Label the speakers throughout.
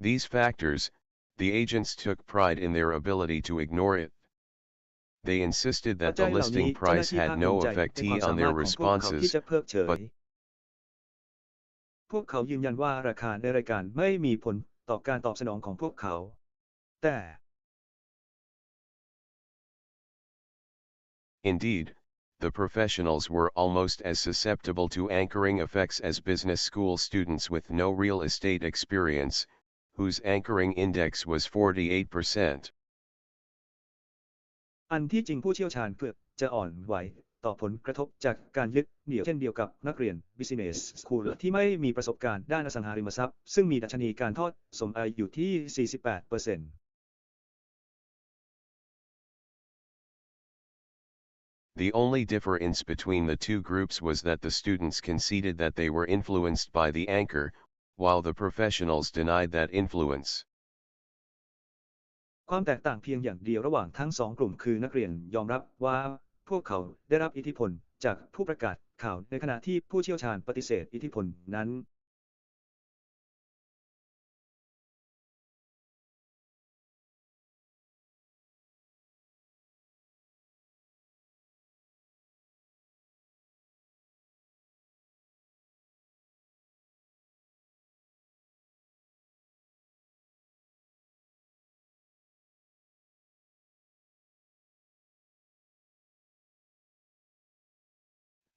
Speaker 1: These factors, the agents took pride in their ability to ignore it. They insisted
Speaker 2: ปัจ
Speaker 1: that
Speaker 2: จั
Speaker 1: the
Speaker 2: ยเหล่านี้
Speaker 1: listing
Speaker 2: เจ้าหน้า
Speaker 1: price
Speaker 2: ที่ภา
Speaker 1: had
Speaker 2: คภูมิ
Speaker 1: no
Speaker 2: ใจในความ
Speaker 1: effect
Speaker 2: สา
Speaker 1: on
Speaker 2: มาร
Speaker 1: their
Speaker 2: ถของพวกเขาที่
Speaker 1: responses,
Speaker 2: จะเพิกเฉย
Speaker 1: but
Speaker 2: พวกเขายืนยันว่าราคาในรายการไม่มีผลต่อการตอบสนองของพวกเขา แต่
Speaker 1: indeed, the professionals were almost as susceptible to anchoring effects as business school students with no real estate experience, whose anchoring index was 48%.
Speaker 2: อันที่จริงผู้เชี่ยวชาญเกือบจะอ่อนไหวต่อผลกระทบจากการยึดเหนี่ยวเช่นเดียวกับนักเรียน Business School ที่ไม่มีประสบการณ์ด้านอสังหาริมทรัพย์ซึ่งมีดัชนีการทอดสมอายุอยู่ที่ 48%
Speaker 1: The only difference between the two groups was that the students conceded that they were influenced by the anchor, while the professionals denied that influence.
Speaker 2: ความแตกต่างเพียงอย่างเดียวระหว่างทั้งสองกลุ่มคือนักเรียนยอมรับว่าพวกเขาได้รับอิทธิพลจากผู้ประกาศข่าวในขณะที่ผู้เชี่ยวชาญปฏิเสธอิทธิพลนั้น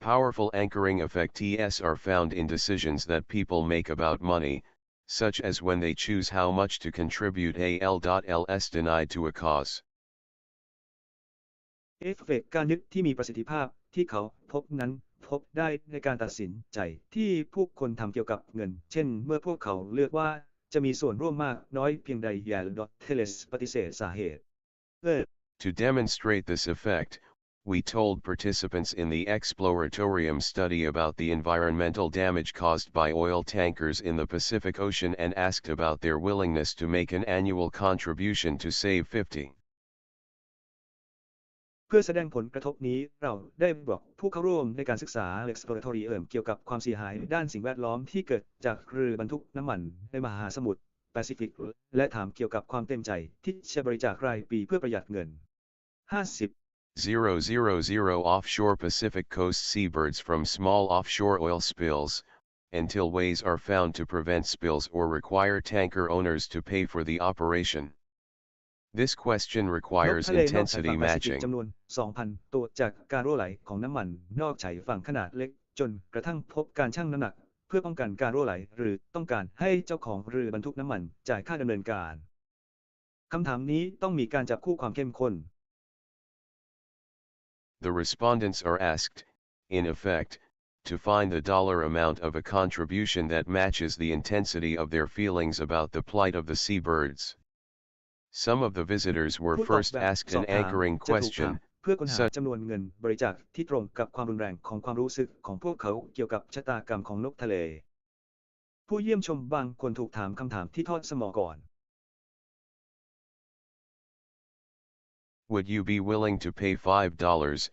Speaker 1: Powerful anchoring effects are found in decisions that people make about money, such as when they choose how much to contribute AL.ls denied to a cause.
Speaker 2: เอฟเฟกต์การยึดที่มีประสิทธิภาพที่เขาพบนั้นพบได้ในการตัดสินใจที่ผู้คนทำเกี่ยวกับเงินเช่นเมื่อพวกเขาเลือกว่าจะมีส่วนร่วมมากน้อยเพียงใดอย่าเทเลสปฏิเสธสาเหตุ
Speaker 1: To demonstrate this effect, we told participants in the exploratorium study about the environmental damage caused by oil tankers in the Pacific Ocean and asked about their willingness to make an annual contribution to save 50.
Speaker 2: เพื่อแสดงผลกระทบนี้เราได้บอกผู้เข้าร่วมในการศึกษา exploratorium เกี่ยวกับความเสียหายด้านสิ่งแวดล้อมที่เกิดจากเรือบรรทุกน้ำมันในมหาสมุทรแปซิฟิกและถามเกี่ยวกับความเต็มใจที่จะบริจาครายปีเพื่อประหยัดเงิน
Speaker 1: 50,000 offshore Pacific coast seabirds from small offshore oil spills, until ways are found to prevent spills or require tanker owners to pay for the operation. This question
Speaker 2: นก
Speaker 1: requires
Speaker 2: ทะเลนอกชาย
Speaker 1: intensity
Speaker 2: ฝั่งแปซิฟิก
Speaker 1: matching.
Speaker 2: จำนวน 2,000 ตัวจากการรั่วไหลของน้ำมันนอกชายฝั่งขนาดเล็กจนกระทั่งพบการชั่งน้ำหนักเพื่อป้องกันการรั่วไหลหรือต้องการให้เจ้าของเรือบรรทุกน้ำมันจ่ายค่าดำเนินการคำถามนี้ต้องมีการจับคู่ความเข้มข้น
Speaker 1: The respondents are asked, in effect, to find the dollar amount of a contribution that matches the intensity of their feelings about the plight of the seabirds. Some of the visitors were
Speaker 2: ผู้ตอบ
Speaker 1: first
Speaker 2: แบบ
Speaker 1: asked
Speaker 2: สอ
Speaker 1: an
Speaker 2: บถาม
Speaker 1: anchoring
Speaker 2: จะถูกถาม
Speaker 1: question,
Speaker 2: เพื่อค้นหา
Speaker 1: such
Speaker 2: จำนวนเงินบริจาคที่ตรงกับความรุนแรงของความรู้สึกของพวกเขาเกี่ยวกับชะตากรรมของนกทะเลผู้เยี่ยมชมบางคนถูกถามคำถามที่ทอดสมอก่อน
Speaker 1: Would you be willing to pay $5,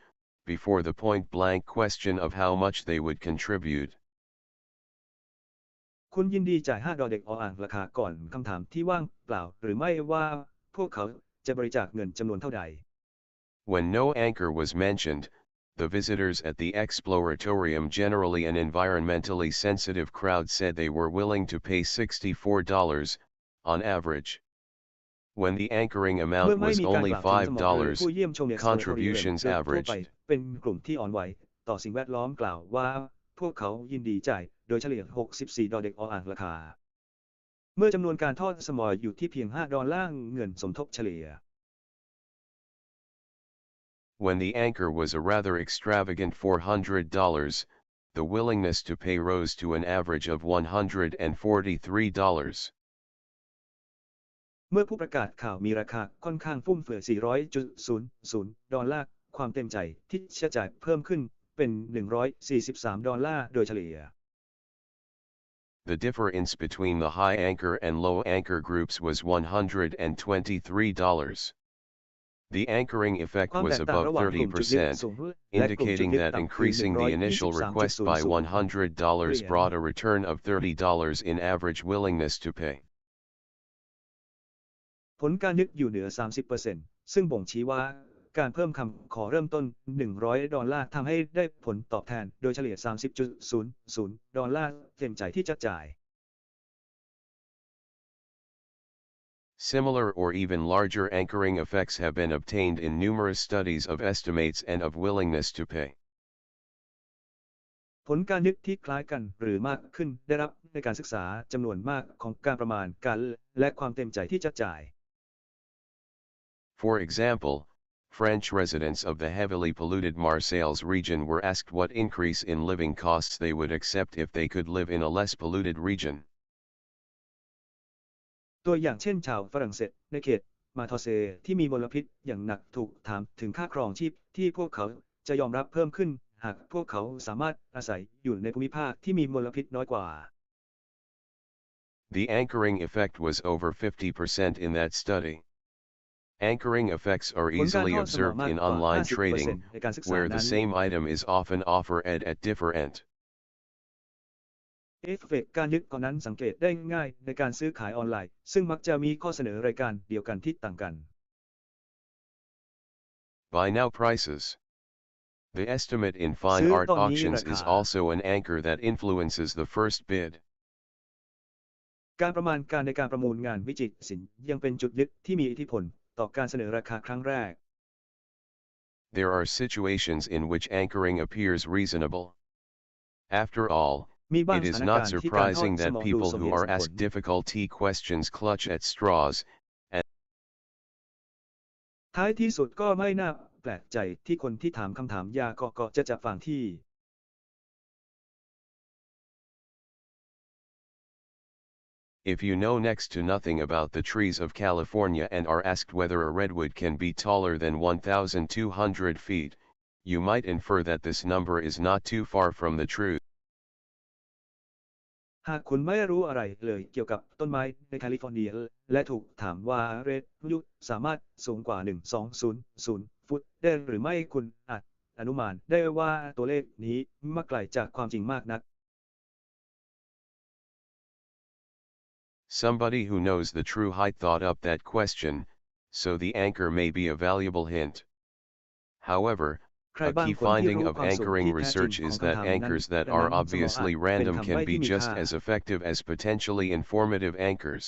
Speaker 1: before the point-blank question of how much they would contribute?
Speaker 2: คุณยินดีจ่าย$5ราคาก่อนคำถามที่ว่างเปล่าหรือไม่ว่าพวกเขาจะบริจาคเงินจำนวนเท่าใด
Speaker 1: When no anchor was mentioned, the visitors at the exploratorium, generally an environmentally sensitive crowd, said they were willing to pay $64, on average. When the anchoring
Speaker 2: เมื่
Speaker 1: amount
Speaker 2: อไม่
Speaker 1: was
Speaker 2: มีการ
Speaker 1: only
Speaker 2: กล่าวถึงสมอหรือ
Speaker 1: $5,
Speaker 2: ผู้เยี่ยมชม
Speaker 1: contributions
Speaker 2: โดยทั่วไป
Speaker 1: averaged.
Speaker 2: เป็นกลุ่มที่อ่อนไหวต่อสิ่งแวดล้อมกล่าวว่าพวกเขายินดีจ่ายโดยเฉลี่ย$64ราคาเมื่อจำนวนการทอดสมออยู่ที่เพียง$5เงินสมทบเฉลี่ย
Speaker 1: When the anchor was a rather extravagant $400, the willingness to pay rose to an average of $143.
Speaker 2: เมื่อผู้ประกาศข่าวมีราคาค่อนข้างฟุ่มเฟือย$400.00ความเต็มใจที่จะจ่ายเพิ่มขึ้นเป็น$143โดยเฉลี่ย
Speaker 1: The difference between the high anchor and low anchor groups was $123. The anchoring effect
Speaker 2: ความ
Speaker 1: was
Speaker 2: แตกต่าง
Speaker 1: above
Speaker 2: ระหว่างกลุ่มจุดยึดสูง
Speaker 1: 30%,
Speaker 2: และกลุ่มจุด
Speaker 1: indicating
Speaker 2: ยึด
Speaker 1: that
Speaker 2: ต่ำคือ
Speaker 1: increasing the initial request by $100 brought a return of $30 in average willingness to pay.
Speaker 2: ผลการนึกอยู่เหนือ 30% ซึ่งบ่งชี้ว่าการเพิ่มคำขอเริ่มต้น$100ทำให้ได้ผลตอบแทนโดยเฉลี่ย $30.00 เต็มใจที่จะจ่าย
Speaker 1: Similar or even larger anchoring effects have been obtained in numerous studies of estimates and of willingness to pay.
Speaker 2: ผลการนึกที่คล้ายกันหรือมากขึ้นได้รับในการศึกษาจำนวนมากของการประมาณการและความเต็มใจที่จะจ่าย
Speaker 1: For example, French residents of the heavily polluted Marseilles region were asked what increase in living costs they would accept if they could live in a less polluted region.
Speaker 2: ตัวอย่างเช่นชาวฝรั่งเศสในเขตมาทอเซที่มีมลพิษอย่างหนักถูกถามถึงค่าครองชีพที่พวกเขาจะยอมรับเพิ่มขึ้นหากพวกเขาสามารถอาศัยอยู่ในภูมิภาคที่มีมลพิษน้อยกว่า
Speaker 1: The anchoring effect was over 50% in that study. Anchoring effects are easily observed in online trading, where the same item is often offered at different.
Speaker 2: เอฟเฟกต์การนึกนั้นสังเกตได้ง่ายในการซื้อขายออนไลน์ซึ่งมักจะมีข้อเสนอรายการเดียวกันที่ต่างกัน
Speaker 1: Buy now prices. The estimate in fine art auctions is also an anchor that influences the first bid.
Speaker 2: การประมาณการในการประมูลงานวิจิตรศิลป์ยังเป็นจุดยึดที่มีอิทธิพลต่อการเสนอราคาครั้งแรก
Speaker 1: There are situations in which anchoring appears reasonable. After all, it is not surprising that people who are asked difficulty questions clutch at straws, and
Speaker 2: ท้ายที่สุดก็ไม่น่าแปลกใจที่คนที่ถามคำถามยากก็จะจับฟังที่
Speaker 1: If you know next to nothing about the trees of California and are asked whether a redwood can be taller than 1,200 feet, you might infer that this number is not too far from the truth.
Speaker 2: หากคุณไม่รู้อะไรเลยเกี่ยวกับต้นไม้ในแคลิฟอร์เนียและถูกถามว่าเรดวูดสามารถสูงกว่า 1,200 ฟุตได้หรือไม่คุณอาจอนุมานได้ว่าตัวเลขนี้ไม่ไกลจากความจริงมากนัก
Speaker 1: Somebody who knows the true height thought up that question, so the anchor may be a valuable hint. However, a key finding of anchoring research is that anchors that are obviously random can be just as effective as potentially informative anchors.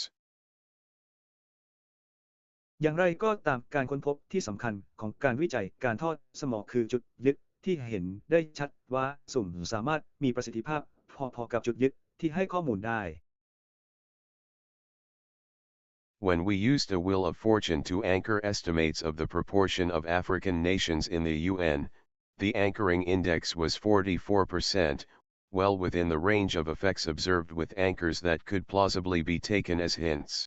Speaker 2: อย่างไรก็ตามการค้นพบที่สำคัญของการวิจัยการทอดสมอคือจุดยึดที่เห็นได้ชัดว่าสุ่มสามารถมีประสิทธิภาพพอๆกับจุดยึดที่ให้ข้อมูลได้
Speaker 1: When we used a wheel of fortune to anchor estimates of the proportion of African nations in the UN, the anchoring index was 44%, well within the range of effects observed with anchors that could plausibly be taken as hints.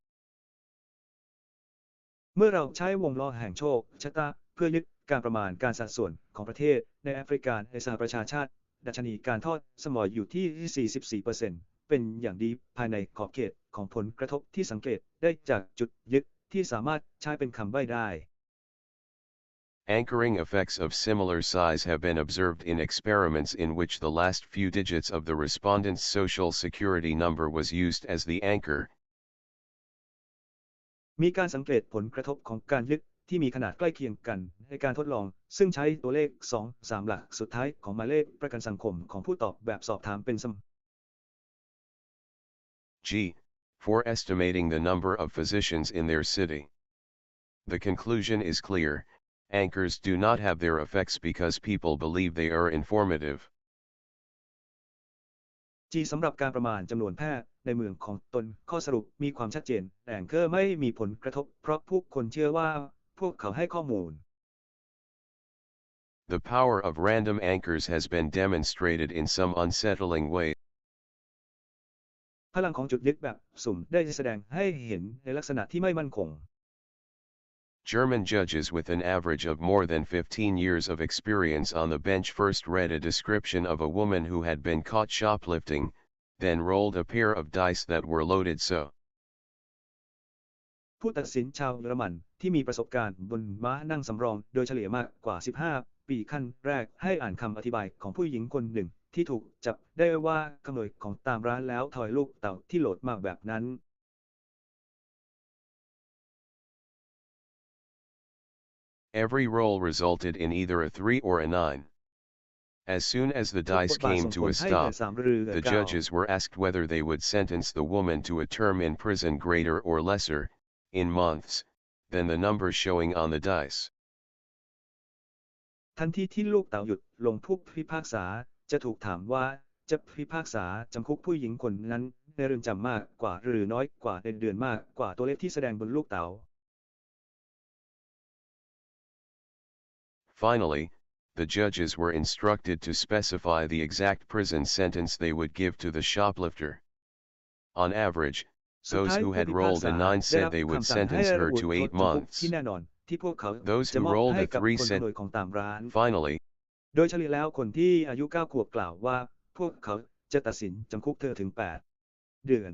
Speaker 2: เมื่อเราใช้วงล้อแห่งโชคชะตาเพื่อยึดการประมาณการสัดส่วนของประเทศในแอฟริกาในสหประชาชาติดัชนีการทอดสมออยู่ที่ 44% เป็นอย่างดีภายในขอบเขตของผลกระทบที่สังเกตได้จากจุดยึดที่สามารถใช้เป็นคำใบ้ได้
Speaker 1: Anchoring effects of similar size have been observed in experiments in which the last few digits of the respondent's social security number was used as the anchor.
Speaker 2: มีการสังเกตผลกระทบของการยึดที่มีขนาดใกล้เคียงกันในการทดลองซึ่งใช้ตัวเลข 2-3 หลักสุดท้ายของหมายเลขประกันสังคมของผู้ตอบแบบสอบถามเป็นสม
Speaker 1: G. For estimating the number of physicians in their city. The conclusion is clear, anchors do not have their effects because people believe they are informative.
Speaker 2: G สำหรับการประมาณจำนวนแพทย์ในเมืองของตนข้อสรุปมีความชัดเจนแองเกอร์ไม่มีผลกระทบเพราะผู้คนเชื่อว่าพวกเขาให้ข้อมูล
Speaker 1: The power of random anchors has been demonstrated in some unsettling ways.
Speaker 2: พลังของจุดยึดแบบสุ่มได้แสดงให้เห็นในลักษณะที่ไม่มั่นคง
Speaker 1: German judges with an average of more than 15 years of experience on the bench first read a description of a woman who had been caught shoplifting, then rolled a pair of dice that were loaded so.
Speaker 2: ผู้ตัดสินชาวเยอรมันที่มีประสบการณ์บนม้านั่งสำรองโดยเฉลี่ยมากกว่า 15 ปีขั้นแรกให้อ่านคำอธิบายของผู้หญิงคนหนึ่งที่ถูกจับได้ว่าขโมยของตามร้านแล้วถอยลูกเต่าที่โหลดมาแบบนั้น
Speaker 1: Every roll resulted in either a 3 or a 9. As soon as the
Speaker 2: ทุกบ
Speaker 1: dice
Speaker 2: ทบาท
Speaker 1: came
Speaker 2: ส่งผ
Speaker 1: to
Speaker 2: ล
Speaker 1: a
Speaker 2: ให้เหลือ
Speaker 1: stop,
Speaker 2: 3หรือเหลือ
Speaker 1: the
Speaker 2: 9
Speaker 1: judges were asked whether they would sentence the woman to a term in prison greater or lesser, in months, than the number showing on the dice.
Speaker 2: ทันทีที่ลูกเต๋าหยุดลงผู้พิพากษาจะถูกถามว่าจะพิพากษาจำคุกผู้หญิงคนนั้นในเรือนจำมากกว่าหรือน้อยกว่าในเดือนมากกว่าตัวเลขที่แสดงบนลูกเต๋า
Speaker 1: Finally, the judges were instructed to specify the exact prison sentence they would give to the shoplifter. On average,
Speaker 2: สุด
Speaker 1: those
Speaker 2: ท้าย
Speaker 1: who
Speaker 2: ผู้
Speaker 1: had
Speaker 2: พิพาก
Speaker 1: rolled
Speaker 2: ษา
Speaker 1: a 9
Speaker 2: ได้
Speaker 1: said
Speaker 2: รับ
Speaker 1: they would
Speaker 2: คำสั่งให้
Speaker 1: sentence
Speaker 2: ระ
Speaker 1: her
Speaker 2: บุ
Speaker 1: to
Speaker 2: โทษ
Speaker 1: 8
Speaker 2: จำคุก
Speaker 1: months.
Speaker 2: ที่แน่นอนที่พวกเขา
Speaker 1: Those
Speaker 2: จะ
Speaker 1: who
Speaker 2: มอบ
Speaker 1: rolled
Speaker 2: ให้
Speaker 1: a
Speaker 2: กับ
Speaker 1: 3
Speaker 2: คน
Speaker 1: said,
Speaker 2: อำนวยของตามร้าน
Speaker 1: finally,
Speaker 2: โดยเฉลี่ยแล้วคนที่อายุ9 ขวบกล่าวว่าพวกเขาจะตัดสินจำคุกเธอถึง8 เดือน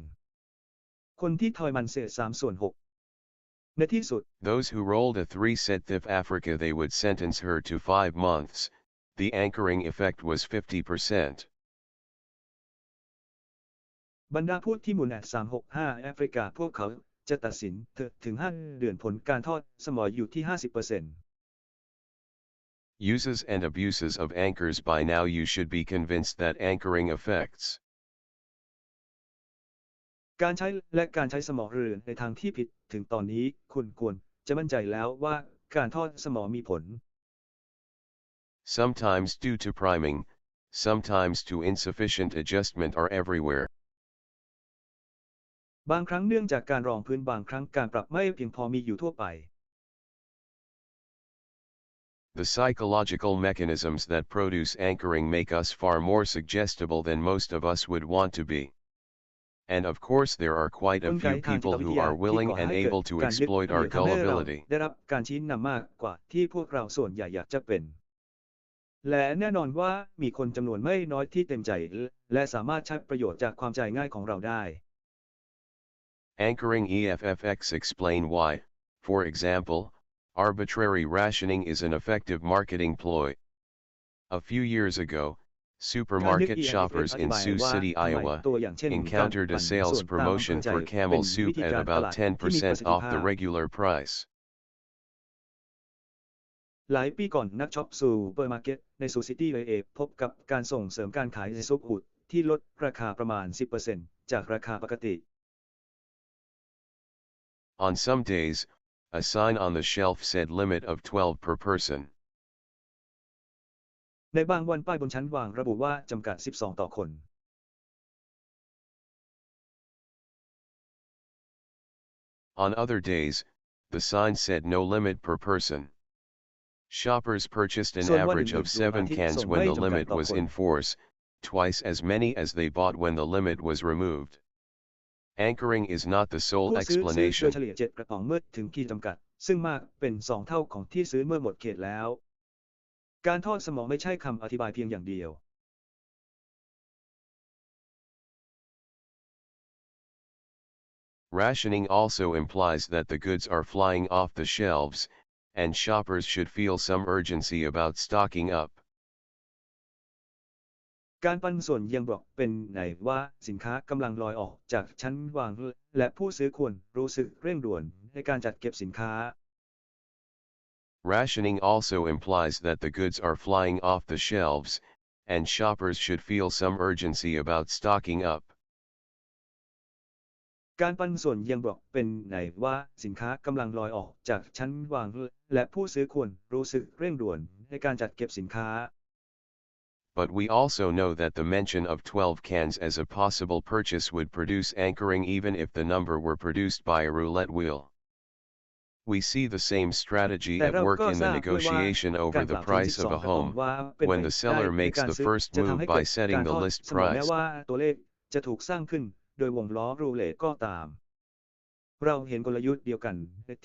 Speaker 2: คนที่ทอยมันเศษ3 ส่วน 6 ในที่สุด
Speaker 1: those who rolled a 3 said if Africa they would sentence her to 5 months. The anchoring effect was 50%.
Speaker 2: บรรดาผู้ที่หมุน365แอฟริกาพวกเขาจะตัดสินเธอถึง5 เดือนผลการทอดสมออยู่ที่ 50%
Speaker 1: Uses and abuses of anchors. By now you should be convinced that anchoring affects
Speaker 2: การใช้และการใช้สมอเรือในทางที่ผิดถึงตอนนี้คุณควรจะมั่นใจแล้วว่าการทอดสมอมีผล
Speaker 1: sometimes due to priming, sometimes to insufficient adjustment are everywhere.
Speaker 2: บางครั้งเนื่องจากการรองพื้นบางครั้งการปรับไม่เพียงพอมีอยู่ทั่วไป
Speaker 1: The psychological mechanisms that produce anchoring make us far more suggestible than most of us would want to be. And of course there are quite
Speaker 2: ก
Speaker 1: a
Speaker 2: ลไก
Speaker 1: few
Speaker 2: ทางจิต
Speaker 1: people
Speaker 2: วิท
Speaker 1: who
Speaker 2: ยา
Speaker 1: are
Speaker 2: ที่
Speaker 1: willing
Speaker 2: ก่อ
Speaker 1: and
Speaker 2: ให้เกิด
Speaker 1: able to
Speaker 2: การยึด
Speaker 1: exploit
Speaker 2: เห
Speaker 1: our
Speaker 2: นี่ยวทำให้เรา
Speaker 1: gullibility.
Speaker 2: ได้รับการชี้นำมากกว่าที่พวกเราส่วนใหญ่อยากจะเป็น และแน่นอนว่ามีคนจำนวนไม่น้อยที่เต็มใจและสามารถใช้ประโยชน์จากความใจง่ายของเราได้
Speaker 1: Anchoring EFFX explain why, for example, arbitrary rationing is an effective marketing ploy. A few years ago,
Speaker 2: การนึก
Speaker 1: supermarket
Speaker 2: EFFX
Speaker 1: shoppers
Speaker 2: อ
Speaker 1: in
Speaker 2: ธิบาย
Speaker 1: Sioux
Speaker 2: ว่า
Speaker 1: City,
Speaker 2: ทำไม
Speaker 1: Iowa,
Speaker 2: ตัวอย่างเช่นการ
Speaker 1: encountered a
Speaker 2: ปั่น
Speaker 1: sales
Speaker 2: ส่วนตาม
Speaker 1: promotion
Speaker 2: อำเภอใจ
Speaker 1: for
Speaker 2: เป็
Speaker 1: camel
Speaker 2: น
Speaker 1: soup
Speaker 2: วิธี
Speaker 1: at
Speaker 2: การต
Speaker 1: about
Speaker 2: ลาดที่มีประสิท
Speaker 1: 10%
Speaker 2: ธิ
Speaker 1: off
Speaker 2: ภา
Speaker 1: the
Speaker 2: พ
Speaker 1: regular price.
Speaker 2: หลายปีก่อนนักช็อปซูเปอร์มาร์เก็ตในซูซิตี้พบกับการส่งเสริมการขายซุปอูฐที่ลดราคาประมาณ 10% จากราคาปกติ
Speaker 1: On some days, a sign on the shelf said limit of 12 per person.
Speaker 2: ในบางวันป้ายบนชั้นวางระบุว่าจำกัด 12 ต่อคน
Speaker 1: On other days, the sign said no limit per person. Shoppers purchased an
Speaker 2: ส่วนวัน
Speaker 1: average
Speaker 2: อื่น
Speaker 1: of
Speaker 2: ๆดวงอา
Speaker 1: 7
Speaker 2: ทิตย์
Speaker 1: cans
Speaker 2: ส่ง
Speaker 1: when
Speaker 2: ไม่
Speaker 1: the
Speaker 2: จำกัด
Speaker 1: limit
Speaker 2: ต่อ
Speaker 1: was
Speaker 2: คน
Speaker 1: in force, twice as many as they bought when the limit was removed. Anchoring is not the sole
Speaker 2: ผู้ซื้อโดย
Speaker 1: explanation.
Speaker 2: เฉลี่ย 7 กระป๋องเมื่อถึงขีดจำกัดซึ่งมากเป็น 2 เท่าของที่ซื้อเมื่อหมดเขตแล้ว การทอดสมอไม่ใช่คำอธิบายเพียงอย่างเดียว
Speaker 1: Rationing also implies that the goods are flying off the shelves, and shoppers should feel some urgency about stocking up.
Speaker 2: การปันส่วนยังบอกเป็นไหนว่าสินค้ากำลังลอยออกจากชั้นวางและผู้ซื้อควรรู้สึกเร่งด่วนในการจัดเก็บสินค้า
Speaker 1: Rationing also implies that the goods are flying off the shelves, and shoppers should feel some urgency about stocking up.
Speaker 2: การปันส่วนยังบอกเป็นไหนว่าสินค้ากำลังลอยออกจากชั้นวางและผู้ซื้อควรรู้สึกเร่งด่วนในการจัดเก็บสินค้า
Speaker 1: But we also know that the mention of 12 cans as a possible purchase would produce anchoring even if the number were produced by a roulette wheel. We see the same strategy
Speaker 2: แต่
Speaker 1: at
Speaker 2: เรา
Speaker 1: work
Speaker 2: ก็
Speaker 1: in
Speaker 2: ท
Speaker 1: the
Speaker 2: ราบด้วยว่า
Speaker 1: negotiation
Speaker 2: กา
Speaker 1: over
Speaker 2: รก
Speaker 1: the
Speaker 2: ล่าวถึง
Speaker 1: price of
Speaker 2: 12
Speaker 1: a
Speaker 2: กระป๋อง
Speaker 1: home,
Speaker 2: ว่าเป็นไป
Speaker 1: when the
Speaker 2: ได้
Speaker 1: seller
Speaker 2: ใน
Speaker 1: makes
Speaker 2: การ
Speaker 1: the
Speaker 2: ซื้อ
Speaker 1: first
Speaker 2: จะทำ
Speaker 1: move
Speaker 2: ให้
Speaker 1: by
Speaker 2: เกิด
Speaker 1: setting
Speaker 2: การ
Speaker 1: the
Speaker 2: ทอด
Speaker 1: list
Speaker 2: สมอแม้
Speaker 1: price.
Speaker 2: ว่าตัวเลขจะถูกสร้างขึ้นโดยวงล้อรูเล็ตก็ตาม เราเห็นกลยุทธ์เดียวกัน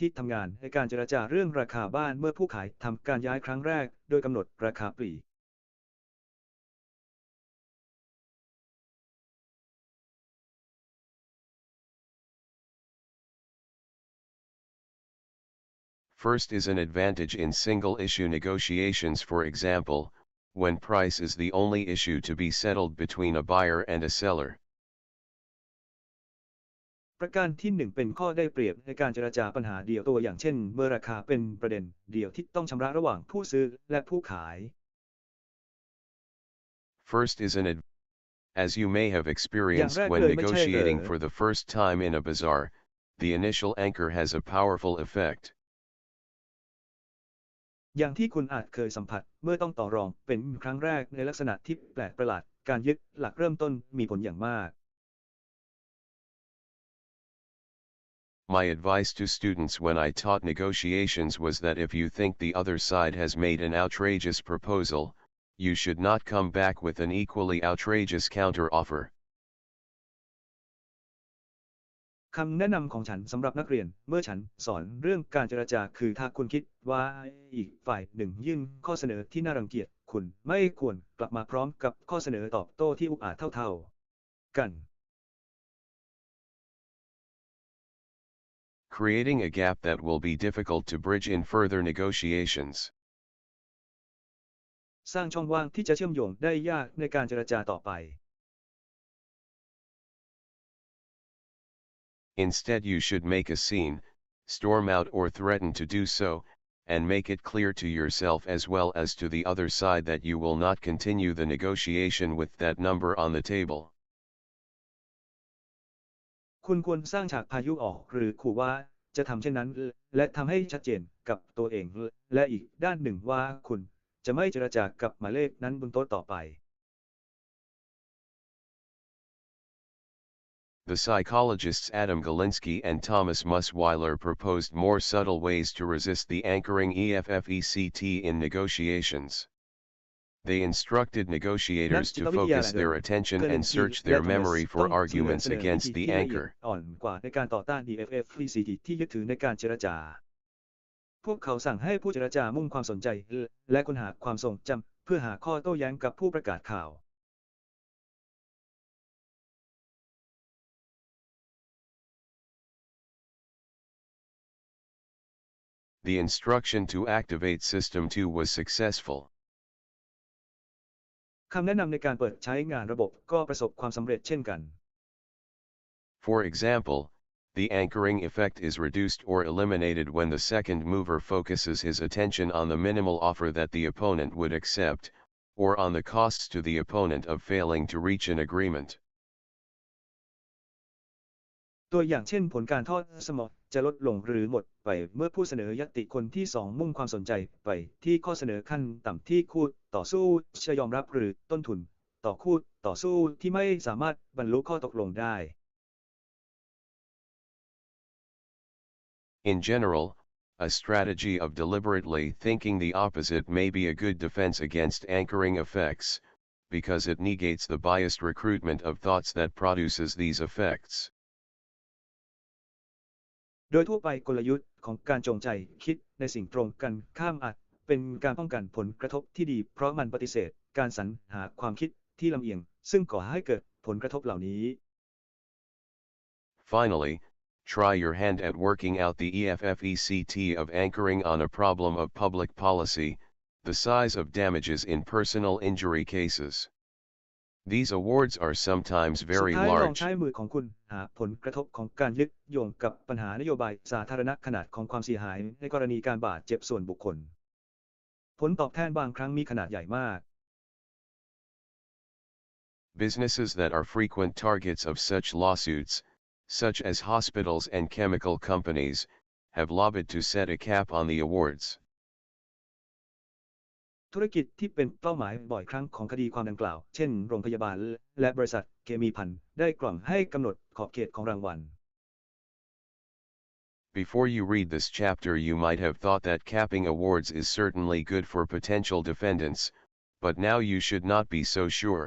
Speaker 2: ที่ทำงานในการเจรจาเรื่องราคาบ้านเมื่อผู้ขายทำการย้ายครั้งแรกโดยกำหนดราคาปลีก
Speaker 1: First is an advantage in single-issue negotiations, for example, when price is the only issue to be settled between a buyer and a seller.
Speaker 2: ประการที่ 1เป็นข้อได้เปรียบในการเจรจาปัญหาเดียวตัวอย่างเช่นเมื่อราคาเป็นประเด็นเดียวที่ต้องชำระระหว่างผู้ซื้อและผู้ขาย
Speaker 1: First is as you may have
Speaker 2: อย่าง
Speaker 1: experienced
Speaker 2: แรก
Speaker 1: when
Speaker 2: เลยไม่ใช่เหรอ
Speaker 1: negotiating for the first time in a bazaar, the initial anchor has a powerful effect.
Speaker 2: อย่างที่คุณอาจเคยสัมผัสเมื่อต้องต่อรองเป็นครั้งแรกในลักษณะที่แปลกประหลาดการยึดหลักเริ่มต้นมีผลอย่างมาก
Speaker 1: My advice to students when I taught negotiations was that if you think the other side has made an outrageous proposal, you should not come back with an equally outrageous counter-offer.
Speaker 2: คำแนะนำของฉันสำหรับนักเรียนเมื่อฉันสอนเรื่องการเจรจาคือถ้าคุณคิดว่าอีกฝ่ายหนึ่งยื่นข้อเสนอที่น่ารังเกียจคุณไม่ควรกลับมาพร้อมกับข้อเสนอตอบโต้ที่อุกอาจเท่าๆกัน
Speaker 1: Creating a gap that will be difficult to bridge in further negotiations.
Speaker 2: สร้างช่องว่างที่จะเชื่อมโยงได้ยากในการเจรจาต่อไป
Speaker 1: Instead you should make a scene, storm out or threaten to do so, and make it clear to yourself as well as to the other side that you will not continue the negotiation with that number on the table.
Speaker 2: คุณควรสร้างฉากพายุออกหรือขู่ว่าจะทำเช่นนั้นและทำให้ชัดเจนกับตัวเองและอีกด้านหนึ่งว่าคุณจะไม่เจรจากับหมายเลขนั้นบนโต๊ะต่อไป
Speaker 1: The psychologists Adam Galinsky and Thomas Musweiler proposed more subtle ways to resist the anchoring EFFECT in negotiations. They instructed
Speaker 2: นัก
Speaker 1: negotiators
Speaker 2: จิ
Speaker 1: to
Speaker 2: ตวิทยา
Speaker 1: focus
Speaker 2: และ
Speaker 1: their
Speaker 2: เกิ
Speaker 1: attention
Speaker 2: เลน
Speaker 1: and
Speaker 2: คี
Speaker 1: search
Speaker 2: และ
Speaker 1: their
Speaker 2: ทอมัส
Speaker 1: memory
Speaker 2: ต้
Speaker 1: for
Speaker 2: องเสนอ
Speaker 1: arguments
Speaker 2: วิ
Speaker 1: against
Speaker 2: ธี
Speaker 1: the
Speaker 2: ที่ละเอียด
Speaker 1: anchor.
Speaker 2: อ่อนกว่าในการต่อต้าน EFFECT ที่ยึดถือในการเจรจา พวกเขาสั่งให้ผู้เจรจามุ่งความสนใจและค้นหาความทรงจำเพื่อหาข้อโต้แย้งกับผู้ประกาศข่าว
Speaker 1: The instruction to activate System 2 was successful.
Speaker 2: คำแนะนำในการเปิดใช้งานระบบก็ประสบความสำเร็จเช่นกัน
Speaker 1: For example, the anchoring effect is reduced or eliminated when the second mover focuses his attention on the minimal offer that the opponent would accept, or on the costs to the opponent of failing to reach an agreement.
Speaker 2: ตัวอย่างเช่นผลการทอดสมอจะลดลงหรือหมดไปเมื่อผู้เสนอยติคนที่สองมุ่งความสนใจไปที่ข้อเสนอขั้นต่ำที่คู่ต่อสู้จะยอมรับหรือต้นทุนต่อคู่ต่อสู้ที่ไม่สามารถบรรลุข้อตกลงได้
Speaker 1: In general, a strategy of deliberately thinking the opposite may be a good defense against anchoring effects, because it negates the biased recruitment of thoughts that produces these effects.
Speaker 2: โดยทั่วไปกลยุทธ์ของการจงใจคิดในสิ่งตรงกันข้ามอาจเป็นการป้องกันผลกระทบที่ดีเพราะมันปฏิเสธการสรรหาความคิดที่ลำเอียงซึ่งก่อให้เกิดผลกระทบเหล่านี้
Speaker 1: Finally, try your hand at working out the EFFECT of anchoring on a problem of public policy, the size of damages in personal injury cases. These awards are sometimes
Speaker 2: สุด
Speaker 1: very
Speaker 2: ท้ายลอง
Speaker 1: large.
Speaker 2: ใช้มือของคุณหาผลกระทบของการยึดโยงกับปัญหานโยบายสาธารณะขนาดของความเสียหายในกรณีการบาดเจ็บส่วนบุคคล ผลตอบแทนบางครั้งมีขนาดใหญ่มาก
Speaker 1: Businesses that are frequent targets of such lawsuits, such as hospitals and chemical companies, have lobbied to set a cap on the awards.
Speaker 2: ธุรกิจที่เป็นเป้าหมายบ่อยครั้งของคดีความดังกล่าว เช่น โรงพยาบาลและบริษัทเคมีภัณฑ์ได้กล่อมให้กำหนดขอบเขตของรางวัล
Speaker 1: Before you read this chapter you might have thought that capping awards is certainly good for potential defendants, but now you should not be so sure.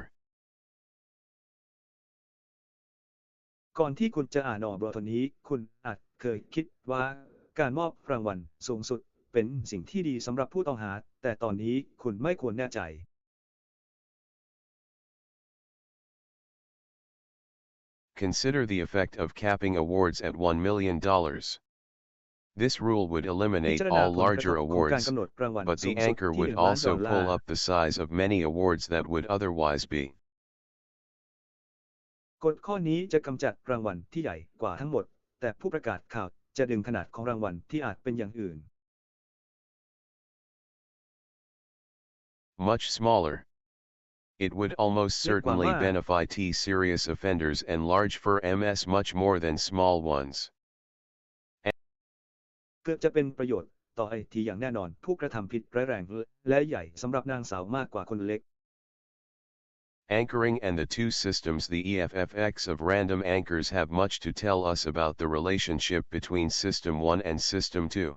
Speaker 2: ก่อนที่คุณจะอ่านบทนี้คุณอาจเคยคิดว่าการมอบรางวัลสูงสุดเป็นสิ่งที่ดีสำหรับผู้ต้องหาแต่ตอนนี้คุณไม่ควรแน่ใจ
Speaker 1: Consider the effect of capping awards at $1 million. This rule would
Speaker 2: พิ
Speaker 1: eliminate
Speaker 2: จารณา
Speaker 1: all
Speaker 2: ผลกระท
Speaker 1: larger
Speaker 2: บของการ
Speaker 1: awards,
Speaker 2: กำหนดรางวัล
Speaker 1: but
Speaker 2: สู
Speaker 1: the
Speaker 2: งสุด
Speaker 1: anchor
Speaker 2: ที่
Speaker 1: would
Speaker 2: 1 ล้าน
Speaker 1: also
Speaker 2: ดอลลา
Speaker 1: pull
Speaker 2: ร์
Speaker 1: up the size of many awards that would otherwise be
Speaker 2: กฎข้อนี้จะกำจัดรางวัลที่ใหญ่กว่าทั้งหมดแต่ผู้ประกาศข่าวจะดึงขนาดของรางวัลที่อาจเป็นอย่างอื่น
Speaker 1: Much smaller. It would almost
Speaker 2: เล็กกว่า
Speaker 1: certainly
Speaker 2: มาก
Speaker 1: benefit serious offenders and large firms much more than small ones.
Speaker 2: เกือบจะเป็นประโยชน์ต่อไอทีอย่างแน่นอนผู้กระทำผิดร้ายแรงและใหญ่สำหรับนางสาวมากกว่าคนเล็ก
Speaker 1: Anchoring and the two systems the EFFX of random anchors have much to tell us about the relationship between System 1 and System 2.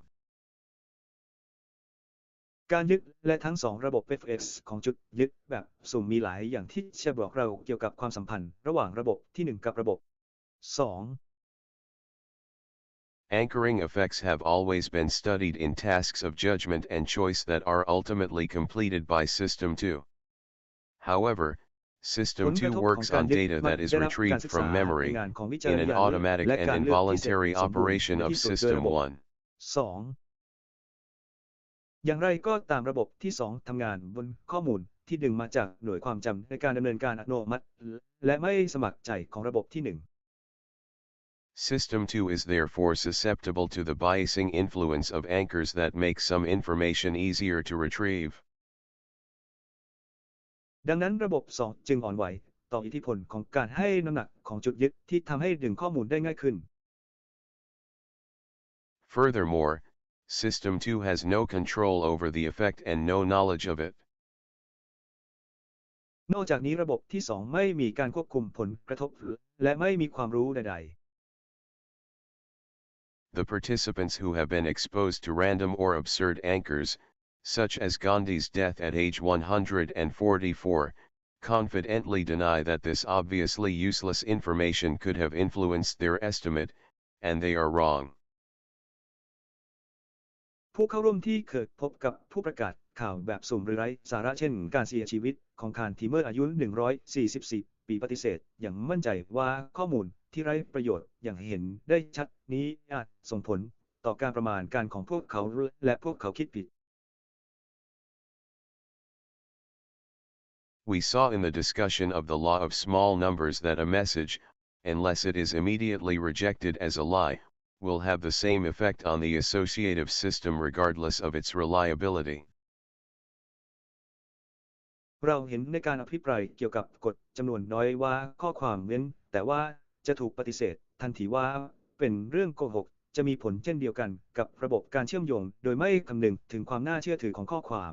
Speaker 2: การยึดและทั้งสองระบบ FX ของจุดยึดแบบสุ่มมีหลายอย่างที่จะบอกเราเกี่ยวกับความสัมพันธ์ระหว่างระบบที่1กับระบบ 2
Speaker 1: Anchoring effects have always been studied in tasks of judgment and choice that are ultimately completed by System 2. However,
Speaker 2: ผ
Speaker 1: System
Speaker 2: ลกระ
Speaker 1: 2
Speaker 2: ทบของ
Speaker 1: works
Speaker 2: การ
Speaker 1: on
Speaker 2: ยึด
Speaker 1: data
Speaker 2: มัก
Speaker 1: that is
Speaker 2: ได้รับการ
Speaker 1: retrieved
Speaker 2: ศึก
Speaker 1: from
Speaker 2: ษาใน
Speaker 1: memory
Speaker 2: งานของวิจาร
Speaker 1: in
Speaker 2: ณ
Speaker 1: an
Speaker 2: ญาณ
Speaker 1: automatic
Speaker 2: และ
Speaker 1: and
Speaker 2: การเลือกที่เสร็จ
Speaker 1: involuntary
Speaker 2: สมบูรณ์
Speaker 1: operation
Speaker 2: ใน
Speaker 1: of
Speaker 2: ที่สุดโดย
Speaker 1: System
Speaker 2: ระบบ
Speaker 1: 1.
Speaker 2: 2 อย่างไรก็ตามระบบที่ 2 ทำงานบนข้อมูลที่ดึงมาจากหน่วยความจำในการดำเนินการอัตโนมัติและไม่สมัครใจของระบบที่ 1
Speaker 1: System 2 is therefore susceptible to the biasing influence of anchors that make some information easier to retrieve.
Speaker 2: ดังนั้นระบบ 2 จึงอ่อนไหวต่ออิทธิพลของการให้น้ำหนักของจุดยึดที่ทำให้ดึงข้อมูลได้ง่ายขึ้น
Speaker 1: Furthermore, System 2 has no control over the effect and no knowledge of it.
Speaker 2: นอกจากนี้ระบบที่ 2 ไม่มีการควบคุมผลกระทบและไม่มีความรู้ใด
Speaker 1: The participants who have been exposed to random or absurd anchors, such as Gandhi's death at age 144, confidently deny that this obviously useless information could have influenced their estimate, and they are wrong.
Speaker 2: ๆ ผู้เข้าร่วมที่เคยพบกับผู้ประกาศข่าวแบบสุ่มหรือไร้สาระเช่นการเสียชีวิตของคานทีเมอร์อายุ 144 ปีปฏิเสธอย่างมั่นใจว่าข้อมูลที่ไร้ประโยชน์อย่างเห็นได้ชัดนี้อาจส่งผลต่อการประมาณการของพวกเขาและพวกเขาคิดผิด
Speaker 1: We saw in the discussion of the law of small numbers that a message, unless it is immediately rejected as a lie, will have the same effect on the associative system regardless of its reliability.
Speaker 2: เราเห็นในการอภิปรายเกี่ยวกับกฎจำนวนน้อยว่าข้อความเว้นแต่ว่าจะถูกปฏิเสธทันทีว่าเป็นเรื่องโกหกจะมีผลเช่นเดียวกันกับระบบการเชื่อมโยงโดยไม่คำนึงถึงความน่าเชื่อถือของข้อความ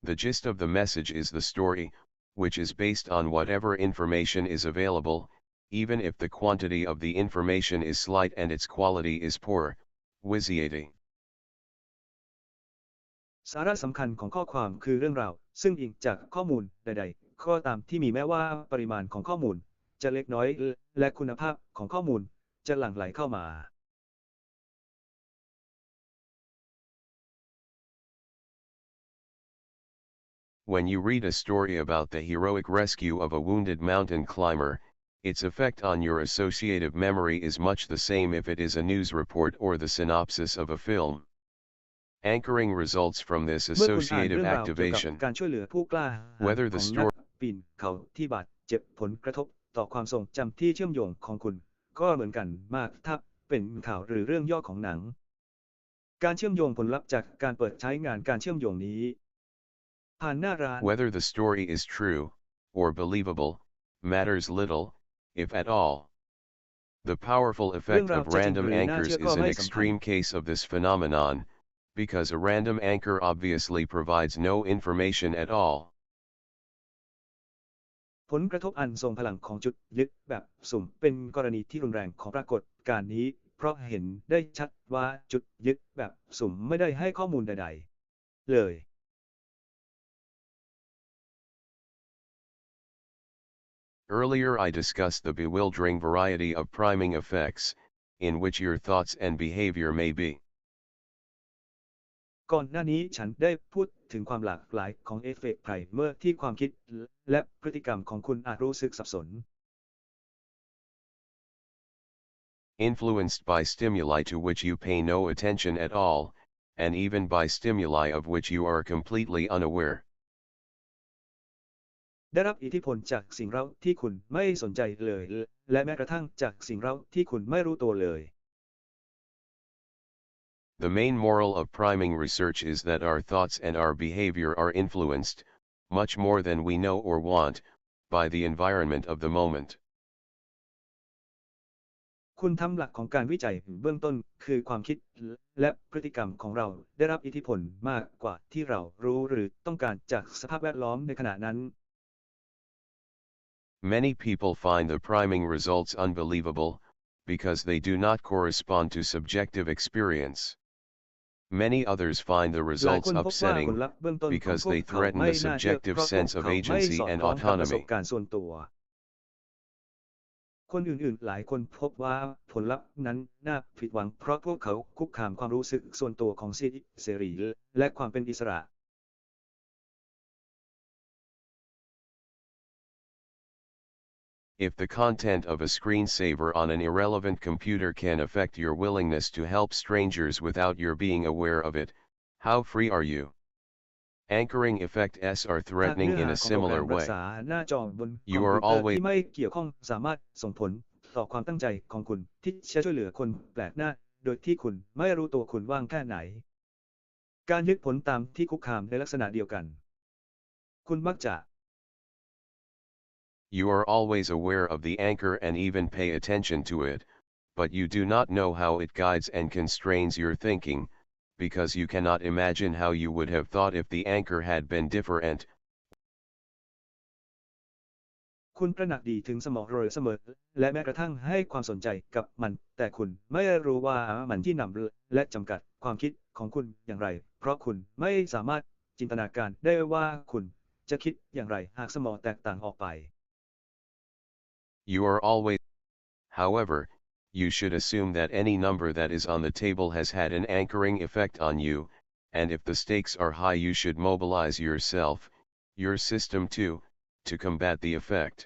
Speaker 1: The gist of the message is the story, which is based on whatever information is available, even if the quantity of the information is slight and its quality is poor, vitiating.
Speaker 2: สาระสำคัญของข้อความคือเรื่องราวซึ่งอิงจากข้อมูลใดๆก็ตามที่มีแม้ว่าปริมาณของข้อมูลจะเล็กน้อยและคุณภาพของข้อมูลจะหลั่งไหลเข้ามา
Speaker 1: When you read a story about the heroic rescue of a wounded mountain climber, its effect on your associative memory is much the same if it is a news report or the synopsis of a film. Anchoring results from this
Speaker 2: เมื่อคุณอ่าน
Speaker 1: associative
Speaker 2: เรื่องราวเกี่ยวกับ
Speaker 1: activation.
Speaker 2: การช่วยเหลือผู้กล้าหาญ
Speaker 1: Whether
Speaker 2: ข
Speaker 1: the
Speaker 2: องนัก
Speaker 1: story
Speaker 2: ปีนเขาที่บาดเจ็บผลกระทบต่อความทรงจำที่เชื่อมโยงของคุณก็เหมือนกันมากถ้าเป็นข่าวหรือเรื่องย่อของหนังการเชื่อมโยงผลลัพธ์จากการเปิดใช้งานการเชื่อมโยงนี้ผ่านหน้าร้าน
Speaker 1: Whether the story is true, or believable, matters little, if at all. The powerful effect of random anchors is an extreme case of this phenomenon, because a random anchor obviously provides no information at all.
Speaker 2: ผลกระทบอันทรงพลังของจุดยึดแบบสุ่มเป็นกรณีที่รุนแรงของปรากฏการณ์นี้เพราะเห็นได้ชัดว่าจุดยึดแบบสุ่มไม่ได้ให้ข้อมูลใดๆเลย
Speaker 1: Earlier I discussed the bewildering variety of priming effects, in which your thoughts and behavior may be.
Speaker 2: ก่อนหน้านี้ฉันได้พูดถึงความหลากหลายของเอฟเฟกต์ไพรเมอร์ที่ความคิดและพฤติกรรมของคุณอาจรู้สึกสับสน
Speaker 1: Influenced by stimuli to which you pay no attention at all, and even by stimuli of which you are completely unaware.
Speaker 2: ได้รับอิทธิพลจากสิ่งเร้าที่คุณไม่สนใจเลยและแม้กระทั่งจากสิ่งเร้าที่คุณไม่รู้ตัวเลย
Speaker 1: The main moral of priming research is that our thoughts and our behavior are influenced, much more than we know or want, by the environment of the moment.
Speaker 2: คุณทำหลักของการวิจัยเบื้องต้นคือความคิดและพฤติกรรมของเราได้รับอิทธิพลมากกว่าที่เรารู้หรือต้องการจากสภาพแวดล้อมในขณะนั้น
Speaker 1: Many people find the priming results unbelievable, because they do not correspond to subjective experience. Many others find the
Speaker 2: หลาย
Speaker 1: results
Speaker 2: คนพบว่าผ
Speaker 1: upsetting,
Speaker 2: ลลัพธ์เบื้องต้นของ
Speaker 1: because
Speaker 2: พวก
Speaker 1: they
Speaker 2: เขา
Speaker 1: threaten
Speaker 2: ไม่
Speaker 1: the
Speaker 2: น่าเชื่อ
Speaker 1: subjective
Speaker 2: เพราะพวก
Speaker 1: sense of
Speaker 2: เขาไม่
Speaker 1: agency
Speaker 2: สอด
Speaker 1: and
Speaker 2: คล้องกับประสบ
Speaker 1: autonomy.
Speaker 2: การณ์ส่วนตัว คนอื่นๆหลายคนพบว่าผลลัพธ์นั้นน่าผิดหวังเพราะพวกเขาคุกคามความรู้สึกส่วนตัวของสิทธิเสรีและความเป็นอิสระ
Speaker 1: If the content of a screensaver on an irrelevant computer can affect your willingness to help strangers without your being aware of it, how free are you? Anchoring effects are
Speaker 2: หาก
Speaker 1: threatening
Speaker 2: เนื้อ
Speaker 1: in
Speaker 2: หา
Speaker 1: a
Speaker 2: ของโปรแกร
Speaker 1: similar
Speaker 2: มรัก
Speaker 1: way.
Speaker 2: ษาหน้าจอบนคอ
Speaker 1: You
Speaker 2: มพิ
Speaker 1: are
Speaker 2: วเตอร์
Speaker 1: always
Speaker 2: ที่ไม่เกี่ยวข้องสามารถส่งผลต่อความตั้งใจของคุณที่จะช่วยเหลือคนแปลกหน้าโดยที่คุณไม่รู้ตัวคุณว่างแค่ไหน การยึดผลตามที่คุกคามในลักษณะเดียวกัน คุณมักจะ
Speaker 1: You are always aware of the anchor and even pay attention to it, but you do not know how it guides and constrains your thinking, because you cannot imagine how you would have thought if the anchor had been different.
Speaker 2: คุณตระหนักดีถึงสมองโดยเสมอและแม้กระทั่งให้ความสนใจกับมัน แต่คุณไม่รู้ว่ามันที่นำและจำกัดความคิดของคุณอย่างไร เพราะคุณไม่สามารถจินตนาการได้ว่าคุณจะคิดอย่างไรหากสมองแตกต่างออกไป
Speaker 1: You are always. However, you should assume that any number that is on the table has had an anchoring effect on you, and if the stakes are high you should mobilize yourself, your system too, to combat the effect.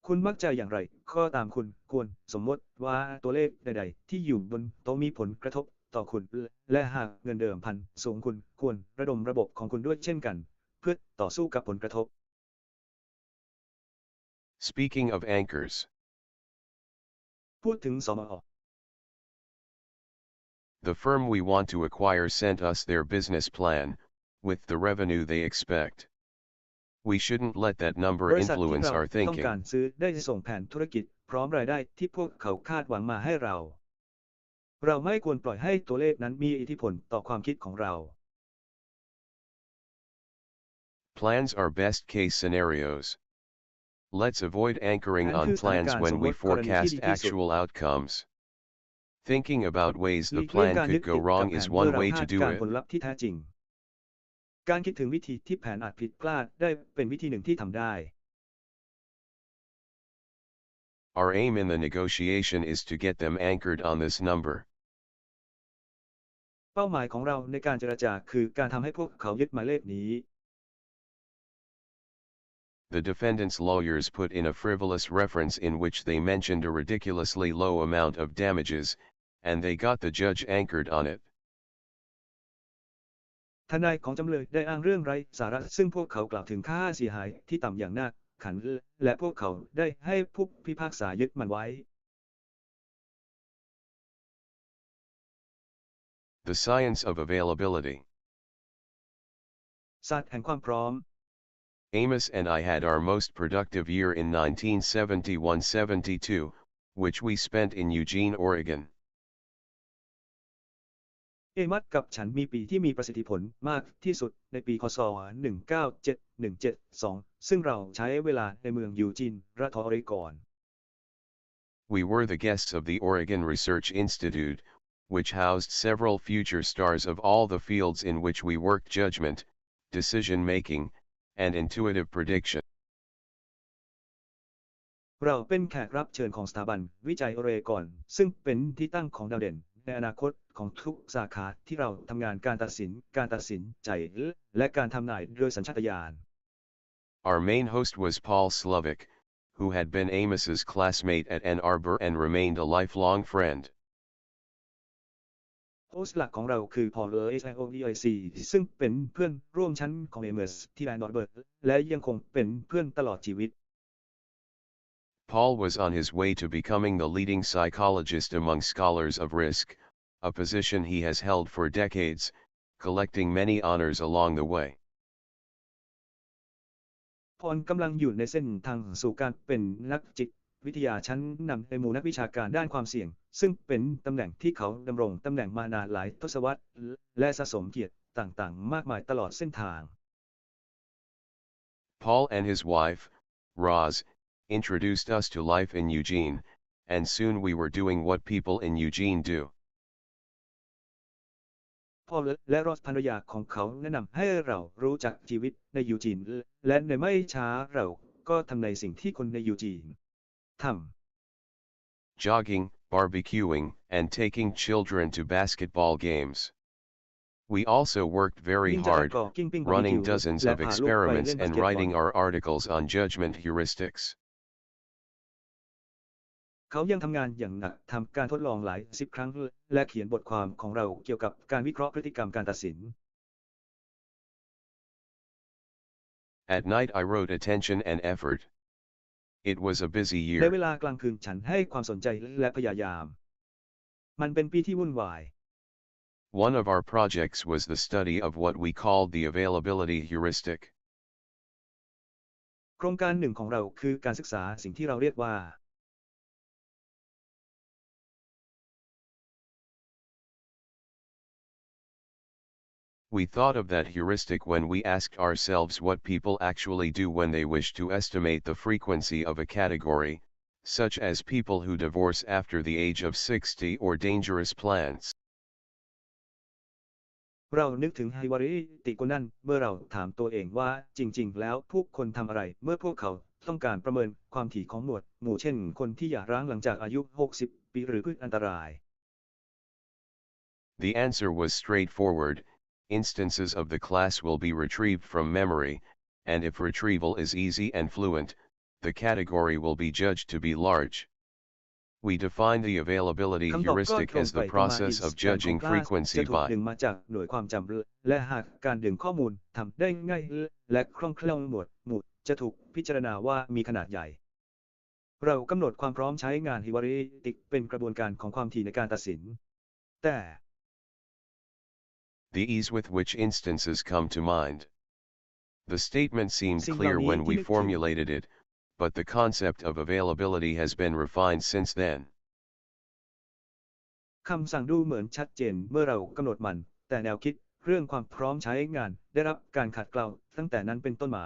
Speaker 2: คุณมักจะอย่างไรก็ตามคุณควรสมมติว่าตัวเลขใดๆที่อยู่บนโต๊ะมีผลกระทบต่อคุณและหากเงินเดิมพันสูงคุณควรระดมระบบของคุณด้วยเช่นกันเพื่อต่อสู้กับผลกระทบ
Speaker 1: Speaking of anchors.
Speaker 2: พูดถึงสมอ
Speaker 1: The firm we want to acquire sent us their business plan, with the revenue they expect. We shouldn't let that
Speaker 2: บ
Speaker 1: number
Speaker 2: ริษัทที่
Speaker 1: influence
Speaker 2: เรา
Speaker 1: our
Speaker 2: ต้องการ
Speaker 1: thinking.
Speaker 2: ซื้อได้ส่งแผนธุรกิจพร้อมรายได้ที่พวกเขาคาดหวังมาให้เรา เราไม่ควรปล่อยให้ตัวเลขนั้นมีอิทธิพลต่อความคิดของเรา
Speaker 1: Plans are best case scenarios. Let's avoid anchoring
Speaker 2: นั่น
Speaker 1: on
Speaker 2: คือสถาน
Speaker 1: plans
Speaker 2: การณ์
Speaker 1: when
Speaker 2: สมม
Speaker 1: we
Speaker 2: ติกรณีที่
Speaker 1: forecast
Speaker 2: ดีที่สุด
Speaker 1: actual outcomes. Thinking about ways
Speaker 2: หลี
Speaker 1: the
Speaker 2: กเลี่ยง
Speaker 1: plan
Speaker 2: การยึด
Speaker 1: could
Speaker 2: ติ
Speaker 1: go
Speaker 2: ดกับ
Speaker 1: wrong
Speaker 2: แผ
Speaker 1: is
Speaker 2: นเมื่อ
Speaker 1: one
Speaker 2: เรา
Speaker 1: way
Speaker 2: คา
Speaker 1: to
Speaker 2: ด
Speaker 1: do
Speaker 2: การณ์
Speaker 1: it.
Speaker 2: ผลลัพธ์ที่แท้จริง การคิดถึงวิธีที่แผนอาจผิดพลาดได้เป็นวิธีหนึ่งที่ทำได้
Speaker 1: Our aim in the negotiation is to get them anchored on this number.
Speaker 2: เป้าหมายของเราในการเจรจาคือการทำให้พวกเขายึดหมายเลขนี้
Speaker 1: The defendant's lawyers put in a frivolous reference in which they mentioned a ridiculously low amount of damages, and they got the judge anchored on it.
Speaker 2: ทนายของจำเลยได้อ้างเรื่องไร้สาระซึ่งพวกเขากล่าวถึงค่าเสียหายที่ต่ำอย่างน่าขันและพวกเขาได้ให้ผู้พิพากษายึดมันไว้
Speaker 1: The science of availability.
Speaker 2: ศาสตร์แห่งความพร้อม
Speaker 1: Amos and I had our most productive year in 1971-72, which we spent in Eugene, Oregon.
Speaker 2: เอมัสกับฉันมีปีที่มีประสิทธิผลมากที่สุดในปีคศ1971-72ซึ่งเราใช้เวลาในเมืองยูจินรัฐออริกอน
Speaker 1: We were the guests of the Oregon Research Institute, which housed several future stars of all the fields in which we worked: judgment, decision-making, and intuitive prediction.
Speaker 2: เราเป็นแขกรับเชิญของสถาบันวิจัยออเรกอนซึ่งเป็นที่ตั้งของดาวเด่นในอนาคตของทุกสาขาที่เราทำงานการตัดสินใจและการทำนายโดยสัญชาตญาณ
Speaker 1: Our main host was Paul Slovic, who had been Amos's classmate at Ann Arbor and remained a lifelong friend.
Speaker 2: โฮสต์หลักของเราคือพอล HIOEIC ซึ่งเป็นเพื่อนร่วมชั้นของเอเมอร์สที่แลนด์นอร์เบิร์ตและยังคงเป็นเพื่อนตลอดชีวิต
Speaker 1: Paul was on his way to becoming the leading psychologist among scholars of risk, a position he has held for decades, collecting many honors along the way.
Speaker 2: พอลกำลังอยู่ในเส้นทางสู่การเป็นนักจิตวิทยาชั้นนำในหมู่นักวิชาการด้านความเสี่ยงซึ่งเป็นตำแหน่งที่เขาดำรงตำแหน่งมานานหลายทศวรรษและสะสมเกียรติต่างๆมากมายตลอดเส้นทาง
Speaker 1: Paul and his wife, Roz, introduced us to life in Eugene, and soon we were doing what people in Eugene do.
Speaker 2: พอลและรอสภรรยาของเขาแนะนำให้เรารู้จักชีวิตในยูจีนและในไม่ช้าเราก็ทำในสิ่งที่คนในยูจีนทำ
Speaker 1: Jogging, barbecuing, and taking children to basketball games. We also worked very
Speaker 2: วิ่งจักร
Speaker 1: hard,
Speaker 2: กอล์ฟกิ้งปิ้งบาร์บี
Speaker 1: running
Speaker 2: คิว
Speaker 1: dozens
Speaker 2: และ
Speaker 1: of
Speaker 2: พาลูกไป
Speaker 1: experiments
Speaker 2: เล่นบาส
Speaker 1: and
Speaker 2: เกตบอล
Speaker 1: writing our articles on judgment heuristics.
Speaker 2: เขายังทำงานอย่างหนักทำการทดลองหลายสิบครั้งและเขียนบทความของเราเกี่ยวกับการวิเคราะห์พฤติกรรมการตัดสิน
Speaker 1: At night I wrote attention and effort. It was a busy
Speaker 2: ใน
Speaker 1: year.
Speaker 2: เวลากลางคืนฉันให้ความสนใจและพยายามมันเป็นปีที่วุ่นวาย
Speaker 1: One of our projects was the study of what we called the availability heuristic.
Speaker 2: โครงการหนึ่งของเราคือการศึกษาสิ่งที่เราเรียกว่า
Speaker 1: We thought of that heuristic when we asked ourselves what people actually do when they wish to estimate the frequency of a category, such as people who divorce after the age of 60 or dangerous plants.
Speaker 2: เรานึกถึงไฮวาริติโกนันเมื่อเราถามตัวเองว่าจริงๆแล้วผู้คนทำอะไรเมื่อพวกเขาต้องการประเมินความถี่ของหมู่เช่นคนที่หย่าร้างหลังจากอายุ 60 ปีหรือพืชอันตราย
Speaker 1: The answer was straightforward. Instances of the class will be retrieved from memory, and if retrieval is easy and fluent, the category will be judged to be large. We define the availability
Speaker 2: คำตอบก็
Speaker 1: heuristic
Speaker 2: ตรง
Speaker 1: as
Speaker 2: ไป
Speaker 1: the
Speaker 2: ตรงมา
Speaker 1: process of
Speaker 2: Instant ของ
Speaker 1: judging
Speaker 2: คลาส
Speaker 1: frequency
Speaker 2: จะถูก
Speaker 1: by
Speaker 2: ดึงมาจากหน่วยความจำและหากการดึงข้อมูลทำได้ง่ายและคล่องแคล่วหมู่จะถูกพิจารณาว่ามีขนาดใหญ่ เรากำหนดความพร้อมใช้งานฮิวาริติกเป็นกระบวนการของความถี่ในการตัดสินแต่
Speaker 1: the ease with which instances come to mind. The statement seemed
Speaker 2: สิ่งเห
Speaker 1: clear
Speaker 2: ล่านี้
Speaker 1: when
Speaker 2: ที่
Speaker 1: we
Speaker 2: นึกถึง
Speaker 1: formulated it, but the concept of availability has been refined since then.
Speaker 2: คำสั่งดูเหมือนชัดเจนเมื่อเรากำหนดมันแต่แนวคิดเรื่องความพร้อมใช้งานได้รับการขัดเกลาตั้งแต่นั้นเป็นต้นมา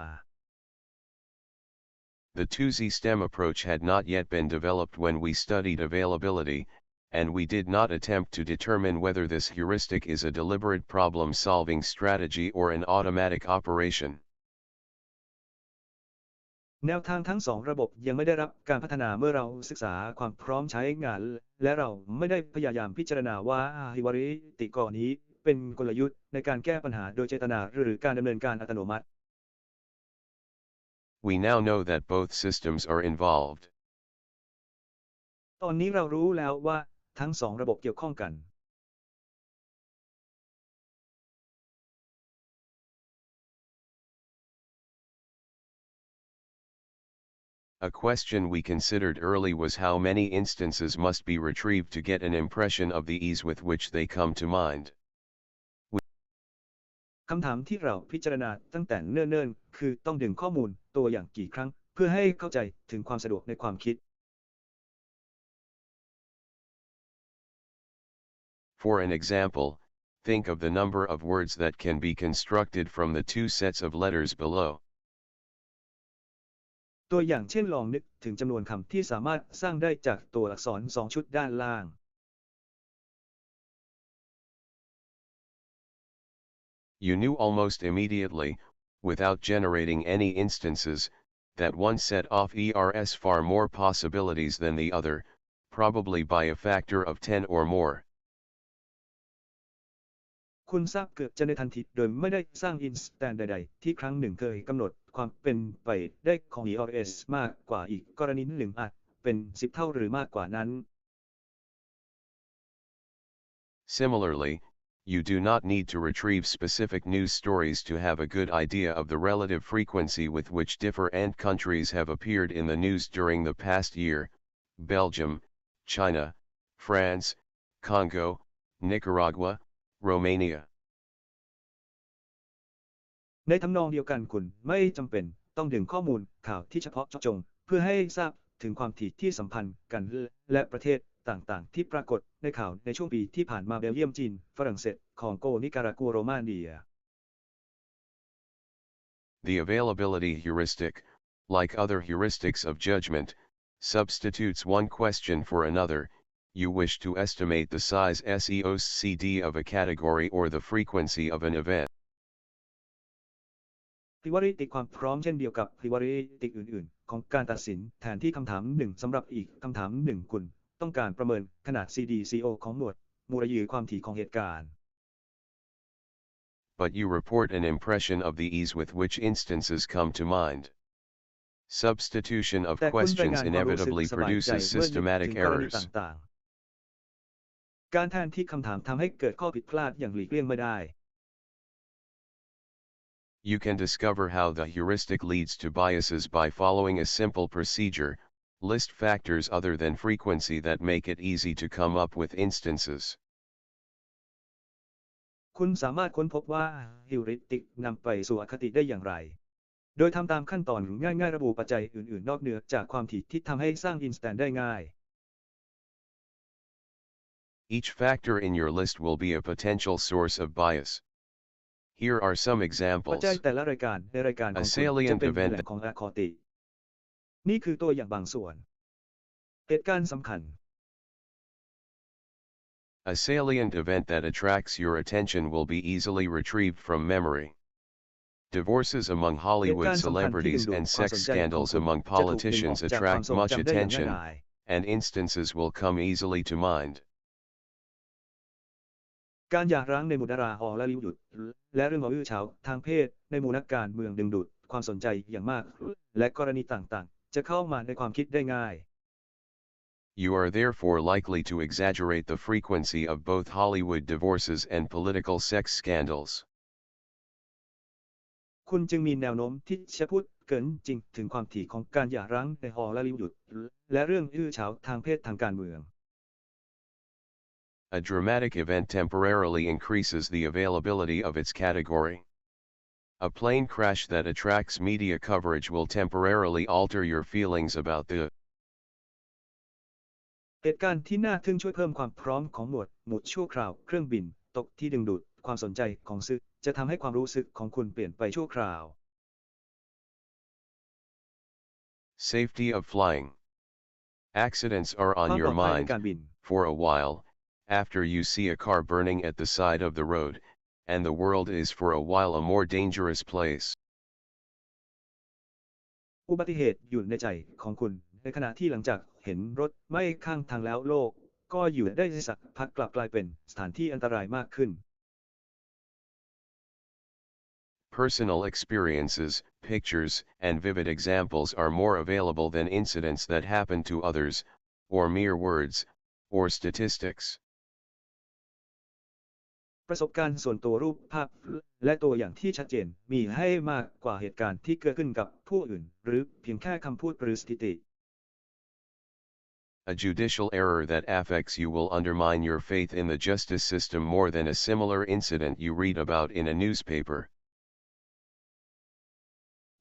Speaker 1: The 2Z STEM approach had not yet been developed when we studied availability, and we did not attempt to determine whether this heuristic is a deliberate problem-solving strategy or an automatic operation.
Speaker 2: แนวทางทั้งสองระบบยังไม่ได้รับการพัฒนาเมื่อเราศึกษาความพร้อมใช้งานและเราไม่ได้พยายามพิจารณาว่าฮิวาริติกนี้เป็นกลยุทธ์ในการแก้ปัญหาโดยเจตนาหรือการดำเนินการอัตโนมัติ
Speaker 1: We now know that both systems are involved.
Speaker 2: ตอนนี้เรารู้แล้วว่าทั้งสองระบบเกี่ยวข้องกัน
Speaker 1: A question we considered early was how many instances must be retrieved to get an impression of the ease with which they come to mind.
Speaker 2: คำถามที่เราพิจารณาตั้งแต่เนิ่นๆคือต้องดึงข้อมูลตัวอย่างกี่ครั้งเพื่อให้เข้าใจถึงความสะดวกในความคิด
Speaker 1: For an example, think of the number of words that can be constructed from the two sets of letters below.
Speaker 2: ตัวอย่างเช่นลองนึกถึงจำนวนคำที่สามารถสร้างได้จากตัวอักษร2 ชุดด้านล่าง
Speaker 1: You knew almost immediately, without generating any instances, that one set off ERS far more possibilities than the other, probably by a factor of 10 or more.
Speaker 2: คุณทราบเกือบจะในทันทีโดยไม่ได้สร้างอินสแตนใดๆที่ครั้งหนึ่งเคยกำหนดความเป็นไปได้ของ ERS มากกว่าอีกกรณีหนึ่งอาจเป็น10 เท่าหรือมากกว่านั้น
Speaker 1: Similarly, you do not need to retrieve specific news stories to have a good idea of the relative frequency with which different countries have appeared in the news during the past year: Belgium, China, France, Congo, Nicaragua, Romania.
Speaker 2: ในทำนองเดียวกันคุณไม่จำเป็นต้องดึงข้อมูลข่าวที่เฉพาะเจาะจงเพื่อให้ทราบถึงความถี่ที่สัมพันธ์กันและประเทศต่างๆที่ปรากฏในข่าวในช่วงปีที่ผ่านมาเบลเยียมจีนฝรั่งเศสคองโกนิการากัวโรมาเนีย
Speaker 1: The availability heuristic, like other heuristics of judgment, substitutes one question for another. You wish to estimate the size SEOCD of a category or the frequency of an event.
Speaker 2: Heuristic ความพร้อมเช่นเดียวกับ Heuristic อื่นๆของการตัดสินแทนที่คำถามหนึ่งสำหรับอีกคำถามหนึ่งคุณต้องการประเมินขนาด CDCO ของหน่วยมูลยือความถี่ของเหตุการณ์
Speaker 1: But you report an impression of the ease with which instances come to mind. Substitution of questions inevitably produces systematic errors.
Speaker 2: การแทนที่คำถามทำให้เกิดข้อผิดพลาดอย่างหลีกเลี่ยงไม่ได้
Speaker 1: You can discover how the heuristic leads to biases by following a simple procedure: list factors other than frequency that make it easy to come up with instances.
Speaker 2: คุณสามารถค้นพบว่าฮิวริสติกนำไปสู่อคติได้อย่างไรโดยทำตามขั้นตอนง่ายๆระบุปัจจัยอื่นๆนอกเหนือจากความถี่ที่ทำให้สร้างอินสแตนต์ได้ง่าย
Speaker 1: Each factor in your list will be a potential source of bias. Here are some
Speaker 2: ปัจ
Speaker 1: examples.
Speaker 2: จัยแต่ละรายการในรายการของคุณจะเป็นแหล่งของอคตินี่คือตัวอย่างบางส่วนเหตุการณ์สำคัญ
Speaker 1: A salient event that attracts your attention will be easily retrieved from memory. Divorces among Hollywood celebrities and sex scandals among politicians attract much attention, and instances will come easily to mind.
Speaker 2: การหย่าร้างในหมู่ดาราฮอลลีวูดและเรื่องอื้อฉาวทางเพศในหมู่นักการเมืองดึงดูดความสนใจอย่างมากและกรณีต่างๆจะเข้ามาในความคิดได้ง่าย
Speaker 1: You are therefore likely to exaggerate the frequency of both Hollywood divorces and political sex scandals.
Speaker 2: คุณจึงมีแนวโน้มที่จะพูดเกินจริงถึงความถี่ของการหย่าร้างในฮอลลีวูดและเรื่องอื้อฉาวทางเพศทางการเมือง
Speaker 1: A dramatic event temporarily increases the availability of its category. A plane crash that attracts media coverage will temporarily alter your feelings about the
Speaker 2: เหตุการณ์ที่น่าทึ่งช่วยเพิ่มความพร้อมของหมวดชั่วคราวเครื่องบินตกที่ดึงดูดความสนใจของสื่อจะทำให้ความรู้สึกของคุณเปลี่ยนไปชั่วคราว
Speaker 1: Safety of flying. Accidents are on your mind for a while, after you see a car burning at the side of the road, and the world is for a while a more dangerous place.
Speaker 2: อุบัติเหตุอยู่ในใจของคุณในขณะที่หลังจากเห็นรถไหม้ข้างทางแล้วโลกก็อยู่ได้สักพักกลับกลายเป็นสถานที่อันตรายมากขึ้น
Speaker 1: Personal experiences, pictures, and vivid examples are more available than incidents that happen to others, or mere words, or statistics.
Speaker 2: ประสบการณ์ส่วนตัวรูปภาพและตัวอย่างที่ชัดเจนมีให้มากกว่าเหตุการณ์ที่เกิดขึ้นกับผู้อื่นหรือเพียงแค่คำพูดหรือสถิติ
Speaker 1: A judicial error that affects you will undermine your faith in the justice system more than a similar incident you read about in a newspaper.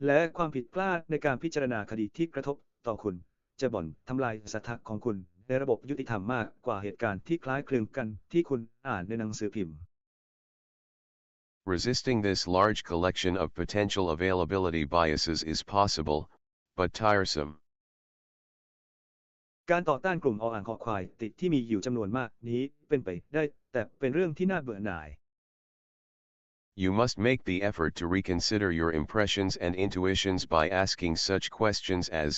Speaker 2: และความผิดพลาดในการพิจารณาคดีที่กระทบต่อคุณจะบ่อนทำลายศรัทธาของคุณในระบบยุติธรรมมากกว่าเหตุการณ์ที่คล้ายคลึงกันที่คุณอ่านในหนังสือพิมพ์
Speaker 1: Resisting this large collection of potential availability biases is possible, but tiresome.
Speaker 2: การต่อต้านกลุ่มออ่างคอควายติดที่มีอยู่จำนวนมากนี้เป็นไปได้แต่เป็นเรื่องที่น่าเบื่อหน่าย
Speaker 1: You must make the effort to reconsider your impressions and intuitions by asking such questions as: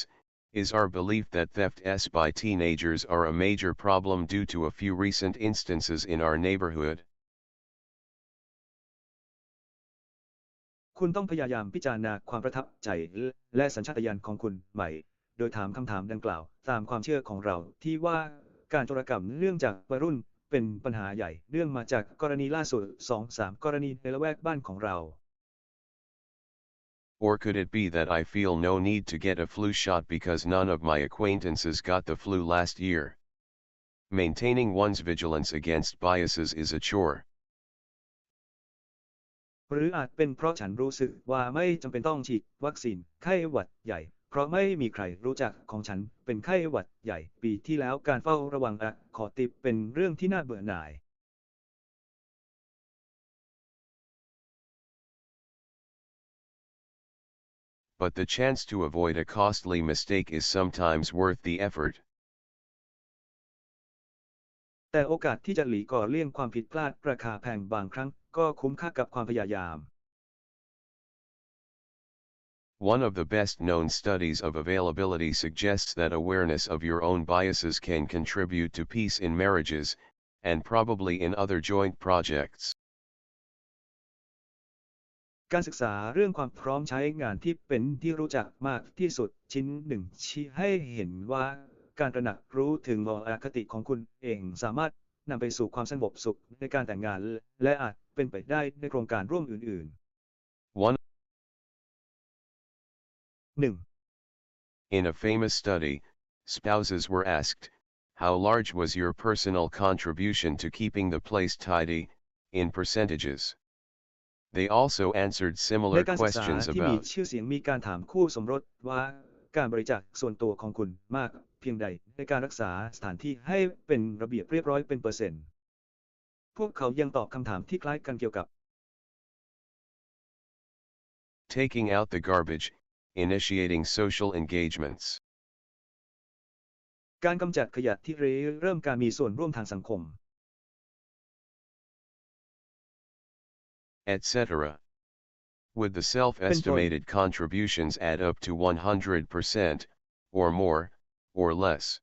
Speaker 1: Is our belief that thefts by teenagers are a major problem due to a few recent instances in our neighborhood? คุณต้องพยายามพิจารณาความประทับใจและสัญชาตญาณของคุณใหม่โดยถามคำถามดังกล่าวตามความเชื่อของเราที่ว่าการโจรกรรมเนื่องจากวัยรุ่น
Speaker 2: เป็นปัญหาใหญ่เนื่องมาจากกรณีล่าสุด 2-3 กรณีในละแวกบ้านของเรา
Speaker 1: Or could it be that I feel no need to get a flu shot because none of my acquaintances got the flu last year? Maintaining one's vigilance against biases is a chore.
Speaker 2: หรืออาจเป็นเพราะฉันรู้สึกว่าไม่จำเป็นต้องฉีดวัคซีนไข้หวัดใหญ่เพราะไม่มีใครรู้จักของฉันเป็นไข้หวัดใหญ่ปีที่แล้วการเฝ้าระวังขอติปเป็นเรื่องที่น่าเบื่อหน่าย
Speaker 1: But the chance to avoid a costly mistake is sometimes worth the effort.
Speaker 2: แต่โอกาสที่จะหลีกเลี่ยงความผิดพลาดราคาแพงบางครั้งก็คุ้มค่ากับความพยายาม
Speaker 1: One of the best-known studies of availability suggests that awareness of your own biases can contribute to peace in marriages, and probably in other joint projects.
Speaker 2: การศึกษาเรื่องความพร้อมใช้งานที่เป็นที่รู้จักมากที่สุดชิ้นหนึ่งชี้ให้เห็นว่าการตระหนักรู้ถึงอคติของคุณเองสามารถนำไปสู่ความสงบสุขในการแต่งงานและอาจเป็นไปได้ในโครงการร่วมอื่นๆ
Speaker 1: 1.
Speaker 2: 1.
Speaker 1: In a famous study, spouses were asked, how large was your personal contribution to keeping the place tidy, in percentages? They also answered
Speaker 2: ใน
Speaker 1: similar
Speaker 2: การศึกษา
Speaker 1: questions
Speaker 2: ที่มี
Speaker 1: about
Speaker 2: ชื่อเสียงมีการถามคู่สมรสว่าการบริจาคส่วนตัวของคุณมากเพียงใดในการรักษาสถานที่ให้เป็นระเบียบเรียบร้อยเป็นเปอร์เซ็นต์พวกเขายังตอบคำถามที่คล้ายกันเกี่ยวกับ
Speaker 1: taking out the garbage, initiating social engagements,
Speaker 2: การกำจัดขยะที่เริ่มการมีส่วนร่วมทางสังคม
Speaker 1: etc. Would the self-estimated contributions add up to 100%, or more, or less?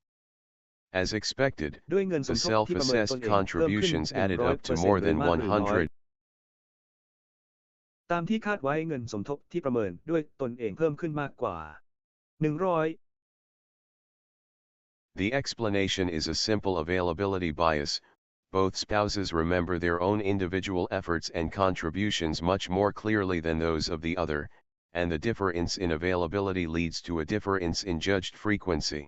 Speaker 1: As expected,
Speaker 2: ด้วยเงินส
Speaker 1: the
Speaker 2: มทบที่ประเมินต
Speaker 1: self-assessed
Speaker 2: นเองเพิ่มขึ้น
Speaker 1: contributions added up to
Speaker 2: 100%
Speaker 1: more
Speaker 2: หรือ
Speaker 1: than
Speaker 2: มากหรือน้อย
Speaker 1: 100.
Speaker 2: ตามที่คาดไว้เงินสมทบที่ประเมินด้วยตนเองเพิ่มขึ้นมากกว่า 100
Speaker 1: The explanation is a simple availability bias. Both spouses remember their own individual efforts and contributions much more clearly than those of the other, and the difference in availability leads to a difference in judged frequency.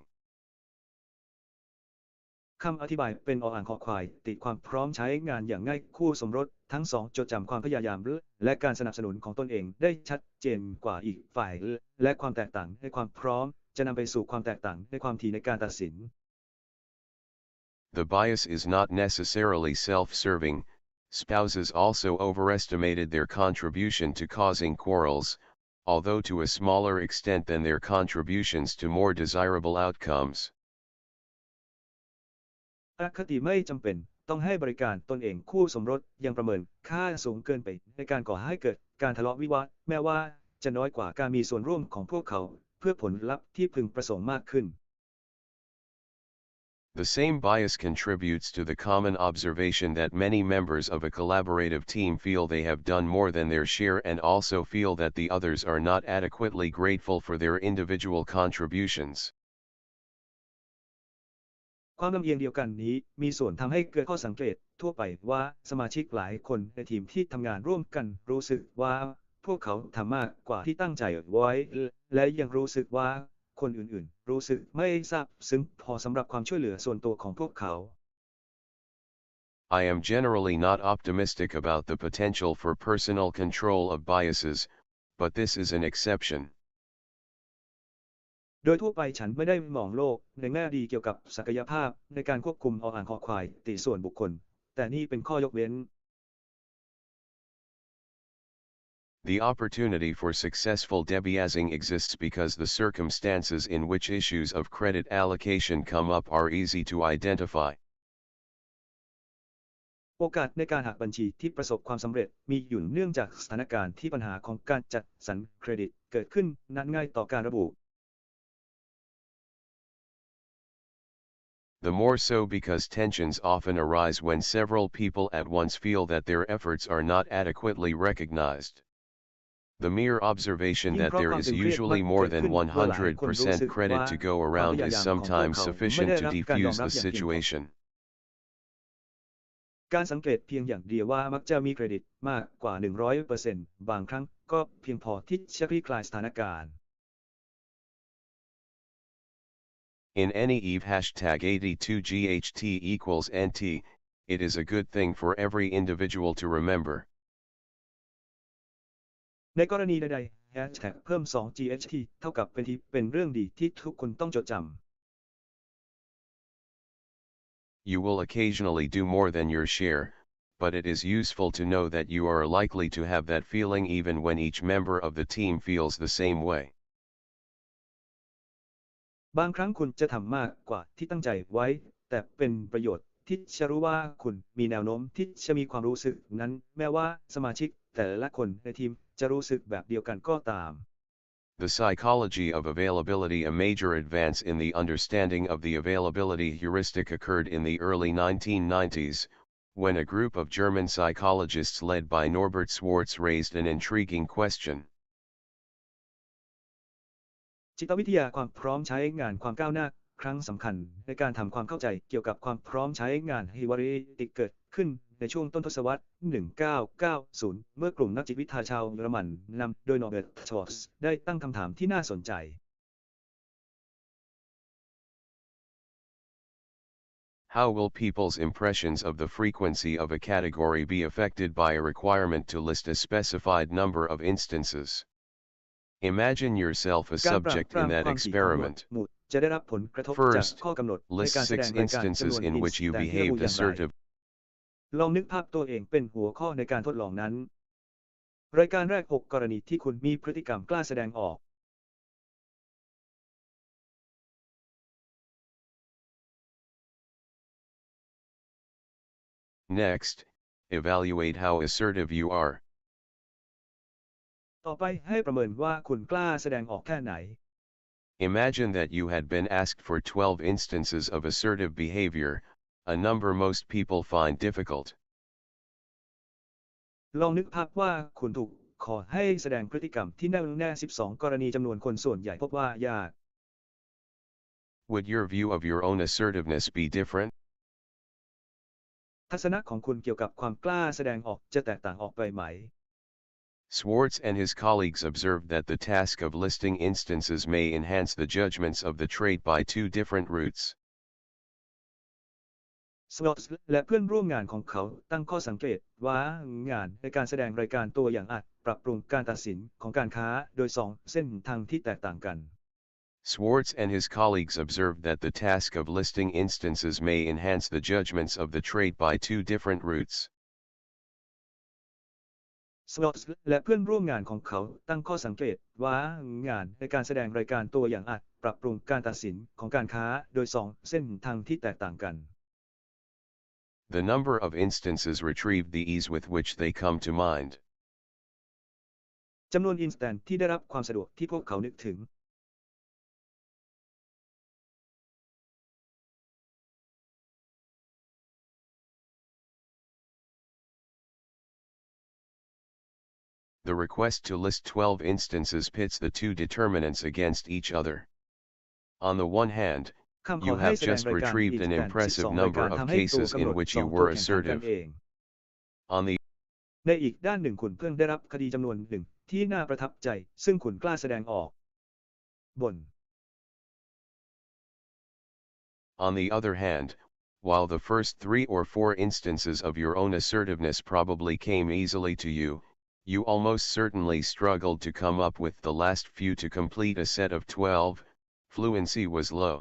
Speaker 2: คำอธิบายเป็นอ่างคอควายติดความพร้อมใช้งานอย่างง่ายคู่สมรสทั้งสองจดจำความพยายามและการสนับสนุนของตนเองได้ชัดเจนกว่าอีกฝ่ายและความแตกต่างในความพร้อมจะนำไปสู่ความแตกต่างในความถี่ในการตัดสิน
Speaker 1: The bias is not necessarily self-serving. Spouses also overestimated their contribution to causing quarrels, although to a smaller extent than their contributions to more desirable outcomes.
Speaker 2: อคติไม่จำเป็นต้องให้บริการตนเองคู่สมรสยังประเมินค่าสูงเกินไปในการก่อให้เกิดการทะเลาะวิวาทแม้ว่าจะน้อยกว่าการมีส่วนร่วมของพวกเขาเพื่อผลลัพธ์ที่พึงประสงค์มากขึ้น
Speaker 1: The same bias contributes to the common observation that many members of a collaborative team feel they have done more than their share and also feel that the others are not adequately grateful for their individual contributions.
Speaker 2: ความลำเอียงเดียวกันนี้มีส่วนทำให้เกิดข้อสังเกตทั่วไปว่าสมาชิกหลายคนในทีมที่ทำงานร่วมกันรู้สึกว่าพวกเขาทำมากกว่าที่ตั้งใจไว้และยังรู้สึกว่าคนอื่นๆรู้สึกไม่ซาบซึ้งพอสำหรับความช่วยเหลือส่วนตัวของพวกเขา
Speaker 1: I am generally not optimistic about the potential for personal control of biases, but this is an exception.
Speaker 2: โดยทั่วไปฉันไม่ได้มองโลกในแง่ดีเกี่ยวกับศักยภาพในการควบคุมอ่างคอควายติส่วนบุคคลแต่นี่เป็นข้อยกเว้น
Speaker 1: The opportunity for successful debiasing exists because the circumstances in which issues of credit allocation come up are easy to identify.
Speaker 2: โอกาสในการหักบัญชีที่ประสบความสำเร็จมีอยู่เนื่องจากสถานการณ์ที่ปัญหาของการจัดสรรเครดิตเกิดขึ้นนั้นง่ายต่อการระบุ
Speaker 1: The more so because tensions often arise when several people at once feel that their efforts are not adequately recognized. The mere observation that there is usually more than 100% credit to go around is sometimes sufficient to defuse the situation.
Speaker 2: การสังเกตเพียงอย่างเดียวว่ามักจะมีเครดิตมากกว่า 100% บางครั้งก็เพียงพอที่จะคลี่คลายสถานการณ์
Speaker 1: In any eve #82GHT equals NT, it is a good thing for every individual to remember.
Speaker 2: ในกรณีใดๆ #เพิ่ม 2GHT เท่ากับเป็นเรื่องดีที่ทุกคนต้องจดจำ
Speaker 1: You will occasionally do more than your share, but it is useful to know that you are likely to have that feeling even when each member of the team feels the same way.
Speaker 2: บางครั้งคุณจะทำมากกว่าที่ตั้งใจไว้แต่เป็นประโยชน์ที่จะรู้ว่าคุณมีแนวโน้มที่จะมีความรู้สึกนั้นแม้ว่าสมาชิกแต่ละคนในทีมจะรู้สึกแบบเดียวกันก็ตาม
Speaker 1: The psychology of availability. A major advance in the understanding of the availability heuristic occurred in the early 1990s, when a group of German psychologists led by Norbert Schwarz raised an intriguing question.
Speaker 2: จิตวิทยาความพร้อมใช้งานความก้าวหน้าครั้งสำคัญในการทำความเข้าใจเกี่ยวกับความพร้อมใช้งานฮิวาริติเกิดขึ้นในช่วงต้นทศวรรษ 1990 เมื่อกลุ่มนักจิตวิทยาชาวเยอรมันนำโดยนอร์เบร์ต ชวอร์ตซ์ได้ตั้งคำถามที่น่าสนใจ
Speaker 1: How will people's impressions of the frequency of a category be affected by a requirement to list a specified number of instances? Imagine yourself a subject in that experiment.
Speaker 2: จะได้รับผลกระทบจาก
Speaker 1: First,
Speaker 2: ข้อกำหนดใน
Speaker 1: list
Speaker 2: การแสดง
Speaker 1: 6
Speaker 2: รายการจำนวน
Speaker 1: instances in which you
Speaker 2: แต่ที่ระบุ
Speaker 1: behaved
Speaker 2: อย่างไร
Speaker 1: assertively.
Speaker 2: ลองนึกภาพตัวเองเป็นหัวข้อในการทดลองนั้น รายการแรก 6 กรณีที่คุณมีพฤติกรรมกล้าแสดงออก
Speaker 1: Next, evaluate how assertive you are.
Speaker 2: ต่อไปให้ประเมินว่าคุณกล้าแสดงออกแค่ไหน
Speaker 1: Imagine that you had been asked for 12 instances of assertive behavior, a number most people find difficult.
Speaker 2: ลองนึกภาพว่าคุณถูกขอให้แสดงพฤติกรรมที่แน่วแน่ 12 กรณีจำนวนคนส่วนใหญ่พบว่ายาก
Speaker 1: Would your view of your own assertiveness be different?
Speaker 2: ทัศนะของคุณเกี่ยวกับความกล้าแสดงออกจะแตกต่างออกไปไหม
Speaker 1: Schwarz and his colleagues observed that the task of listing instances may enhance the judgments of the trait by two different routes.
Speaker 2: สวอตส์และเพื่อนร่วมงานของเขาตั้งข้อสังเกตว่างานในการแสดงรายการตัวอย่างอาจปรับปรุงการตัดสินของการค้าโดย2 เส้นทางที่แตกต่างกัน
Speaker 1: Schwarz and his colleagues observed that the task of listing instances may enhance the judgments of the trait by two different routes.
Speaker 2: สวอตส์และเพื่อนร่วมงานของเขาตั้งข้อสังเกตว่างานในการแสดงรายการตัวอย่างอาจปรับปรุงการตัดสินของการค้าโดย2 เส้นทางที่แตกต่างกัน
Speaker 1: The number of instances retrieved the ease with which they come to mind.
Speaker 2: จำนวนอินสแตนต์ที่ได้รับความสะดวกที่พวกเขานึกถึง
Speaker 1: The request to list 12 instances pits the two determinants against each other. On the one hand,
Speaker 2: คำข
Speaker 1: you
Speaker 2: อให้
Speaker 1: have
Speaker 2: แสดง
Speaker 1: just
Speaker 2: รายการ
Speaker 1: retrieved an
Speaker 2: 12
Speaker 1: impressive
Speaker 2: ราย
Speaker 1: number
Speaker 2: การ
Speaker 1: of
Speaker 2: ทำให้ตัว
Speaker 1: cases
Speaker 2: กำห
Speaker 1: in
Speaker 2: นด
Speaker 1: which
Speaker 2: 2
Speaker 1: you
Speaker 2: ตัว
Speaker 1: were
Speaker 2: แข่งขันกัน
Speaker 1: assertive.
Speaker 2: เอง
Speaker 1: On the
Speaker 2: ในอีกด้านหนึ่งคุณเพิ่งได้รับคดีจำนวนหนึ่งที่น่าประทับใจซึ่งคุณกล้าแสดงออกบน
Speaker 1: On the other hand, while the first 3 or 4 instances of your own assertiveness probably came easily to you, you almost certainly struggled to come up with the last few to complete a set of 12. Fluency was low.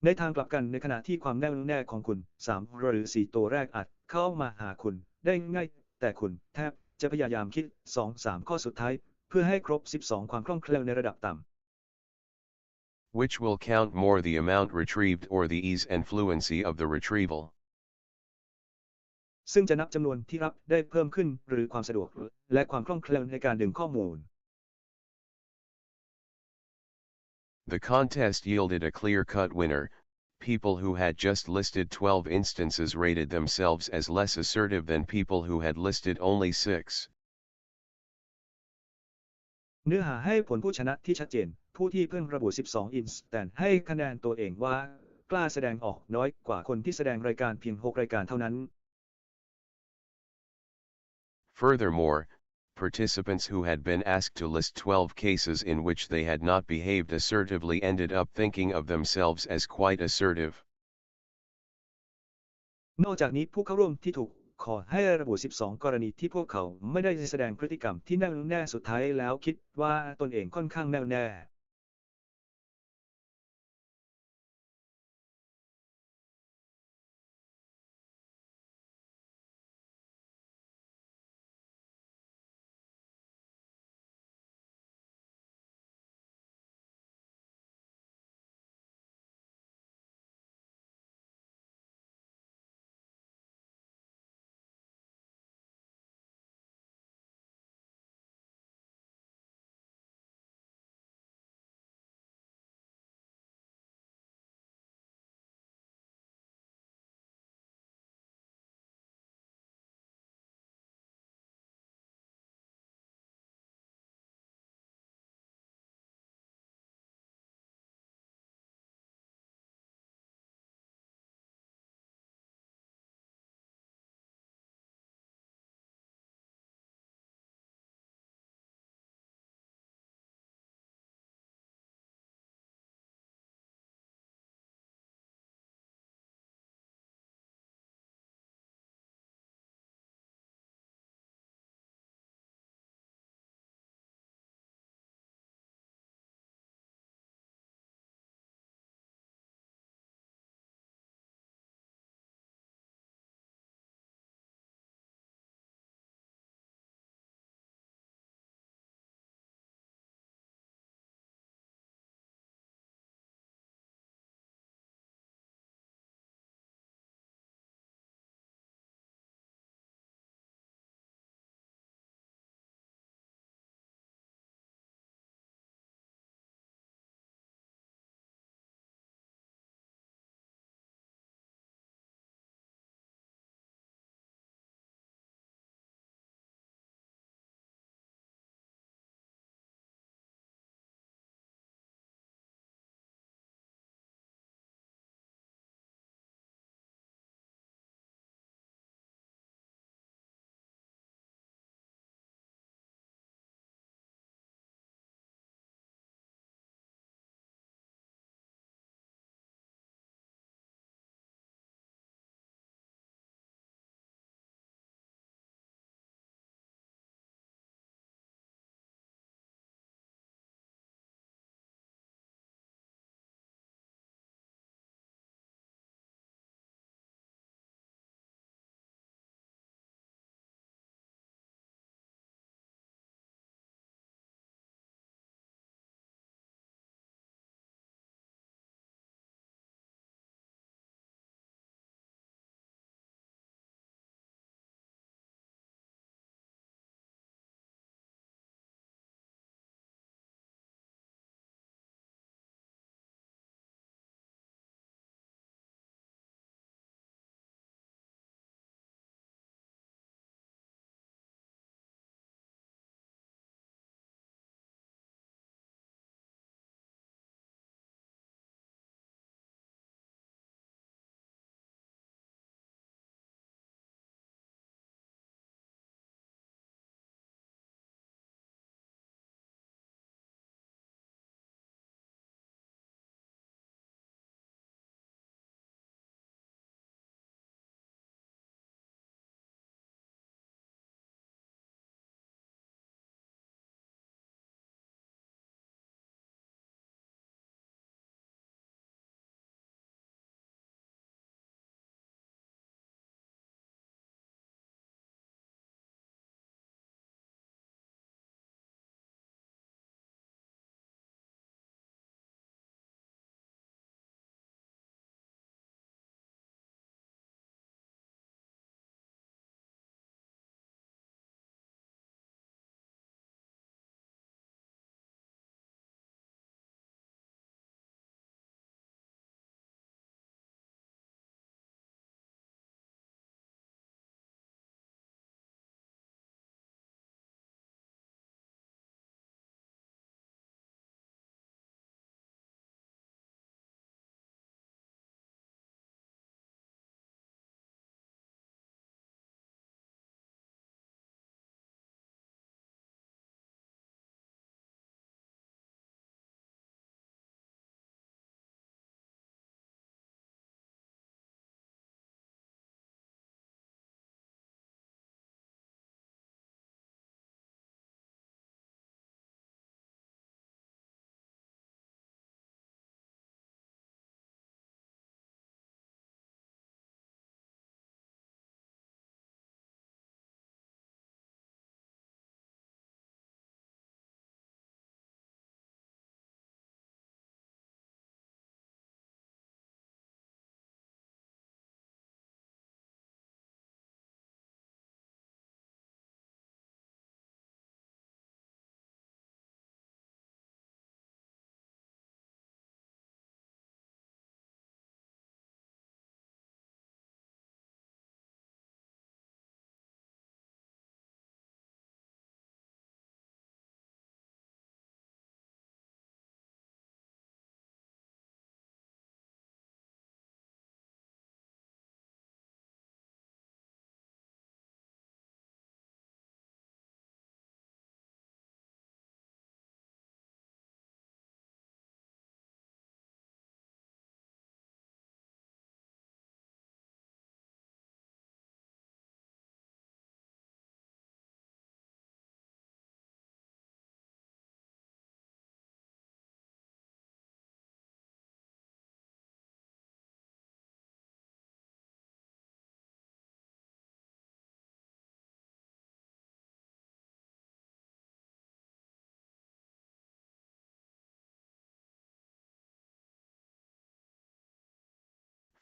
Speaker 2: ในทางกลับกันในขณะที่ความแน่วแน่ของคุณ3 หรือ 4 ตัวแรกอาจเข้ามาหาคุณได้ง่ายแต่คุณแทบจะพยายามคิด 2-3 ข้อสุดท้ายเพื่อให้ครบ 12 ความคล่องแคล่วในระดับต่ำ
Speaker 1: Which will count more, the amount retrieved or the ease and fluency of the retrieval?
Speaker 2: ซึ่งจะนับจำนวนที่รับได้เพิ่มขึ้นหรือความสะดวกและความคล่องแคล่วในการดึงข้อมูล
Speaker 1: The contest yielded a clear-cut winner. People who had just listed 12 instances rated themselves as less assertive than people who had listed only 6.
Speaker 2: เนื้อหาให้ผลผู้ชนะที่ชัดเจนผู้ที่เพิ่งระบุ 12 อินสแตนต์ให้คะแนนตัวเองว่า กล้าแสดงออกน้อยกว่าคนที่แสดงรายการเพียง6 รายการเท่านั้น
Speaker 1: Furthermore, participants who had been asked to list 12 cases in which they had not behaved assertively ended up thinking of themselves as quite assertive.
Speaker 2: นอกจากนี้ผู้เข้าร่วมที่ถูกขอให้ระบุ 12 กรณีที่พวกเขาไม่ได้แสดงพฤติกรรมที่แน่วแน่สุดท้ายแล้วคิดว่าตนเองค่อนข้างแน่วแน่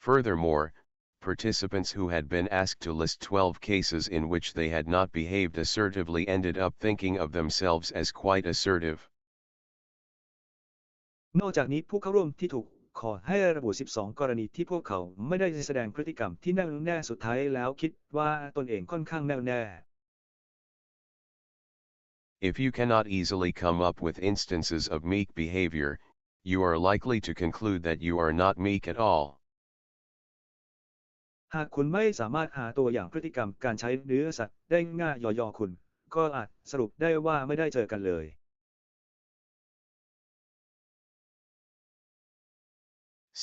Speaker 1: Furthermore, participants who had been asked to list 12 cases in which they had not behaved assertively ended up thinking of themselves as quite assertive.
Speaker 2: นอกจากนี้ผู้เข้าร่วมที่ถูกขอให้ระบุ12กรณีที่พวกเขาไม่ได้แสดงพฤติกรรมที่แน่วแน่สุดท้ายแล้วคิดว่าตนเองค่อนข้างแน่วแน่
Speaker 1: If you cannot easily come up with instances of meek behavior, you are likely to conclude that you are not meek at all.
Speaker 2: หากคุณไม่สามารถหาตัวอย่างพฤติกรรมการใช้เนื้อสัตว์ได้ง่ายย่อๆคุณก็อาจสรุปได้ว่าไม่ได้เจอกันเลย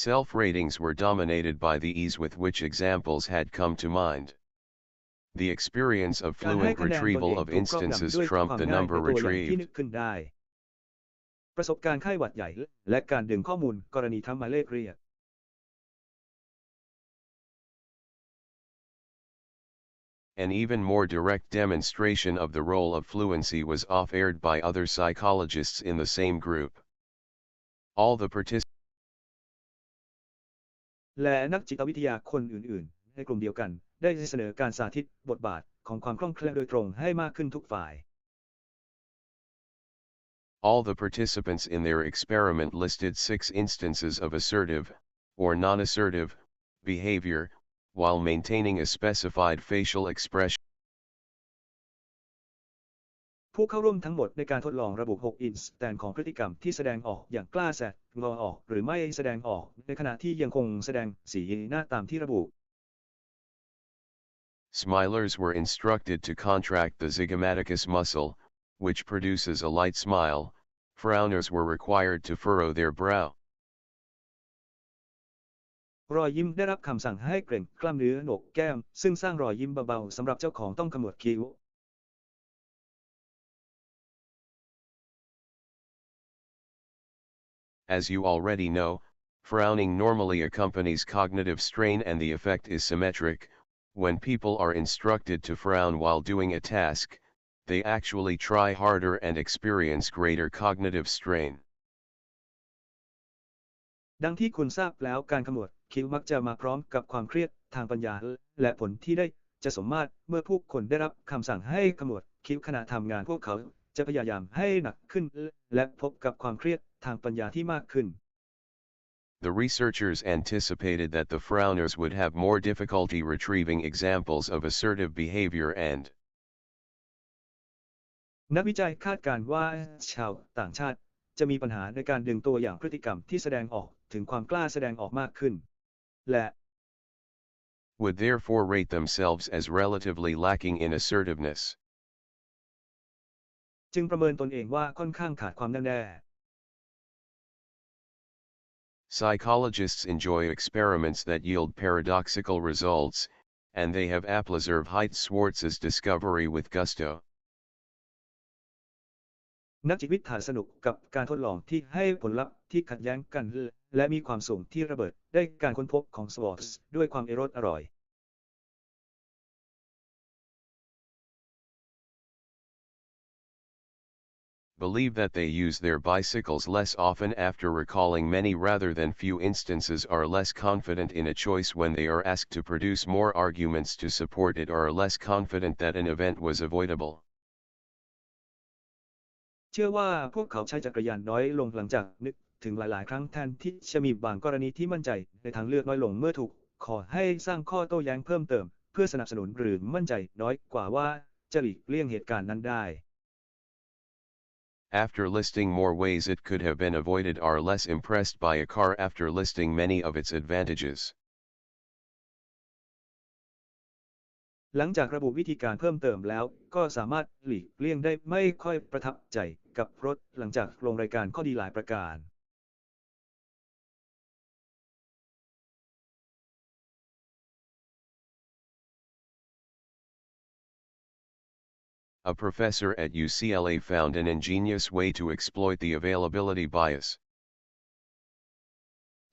Speaker 1: Self-ratings were dominated by the ease with which examples had come to mind. The experience of
Speaker 2: การให้
Speaker 1: fluent
Speaker 2: คะแนนตนเอง
Speaker 1: retrieval
Speaker 2: ถู
Speaker 1: of
Speaker 2: กครอบงำ
Speaker 1: instances
Speaker 2: ด้วยความ
Speaker 1: trumped the
Speaker 2: ง่าย
Speaker 1: number
Speaker 2: ในตัวอย่างที่นึ
Speaker 1: retrieved.
Speaker 2: กขึ้นได้ประสบการณ์ไข้หวัดใหญ่และการดึงข้อมูลกรณีทำหมายเลขเรียก
Speaker 1: An even more direct demonstration of the role of fluency was offered by other psychologists in the same group. All the participants
Speaker 2: และนักจิตวิทยาคนอื่นๆในกลุ่มเดียวกันได้เสนอการสาธิตบทบาทของความคล่องแคล่วโดยตรงให้มากขึ้นทุกฝ่าย
Speaker 1: All the participants in their experiment listed 6 instances of assertive, or non-assertive, behavior, while maintaining a specified facial expression.
Speaker 2: ผู้เข้าร่วมทั้งหมดในการทดลองระบุ6อินสแตนของพฤติกรรมที่แสดงออกอย่างกล้าแสดงออกหรือไม่แสดงออกในขณะที่ยังคงแสดงสีหน้าตามที่ระบุ
Speaker 1: Smilers were instructed to contract the zygomaticus muscle, which produces a light smile. Frowners were required to furrow their brow.
Speaker 2: รอยยิ้มได้รับคำสั่งให้เกร็งกล้ามเนื้อโหนกแก้มซึ่งสร้างรอยยิ้มเบาๆสำหรับเจ้าของต้องขมวดคิ้ว
Speaker 1: As you already know, frowning normally accompanies cognitive strain and the effect is symmetric. When people are instructed to frown while doing a task, they actually try harder and experience greater cognitive strain.
Speaker 2: ดังที่คุณทราบแล้วการขมวดคิ้วมักจะมาพร้อมกับความเครียดทางปัญญาและผลที่ได้จะสมมาตรเมื่อผู้คนได้รับคำสั่งให้ขมวดคิ้วขณะทำงานพวกเขาจะพยายามให้หนักขึ้นและพบกับความเครียดทางปัญญาที่มากขึ้น
Speaker 1: The researchers anticipated that the frowners would have more difficulty retrieving examples of assertive behavior and
Speaker 2: นักวิจัยคาดการณ์ว่าชาวต่างชาติจะมีปัญหาในการดึงตัวอย่างพฤติกรรมที่แสดงออกถึงความกล้าแสดงออกมากขึ้นและ
Speaker 1: would therefore rate themselves as relatively lacking in assertiveness.
Speaker 2: จึงประเมินตนเองว่าค่อนข้างขาดความแน่วแน่
Speaker 1: Psychologists enjoy experiments that yield paradoxical results, and they have observed Schwartz's discovery with gusto.
Speaker 2: นักจิตวิทยาสนุกกับการทดลองที่ให้ผลลัพธ์ที่ขัดแย้งกันและมีความสูงที่ระเบิดได้การค้นพบของสวอตส์ด้วยความอร่อย
Speaker 1: Believe that they use their bicycles less often after recalling many rather than few instances are less confident in a choice when they are asked to produce more arguments to support it or are less confident that an event was avoidable.
Speaker 2: เชื่อว่าพวกเขาใช้จักรยานน้อยลงหลังจากนึกถึงหลายๆครั้งแทนที่จะมีบางกรณีที่มั่นใจในทางเลือกน้อยลงเมื่อถูกขอให้สร้างข้อโต้แย้งเพิ่มเติมเพื่อสนับสนุนหรือมั่นใจน้อยกว่าว่าจะหลีกเลี่ยงเหตุการณ์นั้นได้
Speaker 1: After listing more ways it could have been avoided are less impressed by a car after listing many of its advantages.
Speaker 2: หลังจากระบุวิธีการเพิ่มเติมแล้วก็สามารถหลีกเลี่ยงได้ไม่ค่อยประทับใจกับรถหลังจากลงรายการข้อดีหลายประการ
Speaker 1: A professor at UCLA found an ingenious way to exploit the availability bias.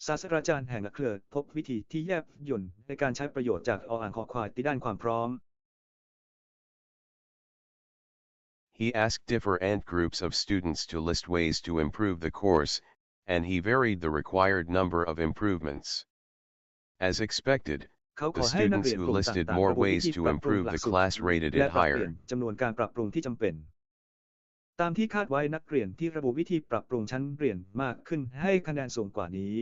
Speaker 2: ศาสตราจารย์แห่งเครือพบวิธีที่แยบยลในการใช้ประโยชน์จากออ่างคอควายที่ด้านความพร้อม
Speaker 1: He asked different groups of students to list ways to improve the course, and he varied the required number of improvements. As expected,
Speaker 2: เขาข
Speaker 1: the
Speaker 2: อให้นัก
Speaker 1: students
Speaker 2: เรียน
Speaker 1: who
Speaker 2: กลุ่ม
Speaker 1: listed
Speaker 2: ต่างๆ
Speaker 1: more
Speaker 2: ระบุวิ
Speaker 1: ways
Speaker 2: ธี
Speaker 1: to
Speaker 2: ปรับปรุง
Speaker 1: improve
Speaker 2: หลัก
Speaker 1: the
Speaker 2: สูตร
Speaker 1: class rated
Speaker 2: และ
Speaker 1: it
Speaker 2: ปรับเปลี่ยน
Speaker 1: higher.
Speaker 2: จำนวนการปรับปรุงที่จำเป็นตามที่คาดไว้นักเรียนที่ระบุวิธีปรับปรุงชั้นเรียนมากขึ้นให้คะแนนสูงกว่านี้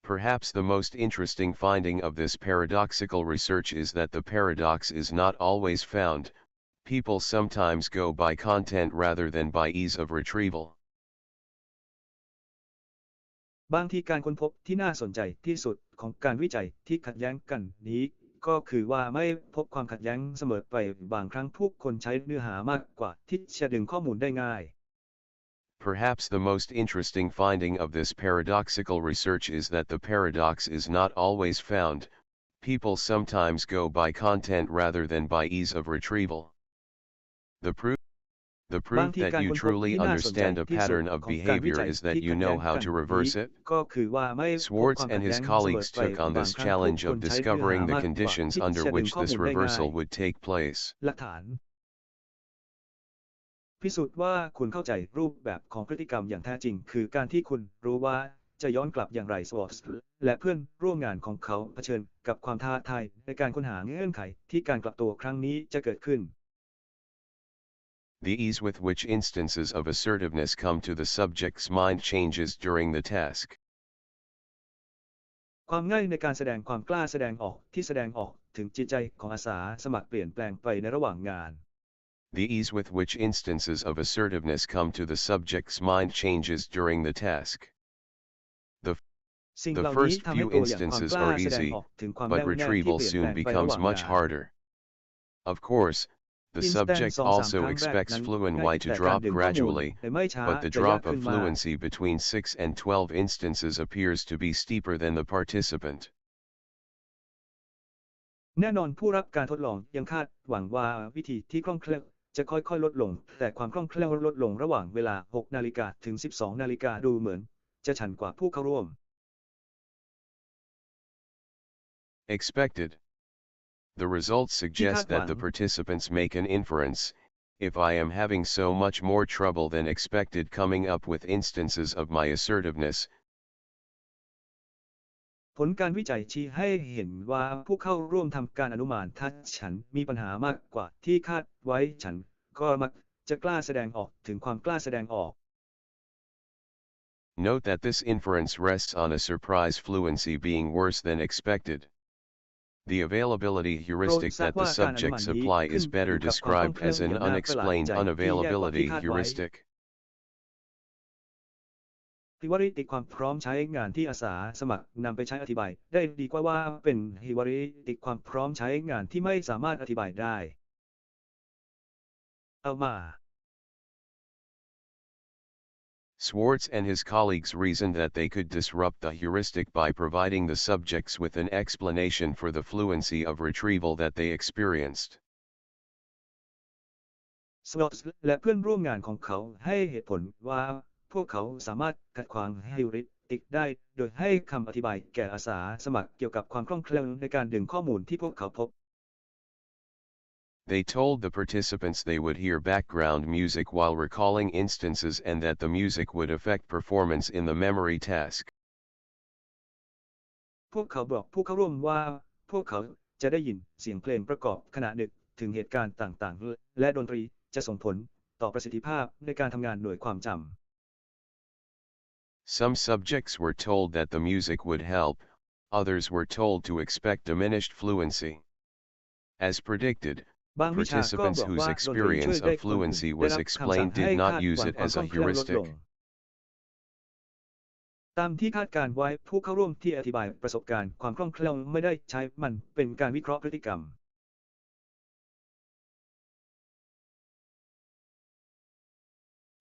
Speaker 1: Perhaps the most interesting finding of this paradoxical research is that the paradox is not always found. People sometimes go by content rather than by ease of retrieval.
Speaker 2: บางทีการค้นพบที่น่าสนใจที่สุดของการวิจัยที่ขัดแย้งกันนี้ก็คือว่าไม่พบความขัดแย้งเสมอไปบางครั้งผู้คนใช้เนื้อหามากกว่าที่จะดึงข้อมูลได้ง่าย
Speaker 1: Perhaps the most interesting finding of this paradoxical research is that the paradox is not always found. People sometimes go by content rather than by ease of retrieval. The proof that you truly understand a pattern of behavior is that you know how to reverse it. Schwartz and his colleagues took on this challenge of discovering the conditions under which this reversal would take place.
Speaker 2: หลักฐานพิสูจน์ว่าคุณเข้าใจรูปแบบของพฤติกรรมอย่างแท้จริงคือการที่คุณรู้ว่าจะย้อนกลับอย่างไร Schwartz และเพื่อนร่วมงานของเขาเผชิญกับความท้าทายในการค้นหาเงื่อนไขที่การกลับตัวครั้งนี้จะเกิดขึ้น
Speaker 1: The ease with which instances of assertiveness come to the subject's mind changes during the task.
Speaker 2: ความง่ายในการแสดงความกล้าแสดงออกที่แสดงออกถึงจิตใจของอาสาสมัครเปลี่ยนแปลงไปในระหว่างงาน
Speaker 1: The ease with which instances of assertiveness come to the subject's mind changes during the task. The first few instances are easy, but retrieval soon becomes much harder. Of course, the subject also expects fluency to drop gradually, but the drop of fluency between 6 and 12 instances appears to be steeper than the participant.
Speaker 2: แน่นอนผู้รับการทดลองยังคาดหวังว่าวิธีที่คล่องแคล่วจะค่อยๆลดลงแต่ความคล่องแคล่วลดลงระหว่างเวลา 6 นาฬิกาถึง 12 นาฬิกาดูเหมือนจะชันกว่าผู้เข้าร่วม
Speaker 1: Expected. The results suggest that the participants make an inference. If I am having so much more trouble than expected coming up with instances of my assertiveness,
Speaker 2: ผลการวิจัยชี้ให้เห็นว่าผู้เข้าร่วมทำการอนุมานถ้าฉันมีปัญหามากกว่าที่คาดไว้ฉันก็มักจะกล้าแสดงออกถึงความกล้าแสดงออก
Speaker 1: Note that this inference rests on a surprise fluency being worse than expected. The availability heuristic that the subjects apply is better described as an unexplained unavailability heuristic.
Speaker 2: ฮิวาริติความพร้อมใช้งานที่อาสาสมัครนำไปใช้อธิบายได้ดีกว่าว่าเป็นฮิวาริติความพร้อมใช้งานที่ไม่สามารถอธิบายได้เอามา
Speaker 1: Schwartz and his colleagues reasoned that they could disrupt the heuristic by providing the subjects with an explanation for the fluency of retrieval that they experienced.
Speaker 2: Schwartz และเพื่อนร่วมงานของเขาให้เหตุผลว่าพวกเขาสามารถขัดขวางฮิวริสติกได้โดยให้คำอธิบายแก่อาสาสมัครเกี่ยวกับความคล่องแคล่วในการดึงข้อมูลที่พวกเขาพบ
Speaker 1: They told the participants they would hear background music while recalling instances and that the music would affect performance in the memory task.
Speaker 2: พวกเขาบอกผู้เข้าร่วมว่าพวกเขาจะได้ยินเสียงเพลงประกอบขณะนึกถึงเหตุการณ์ต่างๆและดนตรีจะส่งผลต่อประสิทธิภาพในการทำงานหน่วยความจำ
Speaker 1: Some subjects were told that the music would help, others were told to expect diminished fluency. As predicted, participants whose experience of fluency was explained did not use it as a heuristic.
Speaker 2: ตามที่คาดการไว้ผู้เข้าร่วมที่อธิบายประสบการณ์ความคล่องแคล่วไม่ได้ใช้มันเป็นการวิเคราะห์พฤติกรรม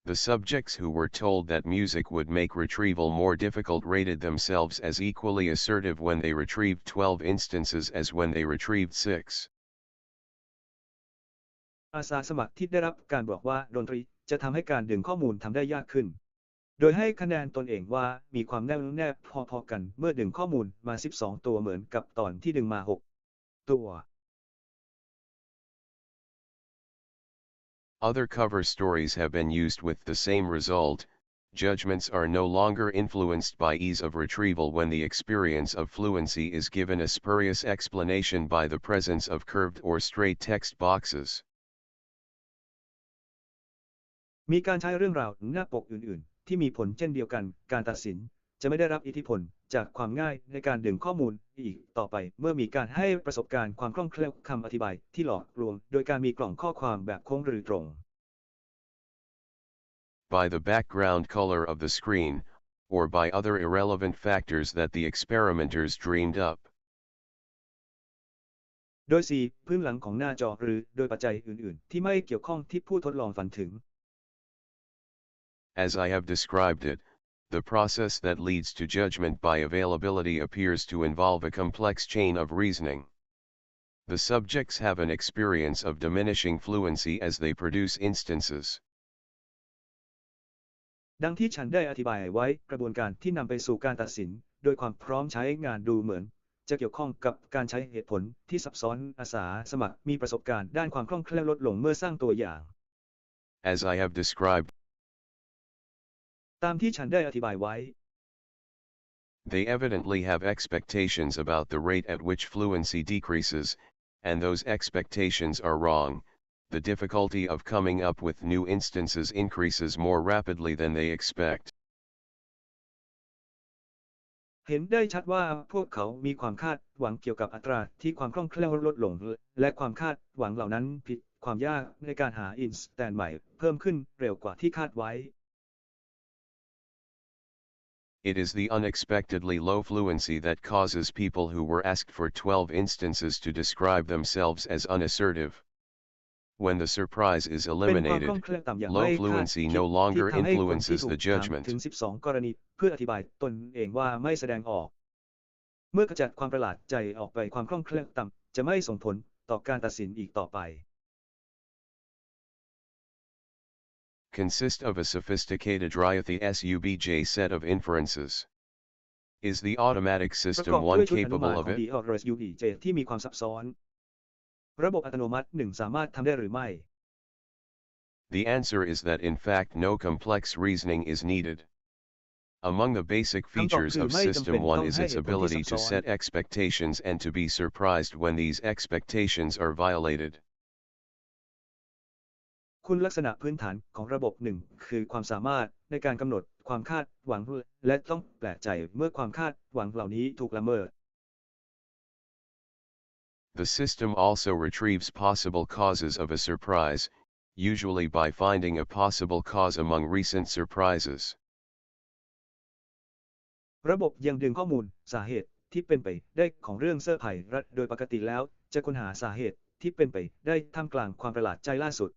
Speaker 1: The subjects who were told that music would make retrieval more difficult rated themselves as equally assertive when they retrieved 12 instances as when they retrieved 6.
Speaker 2: อาสาสมัครที่ได้รับการบอกว่าดนตรีจะทำให้การดึงข้อมูลทำได้ยากขึ้นโดยให้คะแนนตนเองว่ามีความแน่วแน่พอๆกันเมื่อดึงข้อมูลมา12ตัวเหมือนกับตอนที่ดึงมา6ตัว
Speaker 1: Other cover stories have been used with the same result. Judgments are no longer influenced by ease of retrieval when the experience of fluency is given a spurious explanation by the presence of curved or straight text boxes.
Speaker 2: มีการใช้เรื่องราวหน้าปกอื่นๆที่มีผลเช่นเดียวกันการตัดสินจะไม่ได้รับอิทธิพลจากความง่ายในการดึงข้อมูลอีกต่อไปเมื่อมีการให้ประสบการณ์ความคล่องแคล่วคำอธิบายที่หลอกลวงโดยการมีกล่องข้อความแบบโค้งหรือตรง
Speaker 1: By the background color of the screen, or by other irrelevant factors that the experimenters dreamed up.
Speaker 2: โดยสีพื้นหลังของหน้าจอหรือโดยปัจจัยอื่นๆที่ไม่เกี่ยวข้องที่ผู้ทดลองฝันถึง
Speaker 1: As I have described it, the process that leads to judgment by availability appears to involve a complex chain of reasoning. The subjects have an experience of diminishing fluency as they produce instances.
Speaker 2: ดังที่ฉันได้อธิบายไว้กระบวนการที่นำไปสู่การตัดสินโดยความพร้อมใช้งานดูเหมือนจะเกี่ยวข้องกับการใช้เหตุผลที่ซับซ้อนอาสาสมัครมีประสบการณ์ด้านความคล่องแคล่วลดลงเมื่อสร้างตัวอย่าง
Speaker 1: As I have described,
Speaker 2: ตามที่ฉันได้อธิบายไว้
Speaker 1: they evidently have expectations about the rate at which fluency decreases, and those expectations are wrong. The difficulty of coming up with new instances increases more rapidly than they expect.
Speaker 2: เห็นได้ชัดว่าพวกเขามีความคาดหวังเกี่ยวกับอัตราที่ความคล่องแคล่วลดลงและความคาดหวังเหล่านั้นผิดความยากในการหาอินสแตนต์ใหม่เพิ่มขึ้นเร็วกว่าที่คาดไว้
Speaker 1: It is the unexpectedly low fluency that causes people who were asked for 12 instances to describe themselves as unassertive. When the surprise is eliminated, low fluency no longer influences the judgment.
Speaker 2: ถึง12 กรณีเพื่ออธิบายตนเองว่าไม่แสดงออกเมื่อขจัดความประหลาดใจออกไปความคล่องแคล่วต่ำจะไม่ส่งผลต่อการตัดสินอีกต่อไป
Speaker 1: Consist of a sophisticated Rayathy subj set of inferences. Is the automatic
Speaker 2: ประ
Speaker 1: system
Speaker 2: กอบด้ว
Speaker 1: one
Speaker 2: ยชุดอนุมาน
Speaker 1: capable
Speaker 2: ของ
Speaker 1: of it?
Speaker 2: DRSUBJ ที่มีความซับซ้อนระบบอัตโนมัติ1สามารถทำได้หรือไม่
Speaker 1: The answer is that in fact no complex reasoning is needed. Among the basic features of System 1 is its ability to set expectations and to be surprised when these expectations are violated.
Speaker 2: คุณลักษณะพื้นฐานของระบบ1คือความสามารถในการกำหนดความคาดหวังและต้องแปลกใจเมื่อความคาดหวังเหล่านี้ถูกละเมิด
Speaker 1: The system also retrieves possible causes of a surprise, usually by finding a possible cause among recent surprises.
Speaker 2: ระบบยังดึงข้อมูลสาเหตุที่เป็นไปได้ของเรื่องเซอร์ไพรส์โดยปกติแล้วจะค้นหาสาเหตุที่เป็นไปได้ท่ามกลางความประหลาดใจล่าสุด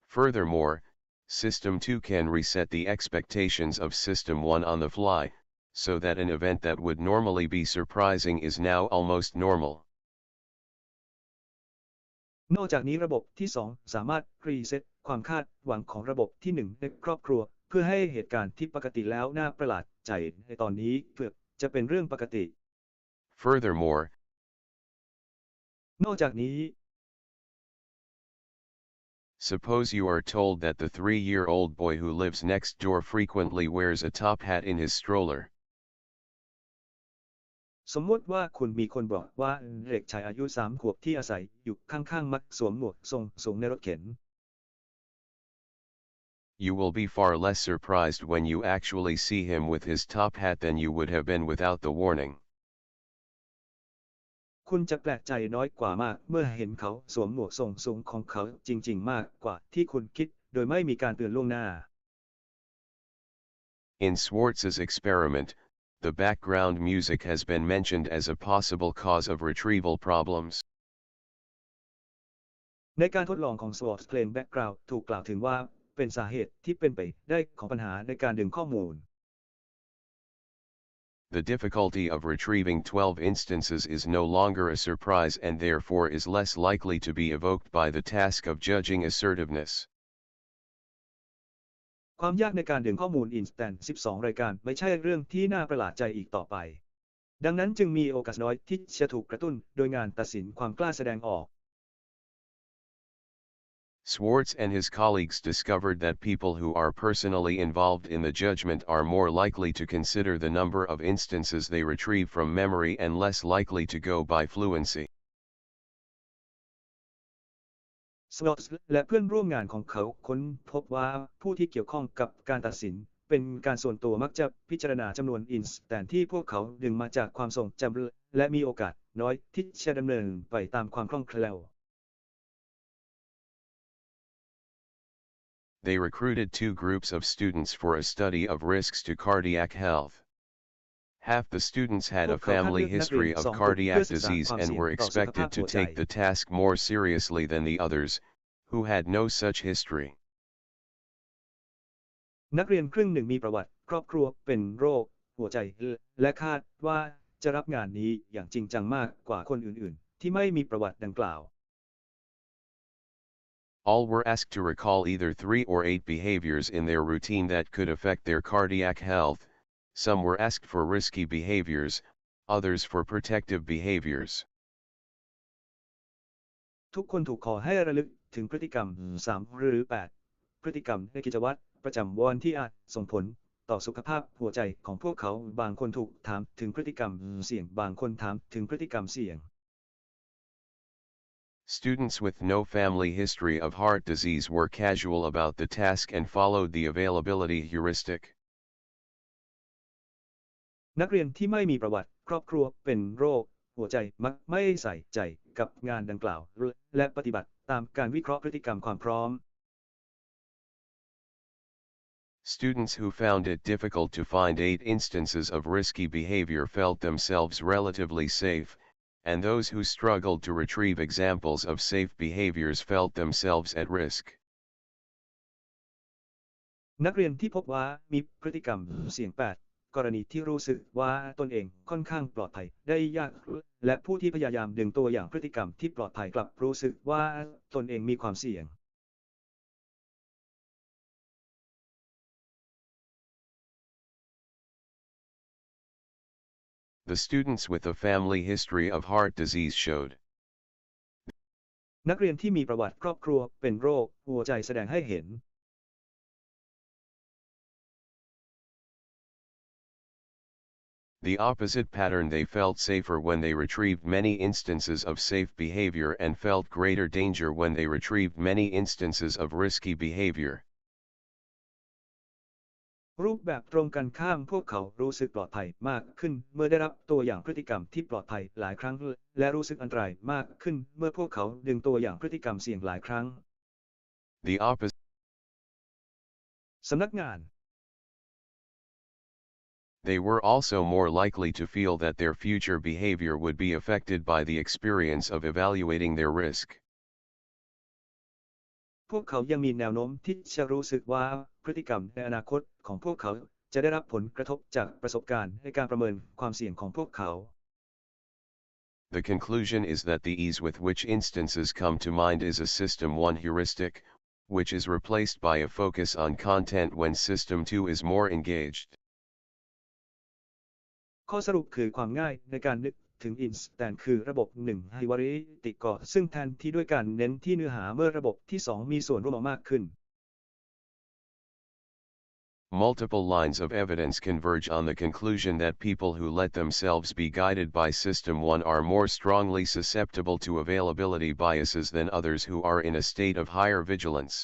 Speaker 1: Furthermore, System 2 can reset the expectations of System 1 on the fly, so that an event that would normally be surprising is now almost normal.
Speaker 2: นอกจากนี้ระบบที่2สามารถรีเซ็ตความคาดหวังของระบบที่1ในครอบครัวเพื่อให้เหตุการณ์ที่ปกติแล้วน่าประหลาดใจในตอนนี้เกือบจะเป็นเรื่องปกติ
Speaker 1: Furthermore,
Speaker 2: นอกจากนี้
Speaker 1: suppose you are told that the 3-year-old boy who lives next door frequently wears a top hat in his stroller.
Speaker 2: สมมติว่าคุณมีคนบอกว่าเด็กชายอายุ3 ขวบที่อาศัยอยู่ข้างๆมักสวมหมวกทรงสูงในรถเข็น
Speaker 1: You will be far less surprised when you actually see him with his top hat than you would have been without the warning.
Speaker 2: คุณจะแปลกใจน้อยกว่ามากเมื่อเห็นเขาสวมหมวกทรงสูงของเขาจริงๆมากกว่าที่คุณคิดโดยไม่มีการเตือนล่วงหน้า
Speaker 1: In Schwartz's experiment, the background music has been mentioned as a possible cause of retrieval problems.
Speaker 2: ในการทดลองของ Schwartz เพลง Background ถูกกล่าวถึงว่า เป็นสาเหตุที่เป็นไปได้ของปัญหาในการดึงข้อมูล
Speaker 1: The difficulty of retrieving 12 instances is no longer a surprise and therefore is less likely to be evoked by the task of judging assertiveness.
Speaker 2: ความยากในการดึงข้อมูล Instant 12 รายการไม่ใช่เรื่องที่น่าประหลาดใจอีกต่อไปดังนั้นจึงมีโอกาสน้อยที่จะถูกกระตุ้นโดยงานตัดสินความกล้าแสดงออก
Speaker 1: Swartz and his colleagues discovered that people who are personally involved in the judgment are more likely to consider the number of instances they retrieve from memory and less likely to go by fluency.
Speaker 2: Swartz และเพื่อนร่วมงานของเขาค้นพบว่าผู้ที่เกี่ยวข้องกับการตัดสินเป็นการส่วนตัวมักจะพิจารณาจำนวน instant ที่พวกเขาดึงมาจากความทรงจำและมีโอกาสน้อยที่จะดำเนินไปตามความคล่องแคล่ว
Speaker 1: They recruited 2 groups of students for a study of risks to cardiac health. Half the students had a family history of cardiac disease and were expected to take the task more seriously than the others, who had no such history.
Speaker 2: นักเรียนครึ่งหนึ่งมีประวัติครอบครัวเป็นโรคหัวใจและคาดว่าจะรับงานนี้อย่างจริงจังมากกว่าคนอื่นๆที่ไม่มีประวัติดังกล่าว
Speaker 1: All were asked to recall either 3 or 8 behaviors in their routine that could affect their cardiac health. Some were asked for risky behaviors, others for protective behaviors.
Speaker 2: ทุกคนถูกขอให้ระลึกถึงพฤติกรรม 3 หรือ 8 พฤติกรรมในกิจวัตรประจำวันที่อาจส่งผลต่อสุขภาพหัวใจของพวกเขาบางคนถูกถามถึงพฤติกรรมเสี่ยงบางคนถามถึงพฤติกรรมเสี่ยง
Speaker 1: Students with no family history of heart disease were casual about the task and followed the availability heuristic.
Speaker 2: นักเรียนที่ไม่มีประวัติครอบครัวเป็นโรคหัวใจมักไม่ใส่ใจกับงานดังกล่าวและปฏิบัติตามการวิเคราะห์พฤติกรรมความพร้อม
Speaker 1: Students who found it difficult to find 8 instances of risky behavior felt themselves relatively safe, and those who struggled to retrieve examples of safe behaviors felt themselves at risk.
Speaker 2: นักเรียนที่พบว่ามีพฤติกรรมเสี่ยง 8 กรณีที่รู้สึกว่าตนเองค่อนข้างปลอดภัยได้ยากและผู้ที่พยายามดึงตัวอย่างพฤติกรรมที่ปลอดภัยกลับรู้สึกว่าตนเองมีความเสี่ยง
Speaker 1: The students with a family history of heart disease showed.
Speaker 2: นักเรียนที่มีประวัติครอบครัวเป็นโรคหัวใจแสดงให้เห็น
Speaker 1: The opposite pattern they felt safer when they retrieved many instances of safe behavior and felt greater danger when they retrieved many instances of risky behavior.
Speaker 2: รูปแบบตรงกันข้ามพวกเขารู้สึกปลอดภัยมากขึ้นเมื่อได้รับตัวอย่างพฤติกรรมที่ปลอดภัยหลายครั้งและรู้สึกอันตรายมากขึ้นเมื่อพวกเขาดึงตัวอย่างพฤติกรรมเสี่ยงหลายครั้ง
Speaker 1: The opposite.
Speaker 2: สำนักงาน
Speaker 1: They were also more likely to feel that their future behavior would be affected by the experience of evaluating their risk.
Speaker 2: พวกเขายังมีแนวโน้มที่จะรู้สึกว่าพฤติกรรมในอนาคตของพวกเขาจะได้รับผลกระทบจากประสบการณ์ในการประเมินความเสี่ยงของพวกเขา
Speaker 1: The conclusion is that the ease with which instances come to mind is a System 1 heuristic, which is replaced by a focus on content when System 2 is more engaged.
Speaker 2: ข้อสรุปคือความง่ายในการนึกถึง Instant คือระบบ 1 Heuristic ซึ่งแทนที่ด้วยการเน้นที่เนื้อหาเมื่อระบบที่ 2 มีส่วนร่วมมากขึ้น
Speaker 1: Multiple lines of evidence converge on the conclusion that people who let themselves be guided by System 1 are more strongly susceptible to availability biases than others who are in a state of higher vigilance.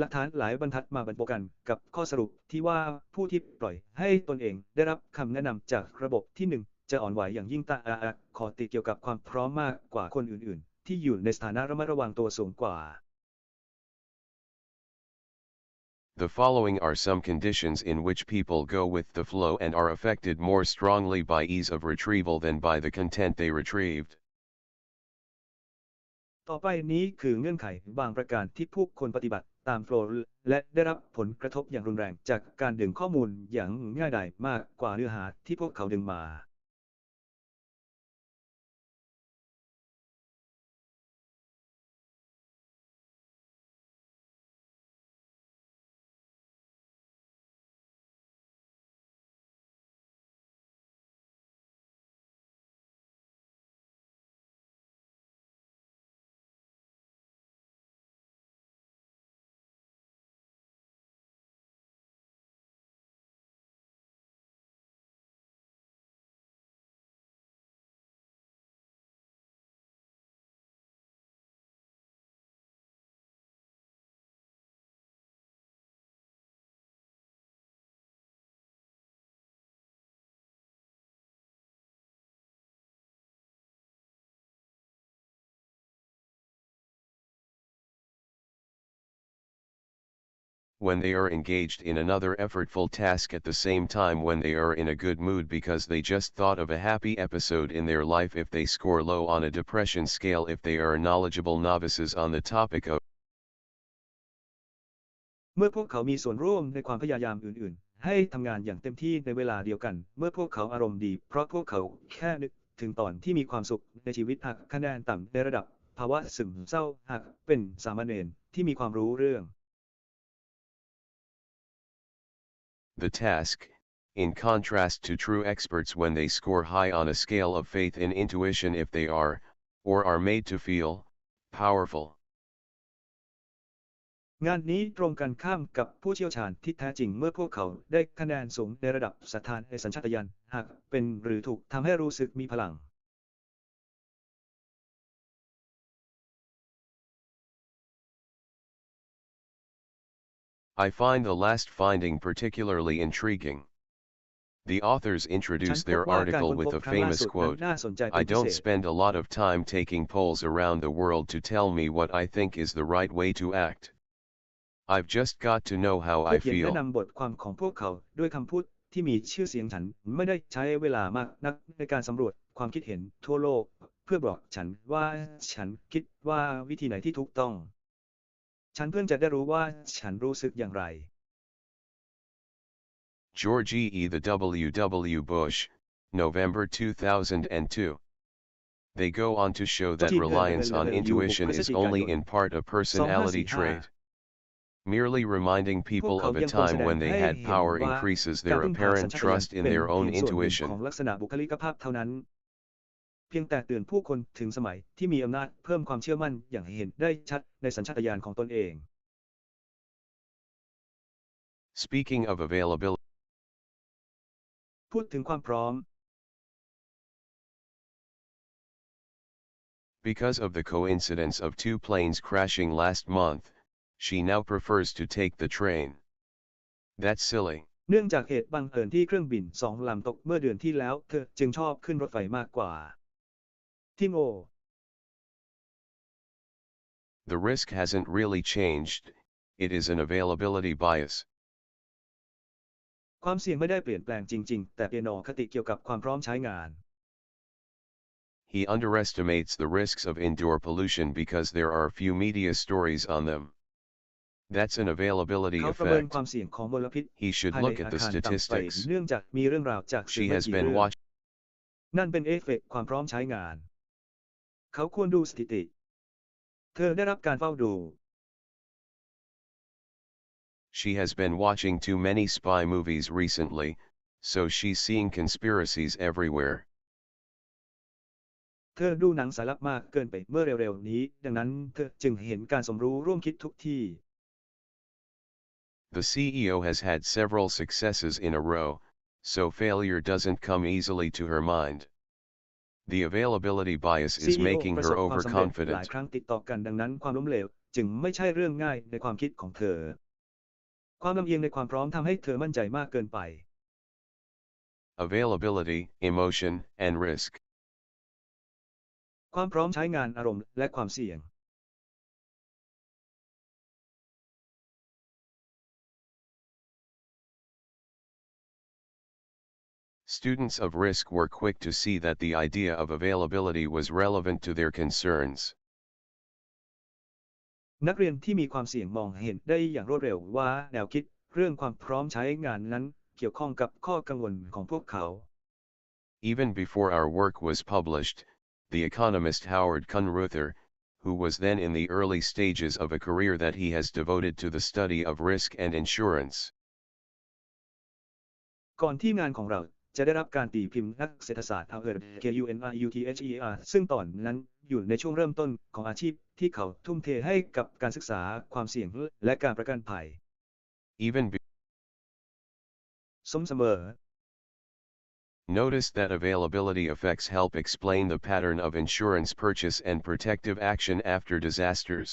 Speaker 2: หลักฐานหลายบรรทัดมาบรรจบกันกับข้อสรุปที่ว่าผู้ที่ปล่อยให้ตนเองได้รับคำแนะนำจากระบบที่ 1 จะอ่อนไหวอย่างยิ่งขอติเกี่ยวกับความพร้อมมากกว่าคนอื่นๆที่อยู่ในสถานะระมัดระวังตัวสูงกว่า
Speaker 1: The following are some conditions in which people go with the flow and are affected more strongly by ease of retrieval than by the content they retrieved.
Speaker 2: ต่อไปนี้คือเงื่อนไขบางประการที่ผู้คนปฏิบัติตามโฟลว์และได้รับผลกระทบอย่างรุนแรงจากการดึงข้อมูลอย่างง่ายดายมากกว่าเนื้อหาที่พวกเขาดึงมา
Speaker 1: When they are engaged in another effortful task at the same time, when they are in a good mood because they just thought of a happy episode in their life, if they score low on a depression scale, if they are knowledgeable novices on the topic of
Speaker 2: เมื่อพวกเขามีส่วนร่วมในความพยายามอื่นๆให้ทำงานอย่างเต็มที่ในเวลาเดียวกันเมื่อพวกเขาอารมณ์ดีเพราะพวกเขาแค่นึกถึงตอนที่มีความสุขในชีวิตหากคะแนนต่ำในระดับภาวะซึมเศร้าหากเป็นสามเณรที่มีความรู้เรื่อง
Speaker 1: the task, in contrast to true experts when they score high on a scale of faith and intuition, if they are, or are made to feel, powerful.
Speaker 2: งานนี้ตรงกันข้ามกับผู้เชี่ยวชาญที่แท้จริงเมื่อพวกเขาได้คะแนนสูงในระดับศรัทธาในสัญชาตญาณหากเป็นหรือถูกทำให้รู้สึกมีพลัง
Speaker 1: I find the last finding particularly intriguing. The authors introduce their article with a famous quote, "I don't spend a lot of time taking polls around the world to tell me what I think is the right way to act. I've just got to know how
Speaker 2: ผู้
Speaker 1: I
Speaker 2: เขียนแนะ
Speaker 1: feel."
Speaker 2: นำบทความของพวกเขาด้วยคำพูดที่มีชื่อเสียงฉันไม่ได้ใช้เวลามากนักในการสำรวจความคิดเห็นทั่วโลกเพื่อบอกฉันว่าฉันคิดว่าวิธีไหนที่ถูกต้องฉันเพิ่งจะได้รู้ว่าฉันรู้สึกอย่างไร
Speaker 1: George E. The W. W. Bush, November 2002. They go on to show that reliance on intuition is only in part a personality trait. Merely reminding people of a time when they had power increases their apparent trust in their own
Speaker 2: ของ
Speaker 1: intuition.
Speaker 2: ลักษณะบุคลิกภาพเท่านั้นเพียงแต่เตือนผู้คนถึงสมัยที่มีอำนาจเพิ่มความเชื่อมั่นอย่างเห็นได้ชัดในสัญชาตญาณของตนเอง
Speaker 1: Speaking of availability,
Speaker 2: พูดถึงความพร้อม
Speaker 1: because of the coincidence of two planes crashing last month, she now prefers to take the train. That's silly.
Speaker 2: เนื่องจากเหตุบังเอิญที่เครื่องบินสองลำตกเมื่อเดือนที่แล้วเธอจึงชอบขึ้นรถไฟมากกว่าทิโม
Speaker 1: The risk hasn't really changed, it is an availability bias.
Speaker 2: ความเสี่ยงไม่ได้เปลี่ยนแปลงจริงๆแต่เปียโนคติเกี่ยวกับความพร้อมใช้งาน
Speaker 1: He underestimates the risks of indoor pollution because there are few media stories on them. That's an availability
Speaker 2: เขาประเมิน
Speaker 1: effect.
Speaker 2: ความเสี่ยงของมลพิษ
Speaker 1: He should
Speaker 2: ภายใน
Speaker 1: look at
Speaker 2: อา
Speaker 1: the
Speaker 2: คารต่ำไป
Speaker 1: statistics.
Speaker 2: เนื่องจากมีเรื่องราวจากสื่อ
Speaker 1: She
Speaker 2: ไม่
Speaker 1: has
Speaker 2: กี่
Speaker 1: been
Speaker 2: เรื่อง
Speaker 1: watching.
Speaker 2: นั่นเป็นเอฟเฟกต์ความพร้อมใช้งาน เขาควรดูสถิติ เธอได้รับการเฝ้าดู
Speaker 1: She has been watching too many spy movies recently, so she's seeing conspiracies everywhere.
Speaker 2: เธอดูหนังสายลับมากเกินไปเมื่อเร็วๆนี้ดังนั้นเธอจึงเห็นการสมรู้ร่วมคิดทุกที่
Speaker 1: The CEO has had several successes in a row, so failure doesn't come easily to her mind. The availability bias is
Speaker 2: CEO
Speaker 1: making
Speaker 2: ประส
Speaker 1: her
Speaker 2: บความสำเร็จหลาย
Speaker 1: overconfident.
Speaker 2: ครั้งติดต่อกันดังนั้นความล้มเหลวจึงไม่ใช่เรื่องง่ายในความคิดของเธอ ความลำเอียงในความพร้อมทำให้เธอมั่นใจมากเกินไป
Speaker 1: Availability, emotion, and risk.
Speaker 2: ความพร้อมใช้งานอารมณ์และความเสี่ยง
Speaker 1: Students of risk were quick to see that the idea of availability was relevant to their concerns.
Speaker 2: นักเรียนที่มีความเสี่ยงมองเห็นได้อย่างรวดเร็วว่าแนวคิดเรื่องความพร้อมใช้งานนั้นเกี่ยวข้องกับข้อกังวลของพวกเขา
Speaker 1: Even before our work was published, the economist Howard Kunruther, who was then in the early stages of a career that he has devoted to the study of risk and insurance.
Speaker 2: ก่อนที่งานของเราจะได้รับการตีพิมพ์นักเศรษฐศาสตร์ Howard Kunruther ซึ่งตอนนั้นอยู่ในช่วงเริ่มต้นของอาชีพที่เขาทุ่มเทให้กับการศึกษาความเสี่ยงและการประกันภัย
Speaker 1: Even
Speaker 2: สมเสมอ
Speaker 1: Notice that availability effects help explain the pattern of insurance purchase and protective action after disasters.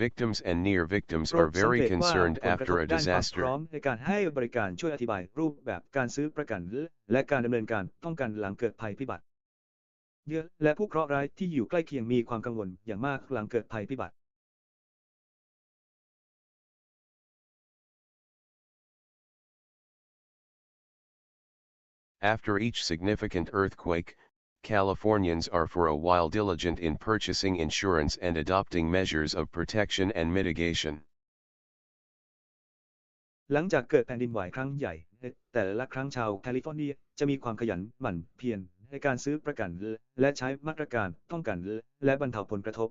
Speaker 1: Victims and near victims
Speaker 2: โปร
Speaker 1: are
Speaker 2: ดสัง
Speaker 1: very
Speaker 2: เกตว่า
Speaker 1: concerned
Speaker 2: ผลกระท
Speaker 1: after
Speaker 2: บ
Speaker 1: a
Speaker 2: ด้านความพร้อ
Speaker 1: disaster.
Speaker 2: มในการให้บริการช่วยอธิบายรูปแบบการซื้อประกันและการดำเนินการป้องกันหลังเกิดภัยพิบัติเหยื่อและผู้เคราะห์ร้ายที่อยู่ใกล้เคียงมีความกังวลอย่างมากหลังเกิดภัยพิบัติ
Speaker 1: After each significant earthquake, Californians are for a while diligent in purchasing insurance and adopting measures of protection and mitigation.
Speaker 2: หลังจากเกิดแผ่นดินไหวครั้งใหญ่แต่ละครั้งชาวแคลิฟอร์เนียจะมีความขยันหมั่นเพียรในการซื้อประกันและใช้มาตรการป้องกันและบรรเทาผลกระทบ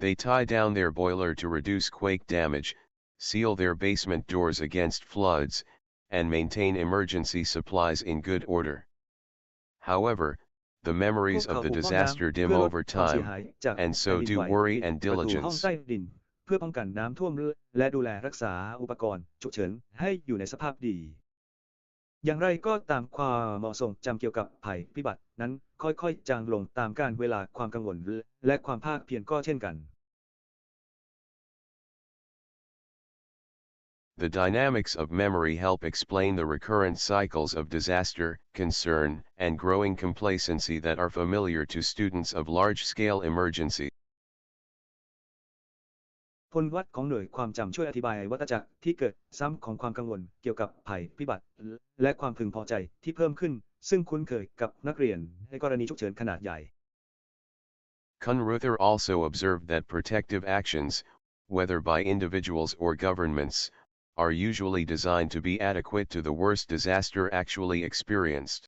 Speaker 1: They tie down their boiler to reduce quake damage, seal their basement doors against floods, and maintain emergency supplies in good order. However, the
Speaker 2: พว
Speaker 1: memories
Speaker 2: กเขา
Speaker 1: of the
Speaker 2: ปลูกห้อง
Speaker 1: disaster
Speaker 2: น้ำ
Speaker 1: dim
Speaker 2: เพื่อลด
Speaker 1: over
Speaker 2: ความเสีย
Speaker 1: time,
Speaker 2: หายจาก
Speaker 1: and
Speaker 2: แผ่น
Speaker 1: so
Speaker 2: ดิน
Speaker 1: do
Speaker 2: ไหว
Speaker 1: worry
Speaker 2: ปิด
Speaker 1: and
Speaker 2: ประตูห้อง
Speaker 1: diligence.
Speaker 2: ใต้ดินเพื่อป้องกันน้ำท่วมและดูแลรักษาอุปกรณ์ฉุกเฉินให้อยู่ในสภาพดี อย่างไรก็ตามความเหมาะสมจำเกี่ยวกับภัยพิบัตินั้นค่อยๆจางลงตามกาลเวลาความกังวลและความภาคเพียรก็เช่นกัน
Speaker 1: The dynamics of memory help explain the recurrent cycles of disaster, concern, and growing complacency that are familiar to students of large-scale emergency.
Speaker 2: ผลวัดของหน่วยความจำช่วยอธิบายวัฏจักรที่เกิดซ้ำของความกังวลเกี่ยวกับภัยพิบัติและความพึงพอใจที่เพิ่มขึ้นซึ่งคุ้นเคยกับนักเรียนในกรณีฉุกเฉินขนาดใหญ่
Speaker 1: Kunruther also observed that protective actions, whether by individuals or governments, are usually designed to be adequate to the worst disaster actually experienced.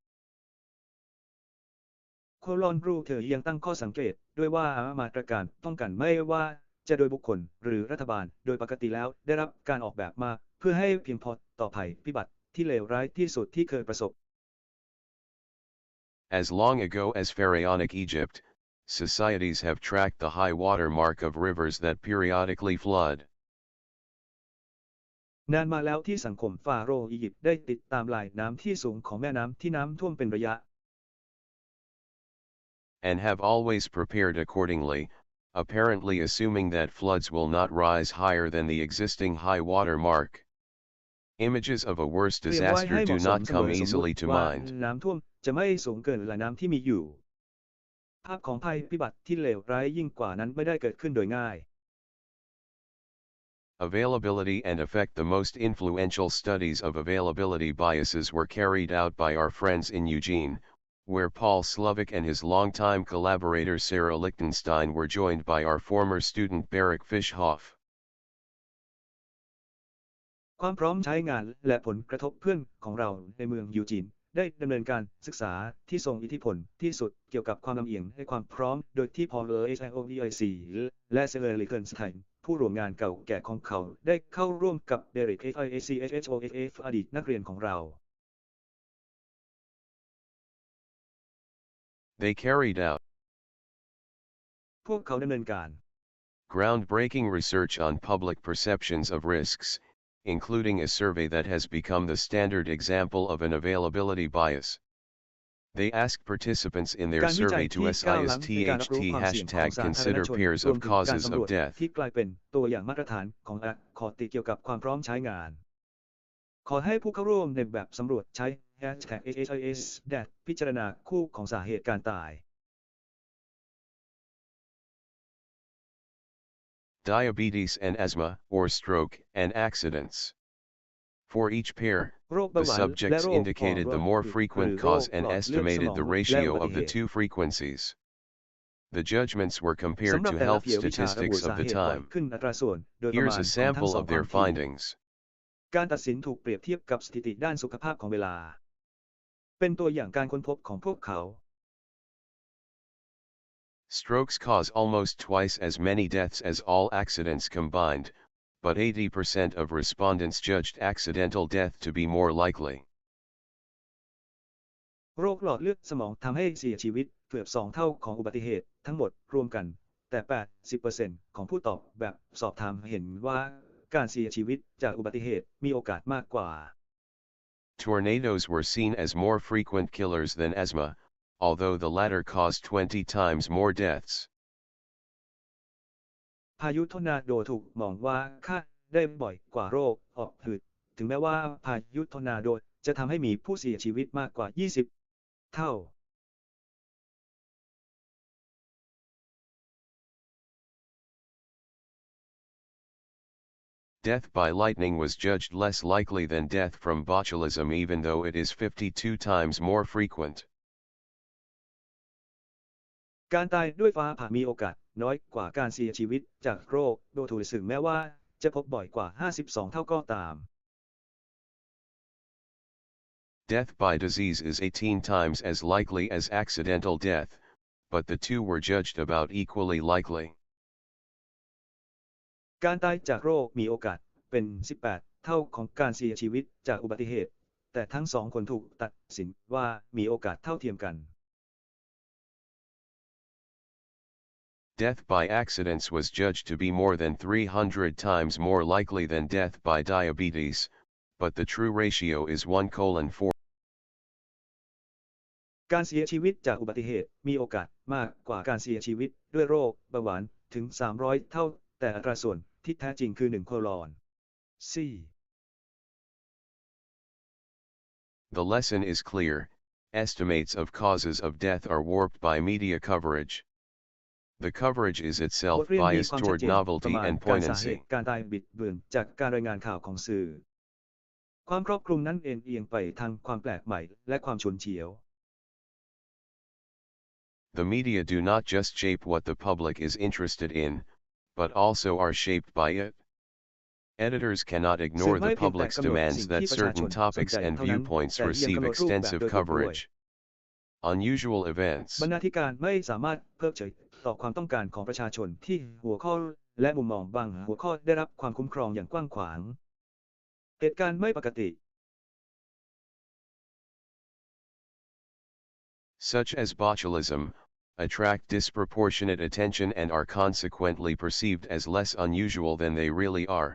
Speaker 2: โคลอนรูเธอยังตั้งข้อสังเกตด้วยว่ามาตรการป้องกันไม่ว่าจะโดยบุคคลหรือรัฐบาลโดยปกติแล้วได้รับการออกแบบมาเพื่อให้เพียงพอต่อภัยพิบัติที่เลวร้ายที่สุดที่เคยประสบ
Speaker 1: As long ago as Pharaonic Egypt, societies have tracked the high water mark of rivers that periodically flood.
Speaker 2: นานมาแล้วที่สังคมฟาโรห์อียิปต์ได้ติดตามลายน้ำที่สูงของแม่น้ำที่น้ำท่วมเป็นระยะ
Speaker 1: And have always prepared accordingly, apparently assuming that floods will not rise higher than the existing high water mark. Images of a worse
Speaker 2: เตรียมไว้ให้
Speaker 1: disaster
Speaker 2: เห
Speaker 1: do
Speaker 2: มาะสม
Speaker 1: not
Speaker 2: เสม
Speaker 1: come
Speaker 2: อสมมุ
Speaker 1: easily
Speaker 2: ติ
Speaker 1: to
Speaker 2: ว่า
Speaker 1: mind.
Speaker 2: น้ำท่วมจะไม่สูงเกินระดับน้ำที่มีอยู่ภาพของภัยพิบัติที่เลวร้ายยิ่งกว่านั้นไม่ได้เกิดขึ้นโดยง่าย
Speaker 1: Availability and effect. The most influential studies of availability biases were carried out by our friends in Eugene, where Paul Slovic and his longtime collaborator Sarah Lichtenstein were joined by our former student Barak Fischhoff.
Speaker 2: ความพร้อมใช้งานและผลกระทบเพื่อนของเราในเมืองยูจีนได้ดำเนินการศึกษาที่ทรงอิทธิพลที่สุดเกี่ยวกับความลำเอียงในความพร้อมโดยที่พอลHIOEIC และเซเลอร์ลิเคิลสไตน์ผู้ร่วมงานเก่าแก่ของเขาได้เข้าร่วมกับเดริก HIACHHOFF อดีตนักเรียนของเรา
Speaker 1: They carried out
Speaker 2: พวกเขาดำเนินการ
Speaker 1: groundbreaking research on public perceptions of risks, including a survey that has become the standard example of an availability bias. They asked participants in their
Speaker 2: การวิจัย
Speaker 1: survey to
Speaker 2: ที่ก้าวล้ำในการรับรู้
Speaker 1: SISTHT
Speaker 2: ความเสี่ยงของ
Speaker 1: hashtag
Speaker 2: สาธารณ
Speaker 1: consider
Speaker 2: ชน
Speaker 1: peers
Speaker 2: รว
Speaker 1: of
Speaker 2: มถึงการ
Speaker 1: causes
Speaker 2: สำร
Speaker 1: of
Speaker 2: วจ
Speaker 1: death.
Speaker 2: ที่กลายเป็นตัวอย่างมาตรฐานของคอติเกี่ยวกับความพร้อมใช้งาน ขอให้ผู้เข้าร่วมในแบบสำรวจใช้ hashtag HISDAT พิจารณาคู่ของสาเหตุการตาย
Speaker 1: Diabetes and asthma, or stroke, and accidents. For each pair,
Speaker 2: โรคเบา
Speaker 1: the
Speaker 2: หวานและ
Speaker 1: subjects
Speaker 2: โรคหลอด
Speaker 1: indicated the
Speaker 2: เลือด
Speaker 1: more
Speaker 2: หรือ
Speaker 1: frequent
Speaker 2: โรค
Speaker 1: cause
Speaker 2: ห
Speaker 1: and
Speaker 2: ลอดเลือดสม
Speaker 1: estimated
Speaker 2: อง
Speaker 1: the
Speaker 2: และอุ
Speaker 1: ratio
Speaker 2: บั
Speaker 1: of
Speaker 2: ติ
Speaker 1: the
Speaker 2: เหตุ
Speaker 1: two frequencies. The judgments were compared
Speaker 2: สำหรับ
Speaker 1: to
Speaker 2: แต่ละ
Speaker 1: health
Speaker 2: เกี่ยววิชาระบุ
Speaker 1: statistics of
Speaker 2: สา
Speaker 1: the
Speaker 2: เหตุบ่อย
Speaker 1: time.
Speaker 2: ขึ้นอัตราส่วนโดยประ
Speaker 1: Here's
Speaker 2: มาณ
Speaker 1: a
Speaker 2: ของทั้ง
Speaker 1: sample
Speaker 2: สอง
Speaker 1: of
Speaker 2: ควา
Speaker 1: their
Speaker 2: มถี่
Speaker 1: findings.
Speaker 2: การตัดสินถูกเปรียบเทียบกับสถิติด้านสุขภาพของเวลาเป็นตัวอย่างการค้นพบของพวกเขา
Speaker 1: Strokes cause almost twice as many deaths as all accidents combined, but 80% of respondents judged accidental death to be more likely.
Speaker 2: โรคหลอดเลือดสมองทำให้เสียชีวิตเกือบ2 เท่าของอุบัติเหตุทั้งหมดรวมกันแต่ 80% ของผู้ตอบแบบสอบถามเห็นว่าการเสียชีวิตจากอุบัติเหตุมีโอกาสมากกว่า
Speaker 1: Tornadoes were seen as more frequent killers than asthma, although the latter caused 20 times more deaths.
Speaker 2: พายุทอร์นาโดถูกมองว่าฆ่าได้บ่อยกว่าโรคหอบหืดถึงแม้ว่าพายุทอร์นาโดจะทำให้มีผู้เสียชีวิตมากกว่า 20 เท่า
Speaker 1: Death by lightning was judged less likely than death from botulism even though it is 52 times more frequent.
Speaker 2: การตายด้วยฟ้าผ่ามีโอกาสน้อยกว่าการเสียชีวิตจากโรคโบทูลิซึมแม้ว่าจะพบบ่อยกว่า 52 เท่าก็ตาม
Speaker 1: Death by disease is 18 times as likely as accidental death, but the two were judged about equally likely.
Speaker 2: การตายจากโรคมีโอกาสเป็น 18 เท่าของการเสียชีวิตจากอุบัติเหตุแต่ทั้งสองคนถูกตัดสินว่ามีโอกาสเท่าเทียมกัน
Speaker 1: Death by accidents was judged to be more than 300 times more likely than death by diabetes, but the true ratio is 1:4.
Speaker 2: การเสียชีวิตจากอุบัติเหตุมีโอกาสมากกว่าการเสียชีวิตด้วยโรคเบาหวานถึง 300 เท่าแต่อัตราส่วนที่แท้จริงคือ 1:4.
Speaker 1: The lesson is clear: estimates of causes of death are warped by media coverage. The coverage is
Speaker 2: บ
Speaker 1: itself
Speaker 2: ทเรียนมี
Speaker 1: biased
Speaker 2: ความชัด
Speaker 1: toward
Speaker 2: เจนประ
Speaker 1: novelty
Speaker 2: มาณ
Speaker 1: and
Speaker 2: การสาเห
Speaker 1: poignancy.
Speaker 2: ตุการตายบิดเบือนจากการรายงานข่าวของสื่อความครอบคลุมนั้นเอียงไปทางความแปลกใหม่และความฉุนเฉียว
Speaker 1: The media do not just shape what the public is interested in, but also are shaped by it. Editors cannot
Speaker 2: สื่อ
Speaker 1: ignore
Speaker 2: ไม่
Speaker 1: the
Speaker 2: เพียงแต่
Speaker 1: public's
Speaker 2: กำหนด
Speaker 1: demands
Speaker 2: สิ่ง
Speaker 1: that
Speaker 2: ที่ประชาช
Speaker 1: certain
Speaker 2: นสน
Speaker 1: topics
Speaker 2: ใจ
Speaker 1: and
Speaker 2: เท่านั้น
Speaker 1: viewpoints
Speaker 2: แต่ยัง
Speaker 1: receive
Speaker 2: กำหนดรูปแบบ
Speaker 1: extensive
Speaker 2: โดยรวมด้วย
Speaker 1: coverage. Unusual events.
Speaker 2: บรรณาธิการไม่สามารถเพิกเฉยต่อความต้องการของประชาชนที่หัวข้อและมุมมองบางหัวข้อได้รับความคุ้มครองอย่างกว้างขวางเหตุการณ์ไม่ปกติ
Speaker 1: such as botulism, attract disproportionate attention and are consequently perceived as less unusual than they really are.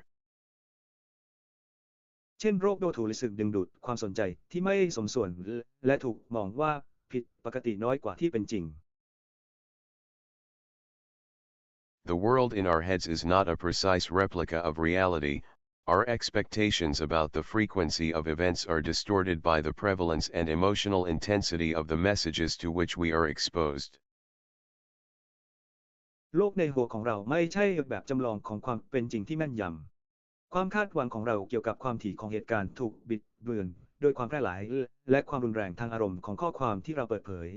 Speaker 2: เช่นโรคโบทูลิซึมดึงดูดความสนใจที่ไม่สมส่วนและถูกมองว่าผิดปกติน้อยกว่าที่เป็นจริง
Speaker 1: The world in our heads is not a precise replica of reality. Our expectations about the frequency of events are distorted by the prevalence and emotional intensity of the messages to which we are exposed.
Speaker 2: โลกในหัวของเราไม่ใช่แบบจำลองของความเป็นจริงที่แม่นยำความคาดหวังของเราเกี่ยวกับความถี่ของเหตุการณ์ถูกบิดเบือนโดยความแพร่หลายและความรุนแรงทางอารมณ์ของข้อความที่เราเปิดเผย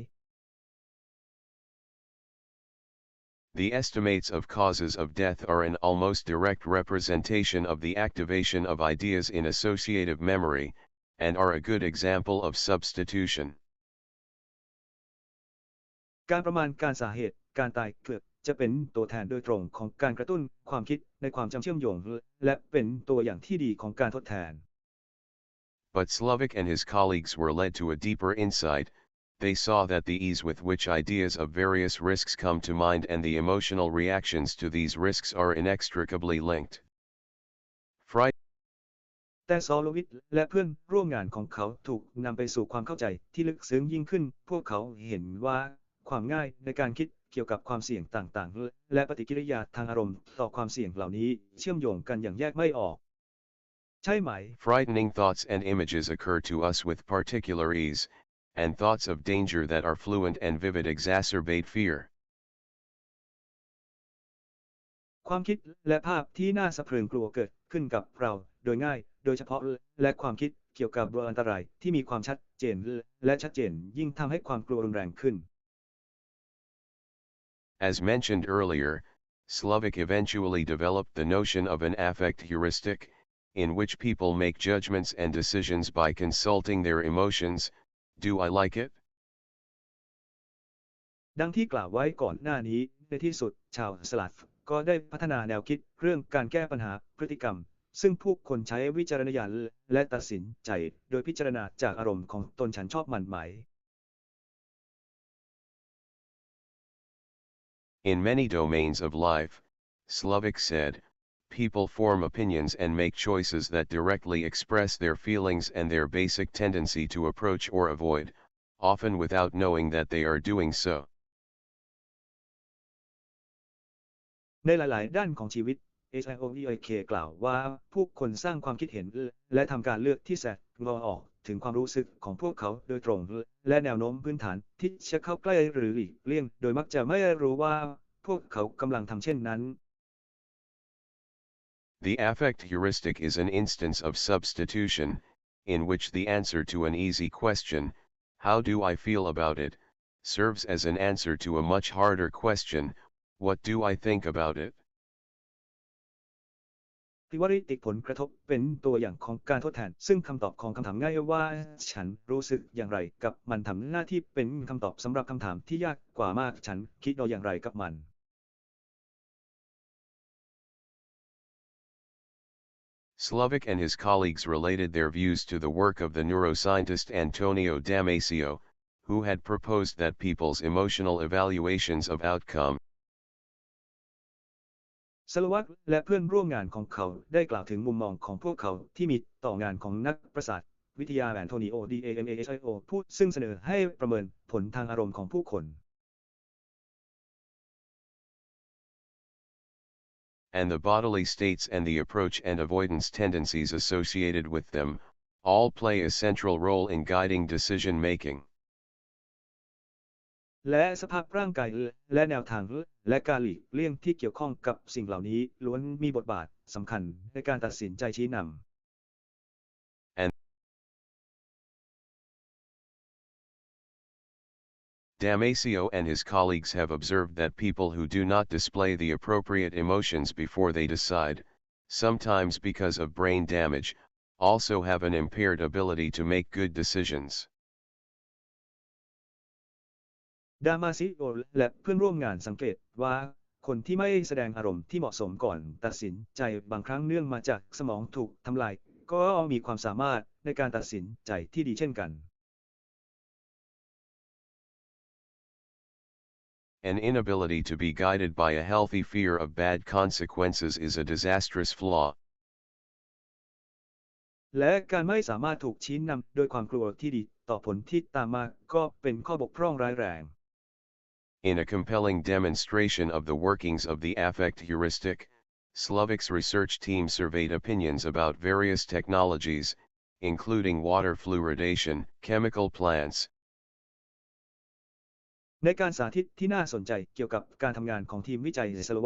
Speaker 1: The estimates of causes of death are an almost direct representation of the activation of ideas in associative memory, and are a good example of substitution.
Speaker 2: การประมาณการสาเหตุการตายเกือบจะเป็นตัวแทนโดยตรงของการกระตุ้นความคิดในความจำเชื่อมโยงและเป็นตัวอย่างที่ดีของการทดแทน
Speaker 1: But Slovic and his colleagues were led to a deeper insight. They saw that the ease with which ideas of various risks come to mind and the emotional reactions to these risks are inextricably linked.
Speaker 2: แต่ซอโลวิทและเพื่อนร่วมงานของเขาถูกนำไปสู่ความเข้าใจที่ลึกซึ้งยิ่งขึ้นพวกเขาเห็นว่าความง่ายในการคิดเกี่ยวกับความเสี่ยงต่างๆและปฏิกิริยาทางอารมณ์ต่อความเสี่ยงเหล่านี้เชื่อมโยงกันอย่างแยกไม่ออกใช่ไหม
Speaker 1: Frightening thoughts and images occur to us with particular ease, and thoughts of danger that are fluent and vivid exacerbate fear.
Speaker 2: ความคิดและภาพที่น่าสะพรึงกลัวเกิดขึ้นกับเราโดยง่าย โดยเฉพาะและความคิดเกี่ยวกับอันตรายที่มีความชัดเจนและชัดเจนยิ่งทำให้ความกลัวรุนแรงขึ้น
Speaker 1: As mentioned earlier, Slovak eventually developed the notion of an affect heuristic, in which people make judgments and decisions by consulting their emotions. Do I like it?
Speaker 2: ดังที่กล่าวไว้ก่อนหน้านี้ในที่สุดชาวสลัดก็ได้พัฒนาแนวคิดเรื่องการแก้ปัญหาพฤติกรรมซึ่งผู้คนใช้วิจารณญาณและตัดสินใจโดยพิจารณาจากอารมณ์ของตนฉันชอบมันไหม
Speaker 1: In many domains of life, Slovak said, people form opinions and make choices that directly express their feelings and their basic tendency to approach or avoid, often without knowing that they are doing so.
Speaker 2: ในหลายๆด้านของชีวิต SIOEIK กล่าวว่าผู้คนสร้างความคิดเห็นและทำการเลือกที่แสดงออกถึงความรู้สึกของพวกเขาโดยตรงและแนวโน้มพื้นฐานที่จะเข้าใกล้หรือหลีกเลี่ยงโดยมักจะไม่รู้ว่าพวกเขากำลังทำเช่นนั้น
Speaker 1: The affect heuristic is an instance of substitution, in which the answer to an easy question, how do I feel about it, serves as an answer to a much harder question, what do I think about it?
Speaker 2: ที่ว่าติผลกระทบเป็นตัวอย่างของการทดแทนซึ่งคำตอบของคำถามง่ายว่าฉันรู้สึกอย่างไรกับมันทำหน้าที่เป็นคำตอบสำหรับคำถามที่ยากกว่ามากฉันคิดอย่างไรกับมัน
Speaker 1: Slovak and his colleagues related their views to the work of the neuroscientist Antonio Damasio, who had proposed that people's emotional evaluations of outcome
Speaker 2: สลวัตและเพื่อนร่วมงานของเขาได้กล่าวถึงมุมมองของพวกเขาที่มีต่องานของนักประสาทวิทยาแอนโทนิโอ Damasio ผู้ซึ่งเสนอให้ประเมินผลทางอารมณ์ของผู้คน
Speaker 1: and the bodily states and the approach and avoidance tendencies associated with them, all play a central role in guiding decision making.
Speaker 2: และสภาพร่างกายและแนวทางและการหลีกเลี่ยงที่เกี่ยวข้องกับสิ่งเหล่านี้ล้วนมีบทบาทสำคัญในการตัดสินใจชี้นำ
Speaker 1: Damasio and his colleagues have observed that people who do not display the appropriate emotions before they decide, sometimes because of brain damage, also have an impaired ability to make good decisions.
Speaker 2: ดามาซิโอและเพื่อนร่วมงานสังเกตว่าคนที่ไม่แสดงอารมณ์ที่เหมาะสมก่อนตัดสินใจบางครั้งเนื่องมาจากสมองถูกทำลายก็มีความสามารถในการตัดสินใจที่ดีเช่นกัน
Speaker 1: An inability to be guided by a healthy fear of bad consequences is a disastrous flaw.
Speaker 2: และการไม่สามารถถูกชี้นำโดยความกลัวที่ดีต่อผลที่ตามมาก็เป็นข้อบกพร่องร้ายแรง
Speaker 1: In a compelling demonstration of the workings of the affect heuristic, Slovak's research team surveyed opinions about various technologies, including water fluoridation, chemical plants,
Speaker 2: ในการสาธิตที่น่าสนใจเกี่ยวกับการทำงานของทีมวิจัยสโล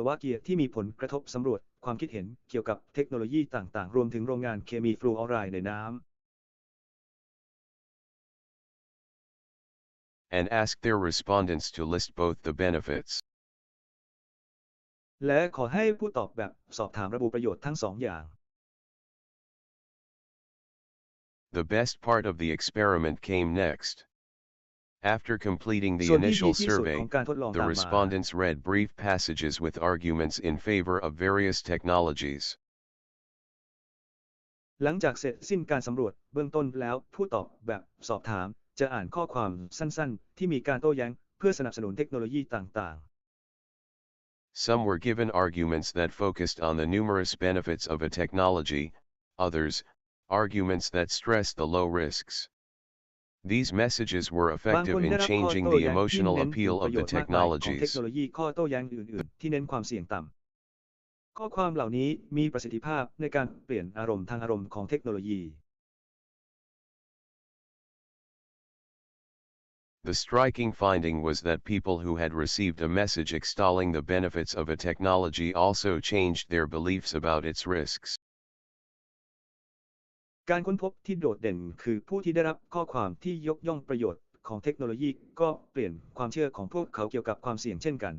Speaker 2: วาเกียที่มีผลกระทบสำรวจความคิดเห็นเกี่ยวกับเทคโนโลยีต่างๆรวมถึงโรงงานเคมีฟลูออไรด์ในน้ำ
Speaker 1: and asked their respondents to list both the benefits,
Speaker 2: และขอให้ผู้ตอบแบบสอบถามระบุประโยชน์ทั้งสองอย่าง
Speaker 1: The best part of the experiment came next. After completing the
Speaker 2: ส่วนที่ดี
Speaker 1: initial
Speaker 2: ที่สุด
Speaker 1: survey,
Speaker 2: ของการทดลอง
Speaker 1: the
Speaker 2: ตามมา
Speaker 1: respondents read brief passages with arguments in favor of various technologies.
Speaker 2: หลังจากเสร็จสิ้นการสำรวจเบื้องต้นแล้วผู้ตอบแบบสอบถามจะอ่านข้อความสั้นๆที่มีการโต้แย้งเพื่อสนับสนุนเทคโนโลยีต่างๆ
Speaker 1: Some were given arguments that focused on the numerous benefits of a technology, others, arguments that stressed the low risks. These messages were
Speaker 2: บาง
Speaker 1: effective
Speaker 2: คนได้
Speaker 1: in
Speaker 2: รับข้อ
Speaker 1: changing
Speaker 2: โต้
Speaker 1: the
Speaker 2: แย้งที่
Speaker 1: emotional
Speaker 2: เน้นถึง
Speaker 1: appeal
Speaker 2: ป
Speaker 1: of
Speaker 2: ระโย
Speaker 1: the
Speaker 2: ชน์มากมายของเทค
Speaker 1: technologies.
Speaker 2: โนโลยีข้อโต้แย้งอื่นๆที่เน้นความเสี่ยงต่ำข้อความเหล่านี้มีประสิทธิภาพในการเปลี่ยนอารมณ์ทางอารมณ์ของเทคโนโลยี
Speaker 1: The striking finding was that people who had received a message extolling the benefits of a technology also changed their beliefs about its risks.
Speaker 2: การค้นพบที่โดดเด่นคือผู้ที่ได้รับข้อความที่ยกย่องประโยชน์ของเทคโนโลยีก็เปลี่ยนความเชื่อของพวกเขาเกี่ยวกับความเสี่ยงเช่นกัน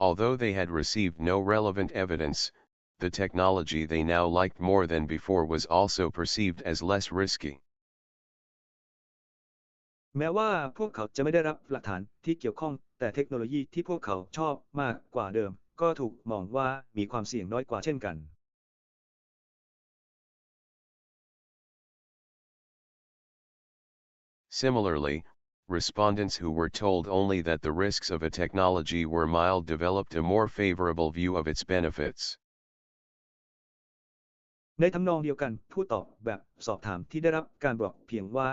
Speaker 1: Although they had received no relevant evidence, the technology they now liked more than before was also perceived as less risky.
Speaker 2: แม้ว่าพวกเขาจะไม่ได้รับหลักฐานที่เกี่ยวข้องแต่เทคโนโลยีที่พวกเขาชอบมากกว่าเดิมก็ถูกมองว่ามีความเสี่ยงน้อยกว่าเช่นกัน
Speaker 1: Similarly, respondents who were told only that the risks of a technology were mild developed a more favorable view of its benefits.
Speaker 2: ในทำนองเดียวกันผู้ตอบแบบสอบถามที่ได้รับการบอกเพียงว่า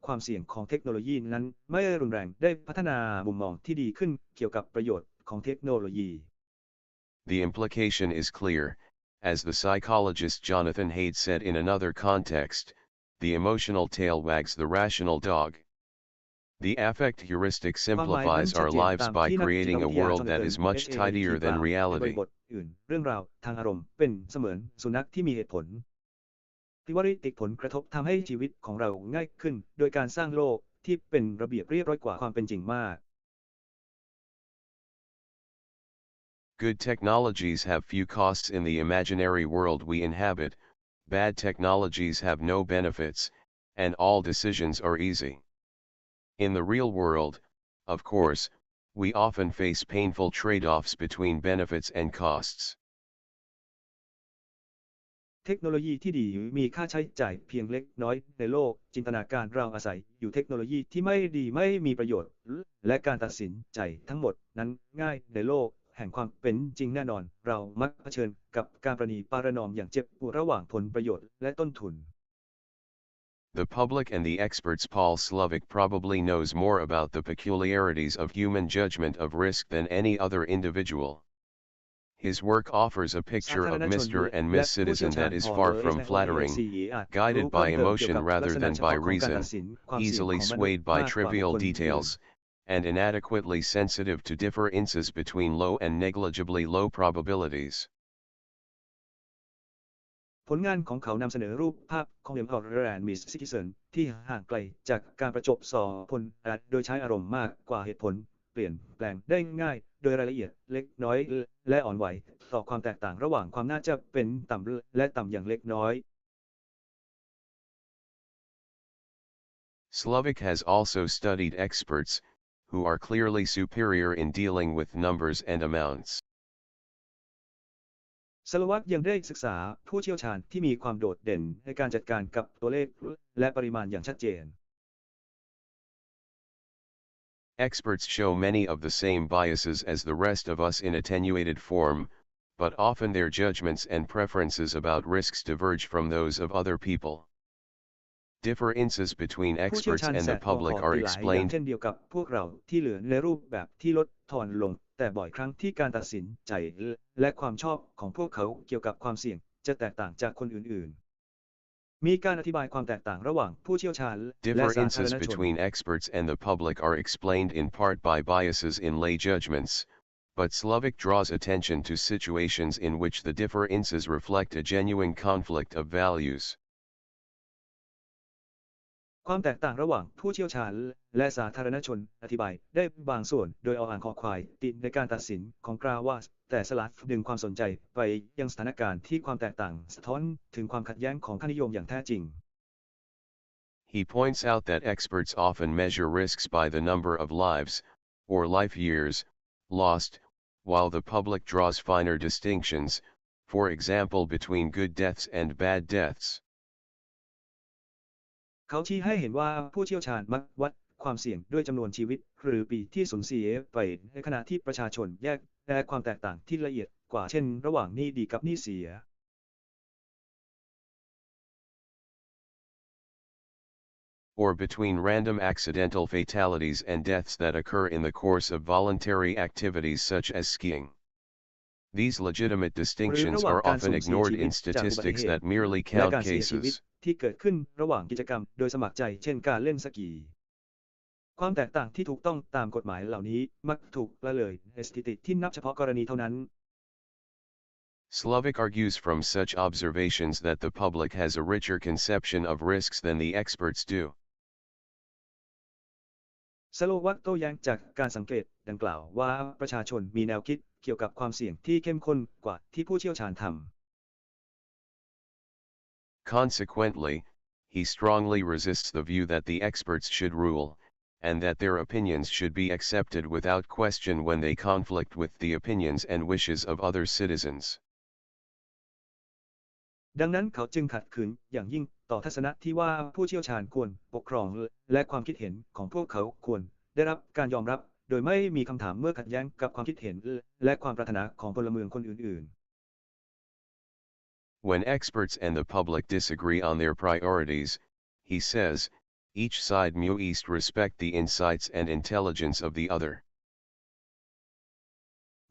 Speaker 2: ความเสี่ยงของเทคโนโลยีนั้นไม่รุนแรงได้พัฒนามุมมองที่ดีขึ้นเกี่ยวกับประโยชน์ของเทคโนโลยี
Speaker 1: The implication is clear, as the psychologist Jonathan Haidt said in another context, the emotional tail wags the rational dog. The affect heuristic
Speaker 2: ความหมายนั้น
Speaker 1: simplifies
Speaker 2: ชัด
Speaker 1: our
Speaker 2: เจน
Speaker 1: lives
Speaker 2: ตาม
Speaker 1: by
Speaker 2: ที่นักจิต
Speaker 1: creating
Speaker 2: วิ
Speaker 1: a
Speaker 2: ทยา
Speaker 1: world
Speaker 2: จอห์น
Speaker 1: that
Speaker 2: สัน
Speaker 1: is much
Speaker 2: เอ
Speaker 1: tidier
Speaker 2: ที่ก
Speaker 1: than
Speaker 2: ล่าวในบ
Speaker 1: reality.
Speaker 2: ริบทอื่นเรื่องราวทางอารมณ์เป็นเสมือนสุนัขที่มีเหตุผล Theoretic ผลกระทบทำให้ชีวิตของเราง่ายขึ้นโดยการสร้างโลกที่เป็นระเบียบเรียบร้อยกว่าความเป็นจริงมาก
Speaker 1: Good technologies have few costs in the imaginary world we inhabit, bad technologies have no benefits, and all decisions are easy. In the real world, of course, we often face painful trade-offs between benefits and costs.
Speaker 2: เทคโนโลยีที่ดีมีค่าใช้จ่ายเพียงเล็กน้อยในโลกจินตนาการเราอาศัยอยู่เทคโนโลยีที่ไม่ดีไม่มีประโยชน์และการตัดสินใจทั้งหมดนั้นง่ายในโลกแห่งความเป็นจริงแน่นอนเรามักเผชิญกับการประนีประนอมอย่างเจ็บปวดระหว่างผลประโยชน์และต้นทุน
Speaker 1: The public and the experts Paul Slovic probably knows more about the peculiarities of human judgment of risk than any other individual. His work offers a picture of Mr. and Miss Citizen that is far from flattering, guided by emotion rather than by reason, easily swayed by trivial details, and inadequately sensitive to differences between low and negligibly low probabilities.
Speaker 2: ผลงานของเขานำเสนอรูปภาพของMr. and Miss Citizen ที่ห่างไกลจากการประจบสอบผลโดยใช้อารมณ์มากกว่าเหตุผลเปลี่ยนแปลงได้ง่ายโดยรายละเอียดเล็กน้อยและอ่อนไหวต่อความแตกต่างระหว่างความน่าจะเป็นต่ำและต่ำอย่างเล็กน้อย
Speaker 1: Slovic has also studied experts, who are clearly superior in dealing with numbers and amounts.
Speaker 2: สลวัตยังได้ศึกษาผู้เชี่ยวชาญที่มีความโดดเด่นในการจัดการกับตัวเลขและปริมาณอย่างชัดเจน
Speaker 1: Experts show many of the same biases as the rest of us in attenuated form, but often their judgments and preferences about risks diverge from those of other people. Differences between
Speaker 2: ผู้เชี่ยว
Speaker 1: experts
Speaker 2: ชาญ
Speaker 1: and
Speaker 2: แส
Speaker 1: the
Speaker 2: บ
Speaker 1: public
Speaker 2: คอ
Speaker 1: are
Speaker 2: ที่หลายอย่าง
Speaker 1: explained.
Speaker 2: เช่นเดียวกับพวกเราที่เหลือในรูปแบบที่ลดทอนลงแต่บ่อยครั้งที่การตัดสินใจและความชอบของพวกเขาเกี่ยวกับความเสี่ยงจะแตกต่างจากคนอื่นๆมีการอธิบายความแตกต่างระหว่างผู้เชี่ยวชาญและสาธาร
Speaker 1: Differences
Speaker 2: ณชน
Speaker 1: between experts and the public are explained in part by biases in lay judgments, but Slovic draws attention to situations in which the differences reflect a genuine conflict of values.
Speaker 2: ความแตกต่างระหว่างผู้เชี่ยวชาญและสาธารณชนอธิบายได้บางส่วนโดยเอาอ่างคอควายติดในการตัดสินของกราว่าแต่สลัดดึงความสนใจไปยังสถานการณ์ที่ความแตกต่างสะท้อนถึงความขัดแย้งของค่านิยมอย่างแท้จริง
Speaker 1: He points out that experts often measure risks by the number of lives, or life years, lost, while the public draws finer distinctions, for example between good deaths and bad deaths. เขาชี้ให้เห็นว่าผู้เชี่ยวชาญมักวัดความเสี่ยงด้วยจำนวนชีวิตหรือปีที่สูญเสียไปในขณะที่ประชาชนแยกความแตกต่างที่ละเอียดกว่าเช่นระหว่างหนี้ดีกับหนี้เสีย or between random accidental fatalities and deaths that occur in the course of voluntary activities such as skiing. These legitimate distinctions are often ignored in statistics that merely count cases.
Speaker 2: ที่เกิดขึ้นระหว่างกิจกรรมโดยสมัครใจเช่นการเล่นสกีความแตกต่างที่ถูกต้องตามกฎหมายเหล่านี้มักถูกละเลยในสถิติที่นับเฉพาะกรณีเท่านั้น
Speaker 1: Slovic argues from such observations that the public has a richer conception of risks than the experts do.
Speaker 2: สโลวักโต้แย้งจากการสังเกตดังกล่าวว่าประชาชนมีแนวคิดเกี่ยวกับความเสี่ยงที่เข้มข้นกว่าที่ผู้เชี่ยวชาญทำ
Speaker 1: Consequently, he strongly resists the view that the experts should rule, and that their opinions should be accepted without question when they conflict with the opinions and wishes of other citizens.
Speaker 2: ดังนั้นเขาจึงขัดขืนอย่างยิ่งต่อทัศนะที่ว่าผู้เชี่ยวชาญควรปกครองและความคิดเห็นของพวกเขาควรได้รับการยอมรับโดยไม่มีคำถามเมื่อขัดแย้งกับความคิดเห็นและความปรารถนาของพลเมืองคนอื่นๆ
Speaker 1: When experts and the public disagree on their priorities, he says, each side must respect the insights and intelligence of the other.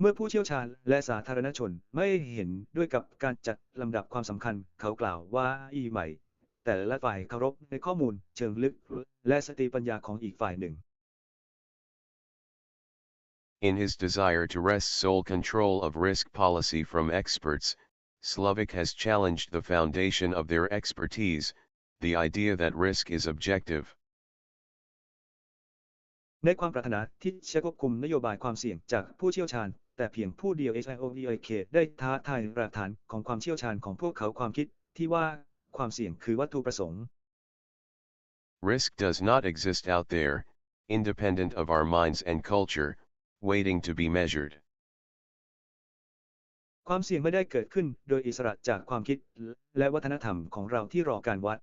Speaker 2: เมื่อผู้เชี่ยวชาญและสาธารณชนไม่เห็นด้วยกับการจัดลำดับความสำคัญเขากล่าวว่าใหม่แต่ละฝ่ายเคารพในข้อมูลเชิงลึกและสติปัญญาของอีกฝ่ายหนึ่ง
Speaker 1: In his desire to wrest sole control of risk policy from experts, Slovic has challenged the foundation of their expertise, the idea that risk is objective.
Speaker 2: ในความปรารถนาที่จะควบคุมนโยบายความเสี่ยงจากผู้เชี่ยวชาญแต่เพียงผู้เดียว HIOEIK ได้ท้าทายรากฐานของความเชี่ยวชาญของพวกเขาความคิดที่ว่าความเสี่ยงคือวัตถุประสงค์
Speaker 1: Risk does not exist out there, independent of our minds and culture, waiting to be measured.
Speaker 2: ความเสี่ยงไม่ได้เกิดขึ้นโดยอิสระจากความคิดและวัฒนธรรมของเราที่รอการวัด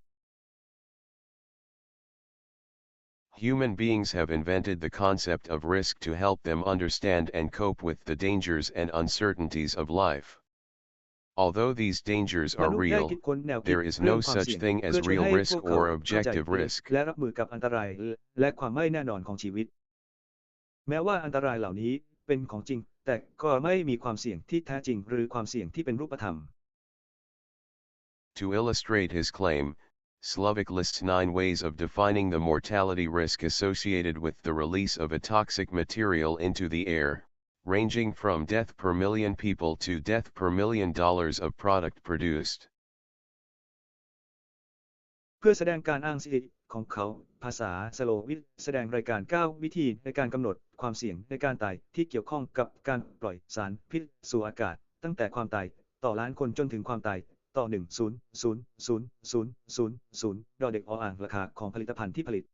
Speaker 1: Human beings have invented the concept of risk to help them understand and cope with the dangers and uncertainties of life. Although these dangers are real, there is no such thing as real risk or objective risk.
Speaker 2: และรับมือกับอันตรายและความไม่แน่นอนของชีวิตแม้ว่าอันตรายเหล่านี้เป็นของจริงแต่ก็ไม่มีความเสี่ยงที่แท้จริงหรือความเสี่ยงที่เป็นรูปธรรม
Speaker 1: To illustrate his claim, Slovic lists 9 ways of defining the mortality risk associated with the release of a toxic material into the air, ranging from death per million people to death per $1 million of product produced.
Speaker 2: เพื่อแสดงการอ้างสิทธิของเขาภาษาสโลวิทแสดงรายการ9วิธีในการกำหนดความเสี่ยงในการตายที่เกี่ยวข้องกับการปล่อยสารพิษสู่อากาศตั้งแต่ความตายต่อล้านคนจนถึงความตายต่อ1,000,000ดอเด็กออ่างราคาของผลิตภัณฑ์ที่ผลิต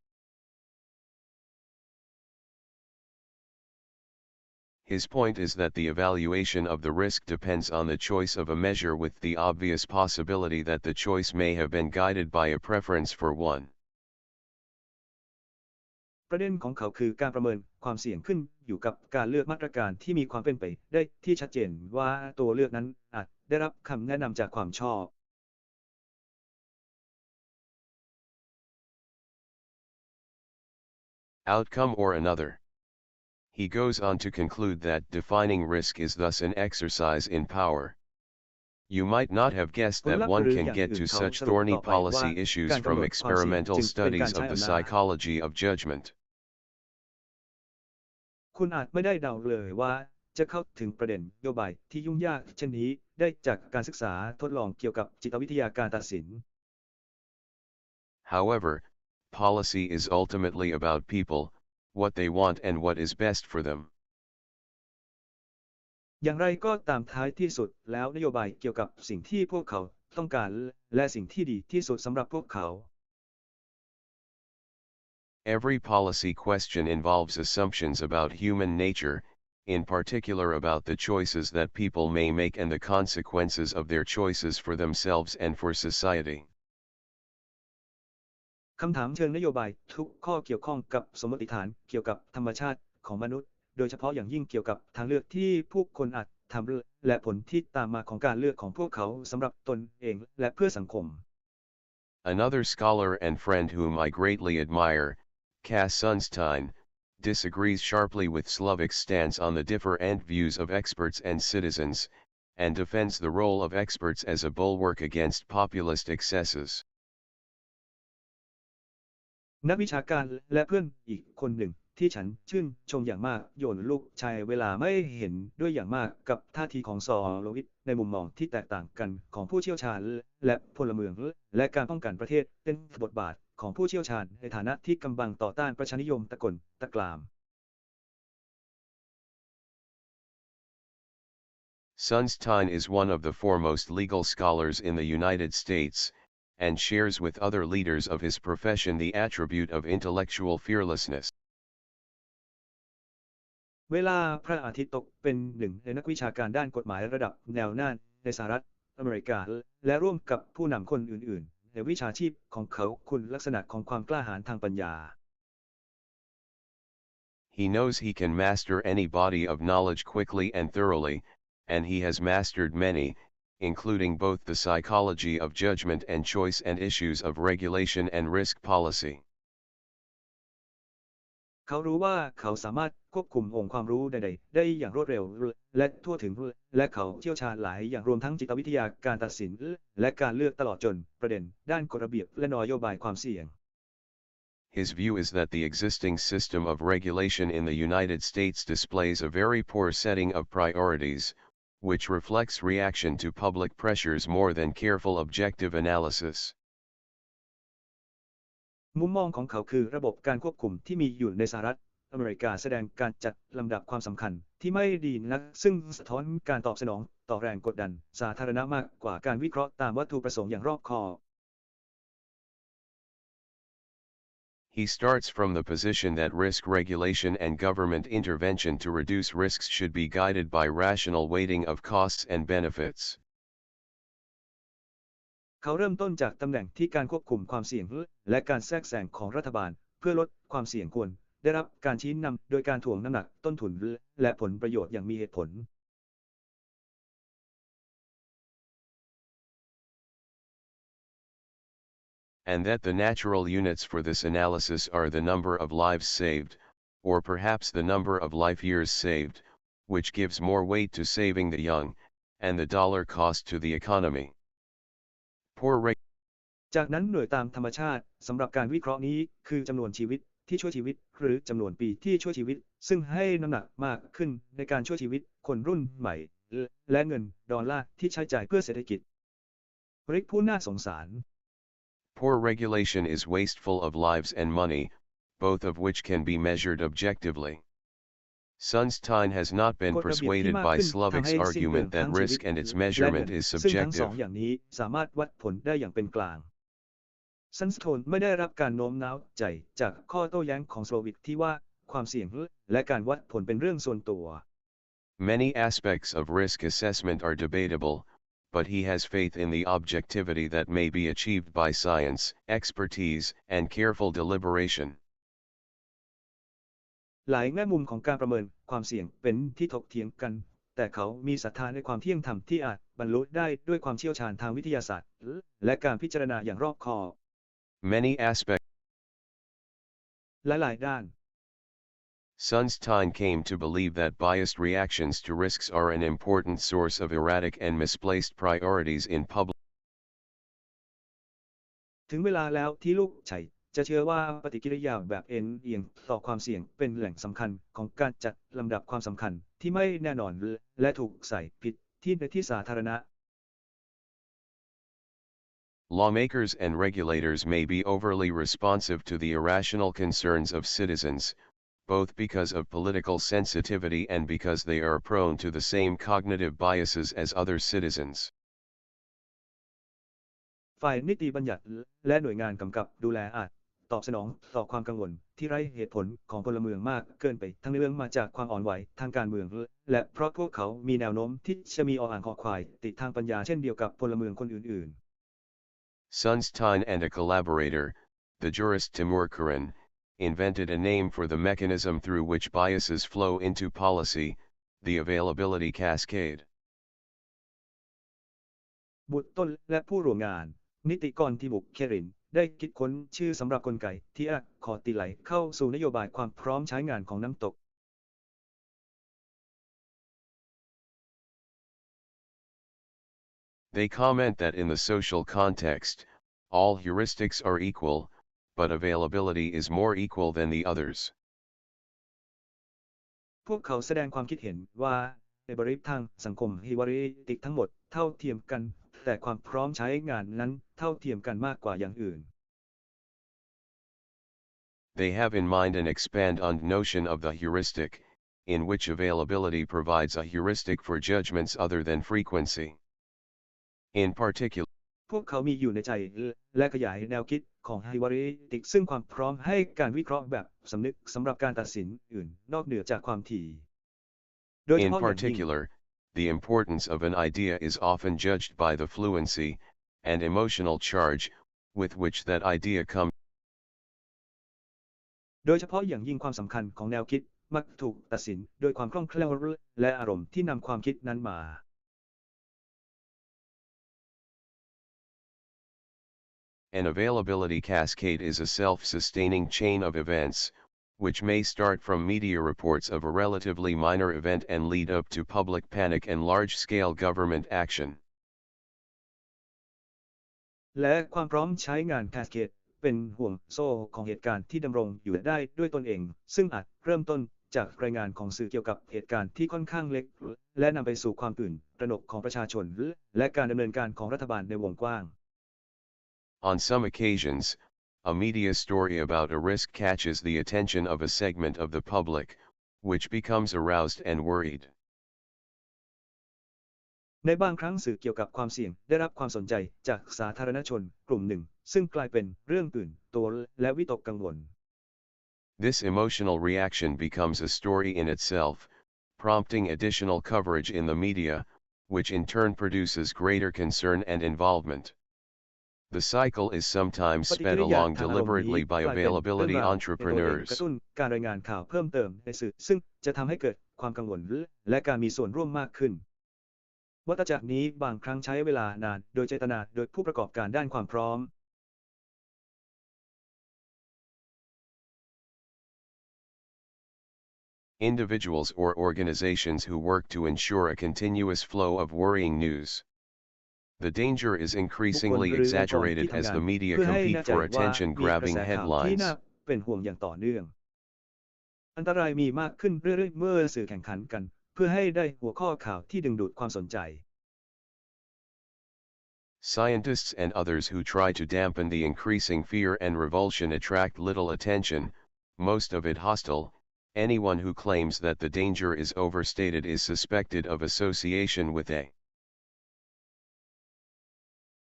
Speaker 1: His point is that the evaluation of the risk depends on the choice of a measure with the obvious possibility that the choice may have been guided by a preference for one.
Speaker 2: ประเด็นของเขาคือการประเมินความเสี่ยงขึ้นอยู่กับการเลือกมาตรการที่มีความเป็นไปได้ที่ชัดเจนว่าตัวเลือกนั้นอาจได้รับคำแนะนำจากความชอบ
Speaker 1: Outcome or another. He goes on to conclude that defining risk is thus an exercise in power. You might not have guessed that one can get to such thorny policy issues from experimental studies of the psychology of judgment.
Speaker 2: คุณอาจไม่ได้เดาเลยว่าจะเข้าถึงประเด็นนโยบายที่ยุ่งยากเช่นนี้ได้จากการศึกษาทดลองเกี่ยวกับจิตวิทยาการตัดสิน
Speaker 1: However, policy is ultimately about people, what they want and what is best for them.
Speaker 2: อย่างไรก็ตามท้ายที่สุดแล้วนโยบายเกี่ยวกับสิ่งที่พวกเขาต้องการและสิ่งที่ดีที่สุดสำหรับพวกเขา
Speaker 1: Every policy question involves assumptions about human nature, in particular about the choices that people may make and the consequences of their choices for themselves and for society.
Speaker 2: คำถามเชิงนโยบายทุกข้อเกี่ยวข้องกับสมมติฐานเกี่ยวกับธรรมชาติของมนุษย์โดยเฉพาะอย่างยิ่งเกี่ยวกับทางเลือกที่ผู้คนอาจทำและผลที่ตามมาของการเลือกของพวกเขาสำหรับตนเองและเพื่อสังคม
Speaker 1: Another scholar and friend whom I greatly admire, Cass Sunstein, disagrees sharply with Slovic's stance on the different views of experts and citizens, and defends the role of experts as a bulwark against populist excesses.
Speaker 2: นักวิชาการและเพื่อนอีกคนหนึ่ง ที่ฉันชื่นชมอย่างมากโยนลูกชายเวลาไม่เห็นด้วยอย่างมากกับท่าทีของซอโลวิทในมุมมองที่แตกต่างกันของผู้เชี่ยวชาญและพลเมืองและการป้องกันประเทศเป็นบทบาทของผู้เชี่ยวชาญในฐานะที่กำบังต่อต้านประชานิยมตะกลตะกราม
Speaker 1: Sunstein is one of the foremost legal scholars in the United States, and shares with other leaders of his profession the attribute of intellectual fearlessness.
Speaker 2: เวลาพระอาทิตย์ตกเป็นหนึ่งในนักวิชาการด้านกฎหมายระดับแนวหน้าในสหรัฐอเมริกาและร่วมกับผู้นำคนอื่นๆในวิชาชีพของเขาคุณลักษณะของความกล้าหาญทางปัญญา
Speaker 1: He knows he can master any body of knowledge quickly and thoroughly, and he has mastered many, including both the psychology of judgment and choice and issues of regulation and risk policy.
Speaker 2: เขารู้ว่าเขาสามารถควบคุมองค์ความรู้ใดๆได้อย่างรวดเร็วและทั่วถึงและเขาเชี่ยวชาญหลายอย่างรวมทั้งจิตวิทยาการตัดสินและการเลือกตลอดจนประเด็นด้านกฎระเบียบและนโยบายความเสี่ยง
Speaker 1: His view is that the existing system of regulation in the United States displays a very poor setting of priorities, which reflects reaction to public pressures more than careful objective analysis.
Speaker 2: มุมมองของเขาคือระบบการควบคุมที่มีอยู่ในสหรัฐอเมริกาแสดงการจัดลำดับความสำคัญที่ไม่ดีนักซึ่งสะท้อนการตอบสนองต่อแรงกดดันสาธารณะมากกว่าการวิเคราะห์ตามวัตถุประสงค์อย่างรอบคอบ
Speaker 1: He starts from the position that risk regulation and government intervention to reduce risks should be guided by rational weighting of costs and benefits.
Speaker 2: เขาเริ่มต้นจากตำแหน่งที่การควบคุมความเสี่ยงและการแทรกแซงของรัฐบาลเพื่อลดความเสี่ยงควรได้รับการชี้นำโดยการถ่วงน้ำหนักต้นทุนและผลประโยชน์อย่างมีเหตุผล
Speaker 1: And that the natural units for this analysis are the number of lives saved, or perhaps the number of life years saved, which gives more weight to saving the young, and the dollar cost to the economy. Poor
Speaker 2: จากนั้นหน่วยตามธรรมชาติสำหรับการวิเคราะห์นี้คือจำนวนชีวิตที่ช่วยชีวิตหรือจำนวนปีที่ช่วยชีวิตซึ่งให้น้ำหนักมากขึ้นในการช่วยชีวิตคนรุ่นใหม่และเงินดอลลาร์ที่ใช้จ่ายเพื่อเศรษฐกิจริกผู้น่าสงสาร
Speaker 1: Poor regulation is wasteful of lives and money, both of which can be measured objectively. Sunstein has not been persuaded by Slovik's argument that risk and its measurement is
Speaker 2: ซึ่งทั้งสอง
Speaker 1: subjective.
Speaker 2: อย่างนี้สามารถวัดผลได้อย่างเป็นกลางซันสโตนไม่ได้รับการโน้มน้าวใจจากข้อโต้แย้งของสโลวิกที่ว่าความเสี่ยงและการวัดผลเป็นเรื่องส่วนตัว
Speaker 1: Many aspects of risk assessment are debatable, but he has faith in the objectivity that may be achieved by science, expertise, and careful deliberation.
Speaker 2: หลายแง่มุมของการประเมินความเสี่ยงเป็นที่ถกเถียงกันแต่เขามีศรัทธาในความเที่ยงธรรมที่อาจบรรลุได้ด้วยความเชี่ยวชาญทางวิทยาศาสตร์และการพิจารณาอย่างรอบคอบ
Speaker 1: Many aspects.
Speaker 2: หลายๆด้าน
Speaker 1: Sunstein came to believe that biased reactions to risks are an important source of erratic and misplaced priorities in public.
Speaker 2: ถึงเวลาแล้วที่ลูกชัยจะเชื่อว่าปฏิกิริยาแบบเอ็นเอียงต่อความเสี่ยงเป็นแหล่งสำคัญของการจัดลำดับความสำคัญที่ไม่แน่นอนและถูกใส่ผิดที่ในที่สาธารณะ
Speaker 1: Lawmakers and regulators may be overly responsive to the irrational concerns of citizens, both because of political sensitivity and because they are prone to the same cognitive biases as other citizens.
Speaker 2: ฝ่ายนิติบัญญัติและหน่วยงานกำกับดูแลอาจตอบสนองต่อความกังวลที่ไร้เหตุผลของพลเมืองมากเกินไปทั้งเรื่องมาจากความอ่อนไหวทางการเมืองและเพราะพวกเขามีแนวโน้มที่จะมีอ่างคอควายติดทางปัญญาเช่นเดียวกับพลเมืองคนอื่นๆ
Speaker 1: Sunstein and a collaborator, the jurist Timur Kuran, invented a name for the mechanism through which biases flow into policy, the Availability Cascade.
Speaker 2: บุตรต้นและผู้ร่วมงานนิติกรทิมุกเครินได้คิดค้นชื่อสำหรับกลไกที่ขอตีไหลเข้าสู่นโยบายความพร้อมใช้งานของน้ำตก
Speaker 1: They comment that in the social context, all heuristics are equal, but availability is more equal than the others.
Speaker 2: พวกเขาแสดงความคิดเห็นว่าในบริบททางสังคมฮิวาริติกทั้งหมดเท่าเทียมกันแต่ความพร้อมใช้งานนั้นเท่าเทียมกันมากกว่าอย่างอื่น
Speaker 1: They have in mind and expand on notion of the heuristic, in which availability provides a heuristic for judgments other than frequency. In particular,
Speaker 2: พวกเขามีอยู่ในใจและขยายแนวคิดของฮิวาริติกซึ่งความพร้อมให้การวิเคราะห์แบบสำนึกสำหรับการตัดสินอื่นนอกเหนือจากความถี่โดยเฉ
Speaker 1: in
Speaker 2: พาะอย่างยิ่ง
Speaker 1: particular, the importance of an idea is often judged by the fluency and emotional charge with which that idea comes.
Speaker 2: โดยเฉพาะอย่างยิ่งความสำคัญของแนวคิดมักถูกตัดสินโดยความคล่องแคล่วและอารมณ์ที่นำความคิดนั้นมา
Speaker 1: An availability cascade is a self-sustaining chain of events, which may start from media reports of a relatively minor event and lead up to public panic and large-scale government action.
Speaker 2: และความพร้อมใช้งาน Cascade เป็นห่วงโซ่ของเหตุการณ์ที่ดำรงอยู่ได้ด้วยตนเองซึ่งอาจเริ่มต้นจากรายงานของสื่อเกี่ยวกับเหตุการณ์ที่ค่อนข้างเล็กและนำไปสู่ความตื่นตระหนกของประชาชนและการดำเนินการของรัฐบาลในวงกว้าง
Speaker 1: On some occasions, a media story about a risk catches the attention of a segment of the public, which becomes aroused and worried.
Speaker 2: ในบางครั้งสื่อเกี่ยวกับความเสี่ยงได้รับความสนใจจากสาธารณชนกลุ่มหนึ่งซึ่งกลายเป็นเรื่องตื่นตัวและวิตกกังวล
Speaker 1: This emotional reaction becomes a story in itself, prompting additional coverage in the media, which in turn produces greater concern and involvement. The cycle is sometimes
Speaker 2: ปฏิ
Speaker 1: sped
Speaker 2: กิริยา
Speaker 1: along
Speaker 2: ทางอารมณ์นี้
Speaker 1: deliberately
Speaker 2: ก
Speaker 1: by
Speaker 2: ลายเป็นเรื่อง
Speaker 1: availability
Speaker 2: ราวในตัวเอง
Speaker 1: entrepreneurs.
Speaker 2: กระตุ้นการรายงานข่าวเพิ่มเติมในสื่อซึ่งจะทำให้เกิดความกังวลและการมีส่วนร่วมมากขึ้นวัฏจักรนี้บางครั้งใช้เวลานานโดยเจตนาโดยผู้ประกอบการด้านความพร้อม
Speaker 1: Individuals or organizations who work to ensure a continuous flow of worrying news. The danger is
Speaker 2: บุคคล
Speaker 1: increasingly
Speaker 2: หรือองค์กรที่
Speaker 1: exaggerated
Speaker 2: ทำ
Speaker 1: as
Speaker 2: งาน
Speaker 1: the media
Speaker 2: เพื่อให้
Speaker 1: compete
Speaker 2: แน่ใจ
Speaker 1: for
Speaker 2: ว่ามีกระแส
Speaker 1: attention-grabbing
Speaker 2: ข่าวที่
Speaker 1: headlines.
Speaker 2: น่าเป็นห่วงอย่างต่อเนื่องอันตรายมีมากขึ้นเรื่อยๆเมื่อสื่อแข่งขันกันเพื่อให้ได้หัวข้อข่าวที่ดึงดูดความสนใจ
Speaker 1: Scientists and others who try to dampen the increasing fear and revulsion attract little attention, most of it hostile. Anyone who claims that the danger is overstated is suspected of association with a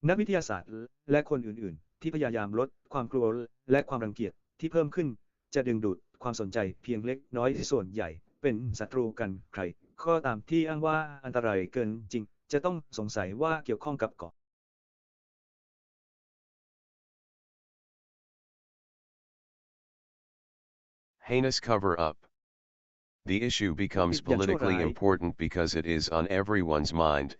Speaker 2: นักวิทยาศาสตร์และคนอื่นๆที่พยายามลดความกลัวและความรังเกียจที่เพิ่มขึ้นจะดึงดูดความสนใจเพียงเล็กน้อยที่ส่วนใหญ่เป็นศัตรูกันใครก็ตามที่อ้างว่าอันตรายเกินจริงจะต้องสงสัยว่าเกี่ยวข้องกับก่อ
Speaker 1: heinous cover-up. The issue becomes politically important because it is on everyone's mind,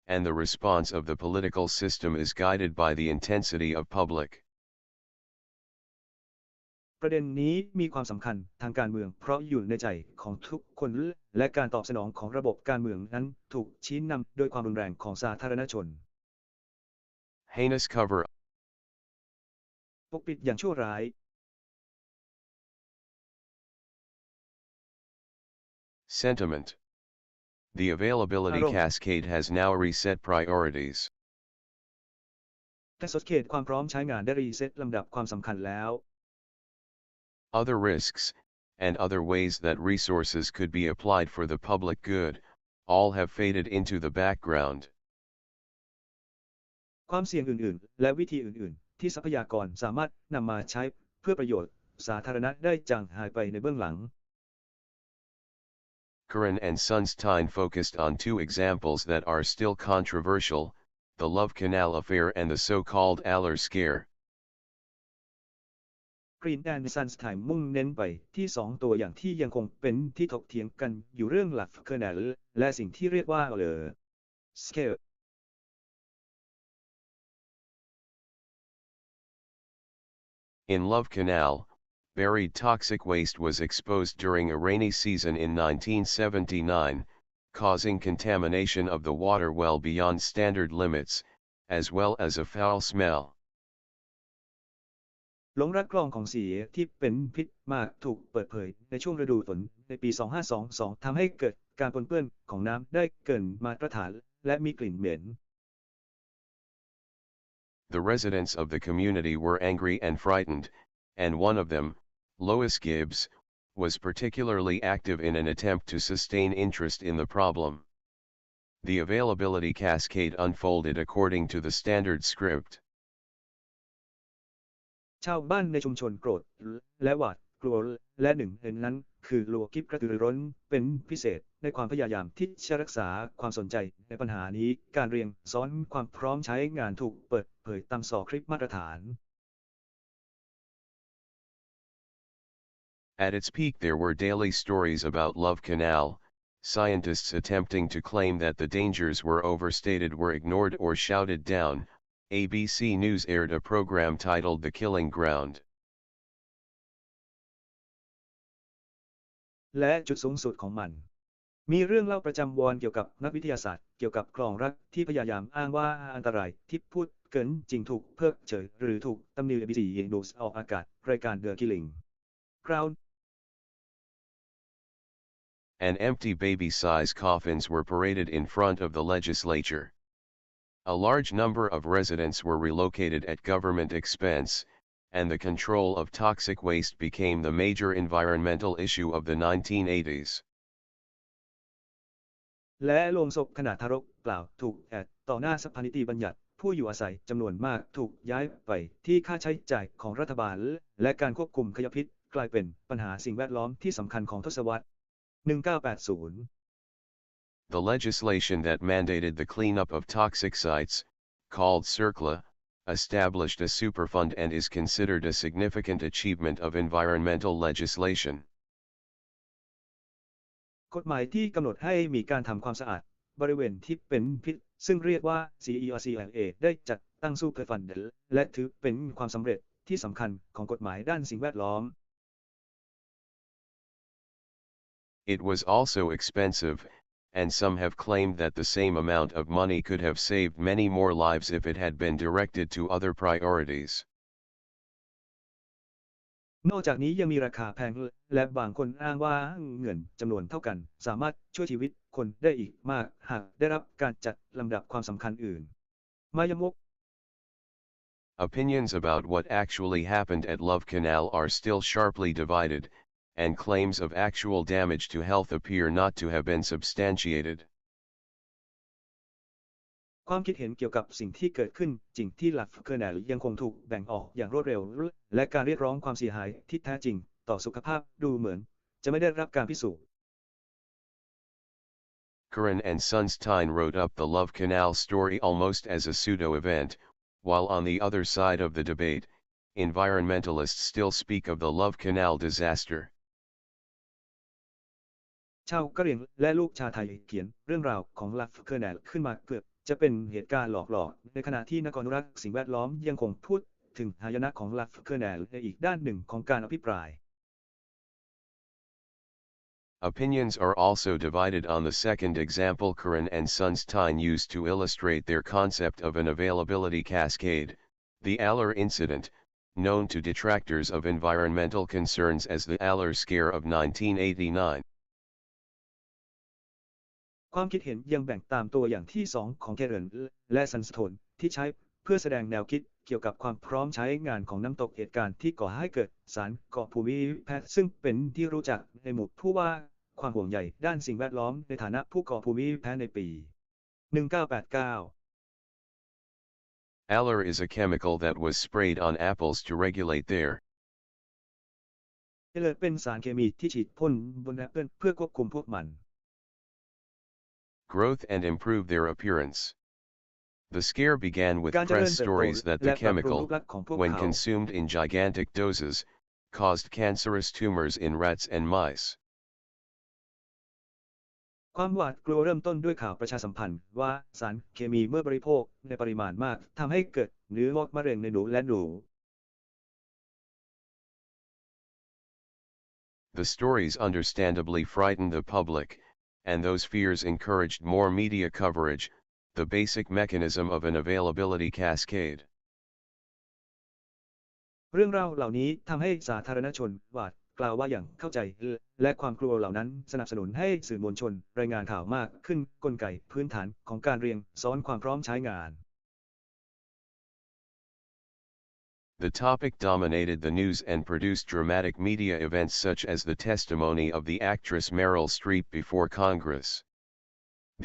Speaker 1: and the response of the political system is guided by the intensity of public.
Speaker 2: ประเด็นนี้มีความสำคัญทางการเมืองเพราะอยู่ในใจของทุกคนและการตอบสนองของระบบการเมืองนั้นถูกชี้นำโดยความรุนแรงของสาธารณชน
Speaker 1: Heinous cover-up.
Speaker 2: ปกปิดอย่างชั่วร้าย
Speaker 1: Sentiment. The availability
Speaker 2: อารมณ์
Speaker 1: cascade has now reset priorities.
Speaker 2: แต่สดเขตความพร้อมใช้งานได้รีเซ็ตลำดับความสำคัญแล้ว
Speaker 1: Other risks, and other ways that resources could be applied for the public good, all have faded into the background.
Speaker 2: ความเสี่ยงอื่นๆและวิธีอื่นๆที่ทรัพยากรสามารถนำมาใช้เพื่อประโยชน์สาธารณะได้จางหายไปในเบื้องหลัง
Speaker 1: Curran and Sunstein focused on two examples that are still controversial, the Love Canal affair and the so-called Aller scare.
Speaker 2: กรีนแอนด์ซันสไทน์มุ่งเน้นไปที่สองตัวอย่างที่ยังคงเป็นที่ถกเถียงกันอยู่เรื่องหลักเคอร์เนลและสิ่งที่เรียกว่าสเกล
Speaker 1: In Love Canal, buried toxic waste was exposed during a rainy season in 1979, causing contamination of the water well beyond standard limits, as well as a foul smell.
Speaker 2: หลงรักกรองของเสียที่เป็นพิษมากถูกเปิดเผยในช่วงฤดูฝนในปี 2522 ทำให้เกิดการปนเปื้อนของน้ำได้เกินมาตรฐานและมีกลิ่นเหม็น
Speaker 1: The residents of the community were angry and frightened, and one of them, Lois Gibbs, was particularly active in an attempt to sustain interest in the problem. The availability cascade unfolded according to the standard script.
Speaker 2: ชาวบ้านในชุมชนโกรธและหวาดกลัวและหนึ่งในนั้นคือลัวกิฟกระตือร้นเป็นพิเศษในความพยายามที่จะรักษาความสนใจในปัญหานี้การเรียงซ้อนความพร้อมใช้งานถูกเปิดเผยตามสคริปต์มาตรฐาน
Speaker 1: At its peak there were daily stories about Love Canal. Scientists attempting to claim that the dangers were overstated were ignored or shouted down. ABC News aired a program titled The Killing Ground.
Speaker 2: และจุดสูงสุดของมันมีเรื่องเล่าประจำวันเกี่ยวกับนักวิทยาศาสตร์เกี่ยวกับคลองรักที่พยายามอ้างว่าอันตรายที่พูดเกินจริงถูกเพิกเฉยหรือถูกตำหนิ ABC News ออกอากาศรายการ The Killing Ground.
Speaker 1: And empty baby-size coffins were paraded in front of the legislature. A large number of residents were relocated at government expense, and the control of toxic waste became the major environmental issue of the 1980s.
Speaker 2: และโลงศพขนาดทารกเปล่าถูกแอดต่อหน้าสภานิติบัญญัติผู้อยู่อาศัยจำนวนมากถูกย้ายไปที่ค่าใช้จ่ายของรัฐบาลและการควบคุมขยะพิษกลายเป็นปัญหาสิ่งแวดล้อมที่สำคัญของทศวรรษ 1980.
Speaker 1: The legislation that mandated the cleanup of toxic sites, called CERCLA, established a superfund and is considered a significant achievement of environmental legislation.
Speaker 2: กฎหมายที่กำหนดให้มีการทำความสะอาดบริเวณที่เป็นพิษซึ่งเรียกว่า CERCLA ได้จัดตั้งซูเปอร์ฟันด์และถือเป็นความสำเร็จที่สำคัญของกฎหมายด้านสิ่งแวดล้อม
Speaker 1: It was also expensive, and some have claimed that the same amount of money could have saved many more lives if it had been directed to other priorities.
Speaker 2: นอกจากนี้ยังมีราคาแพงและบางคนอ้างว่าเงินจำนวนเท่ากันสามารถช่วยชีวิตคนได้อีกมากหากได้รับการจัดลำดับความสำคัญอื่นมายมก
Speaker 1: Opinions about what actually happened at Love Canal are still sharply divided, and claims of actual damage to health appear not to have been substantiated.
Speaker 2: ความคิดเห็นเกี่ยวกับสิ่งที่เกิดขึ้นจริงที่หลักเคอร์แนลยังคงถูกแบ่งออกอย่างรวดเร็วและการเรียกร้องความเสียหายที่แท้จริงต่อสุขภาพดูเหมือนจะไม่ได้รับการพิสูจน์
Speaker 1: Curran and Sunstein wrote up the Love Canal story almost as a pseudo-event, while on the other side of the debate, environmentalists still speak of the Love Canal disaster.
Speaker 2: ชาวกะเหรี่ยงและลูกชาวไทยเขียนเรื่องราวของลัฟเคอร์แนลขึ้นมาเกือบจะเป็นเหตุการณ์หลอกในขณะที่นักอนุรักษ์สิ่งแวดล้อมยังคงพูดถึงหายนะของลัฟเคอร์แนลในอีกด้านหนึ่งของการอภิปราย
Speaker 1: Opinions are also divided on the second example Curran and Sunstein used to illustrate their concept of an availability cascade, the Aller incident, known to detractors of environmental concerns as the Aller Scare of 1989.
Speaker 2: ความคิดเห็นยังแบ่งตามตัวอย่างที่2ของแคเรนและซันสโตนที่ใช้เพื่อแสดงแนวคิดเกี่ยวกับความพร้อมใช้งานของน้ำตกเหตุการณ์ที่ก่อให้เกิดสารก่อภูมิแพ้ซึ่งเป็นที่รู้จักในหมู่ผู้ว่าความห่วงใยด้านสิ่งแวดล้อมในฐานะผู้ก่อภูมิแพ้ในปี 1989
Speaker 1: Aller is a chemical that was sprayed on apples to regulate their
Speaker 2: เอเลอร์เป็นสารเคมีที่ฉีดพ่นบนแอปเปิลเพื่อควบคุมพวกมัน
Speaker 1: growth and improve their appearance. The scare began with press stories that the chemical, when consumed in gigantic doses, caused cancerous tumors in rats and mice.
Speaker 2: ความหวาดกลัวเริ่มต้นด้วยข่าวประชาสัมพันธ์ว่าสารเคมีเมื่อบริโภคในปริมาณมากทำให้เกิดเนื้องอกมะเร็งในหนูและหนู
Speaker 1: The stories understandably frightened the public, and those fears encouraged more media coverage, the basic mechanism of an availability cascade.
Speaker 2: เรื่องราวเหล่านี้ทำให้สาธารณชนหวาดกล่าวว่าอย่างเข้าใจและความกลัวเหล่านั้นสนับสนุนให้สื่อมวลชนรายงานข่าวมากขึ้นกลไกพื้นฐานของการเรียงซ้อนความพร้อมใช้งาน
Speaker 1: The topic dominated the news and produced dramatic media events such as the testimony of the actress Meryl Streep before Congress.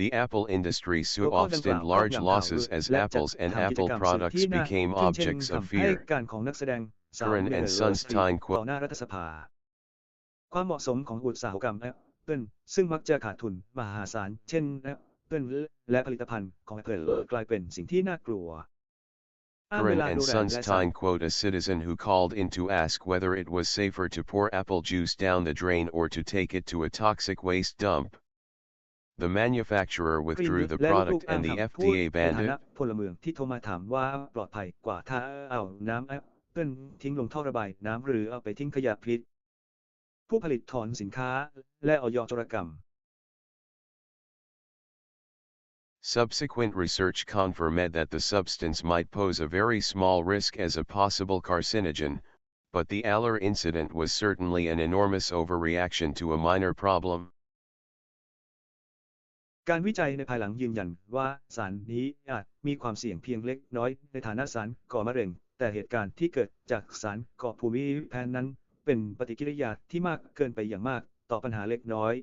Speaker 1: The Apple industry sustained large losses as Apple's and Apple products became objects of fear. Curran and Sunstein quote.
Speaker 2: ความเหมาะสมของอุตสาหกรรม Apple ซึ่งมักจะขาดทุนมหาศาลเช่น Apple และผลิตภัณฑ์ของ Apple กลายเป็นสิ่งที่น่ากลัว
Speaker 1: Curran and Sunstein quote a citizen who called in to ask whether it was safer to pour apple juice down the drain or to take it to a toxic waste dump. The manufacturer withdrew the product and the FDA banned it.
Speaker 2: พลเมืองที่โทรมาถามว่าปลอดภัยกว่าถ้าเอาน้ำ Apple ทิ้งลงท่อระบายน้ำหรือเอาไปทิ้งขยะพิษผู้ผลิตถอนสินค้าและอย.โจรกรรม
Speaker 1: Subsequent research confirmed that the substance might pose a very small risk as a possible carcinogen, but the Aller incident was certainly an enormous overreaction to a minor problem.
Speaker 2: การวิจัยในภายหลังยืนยันว่าสารนี้อาจมีความเสี่ยงเพียงเล็กน้อยในฐานะสารก่อมะเร็งแต่เหตุการณ์ที่เกิดจากสารก่อภูมิแพ้นั้นเป็นปฏิกิริยาที่มากเกินไปอย่างมากต่อปัญหาเล็กน้อย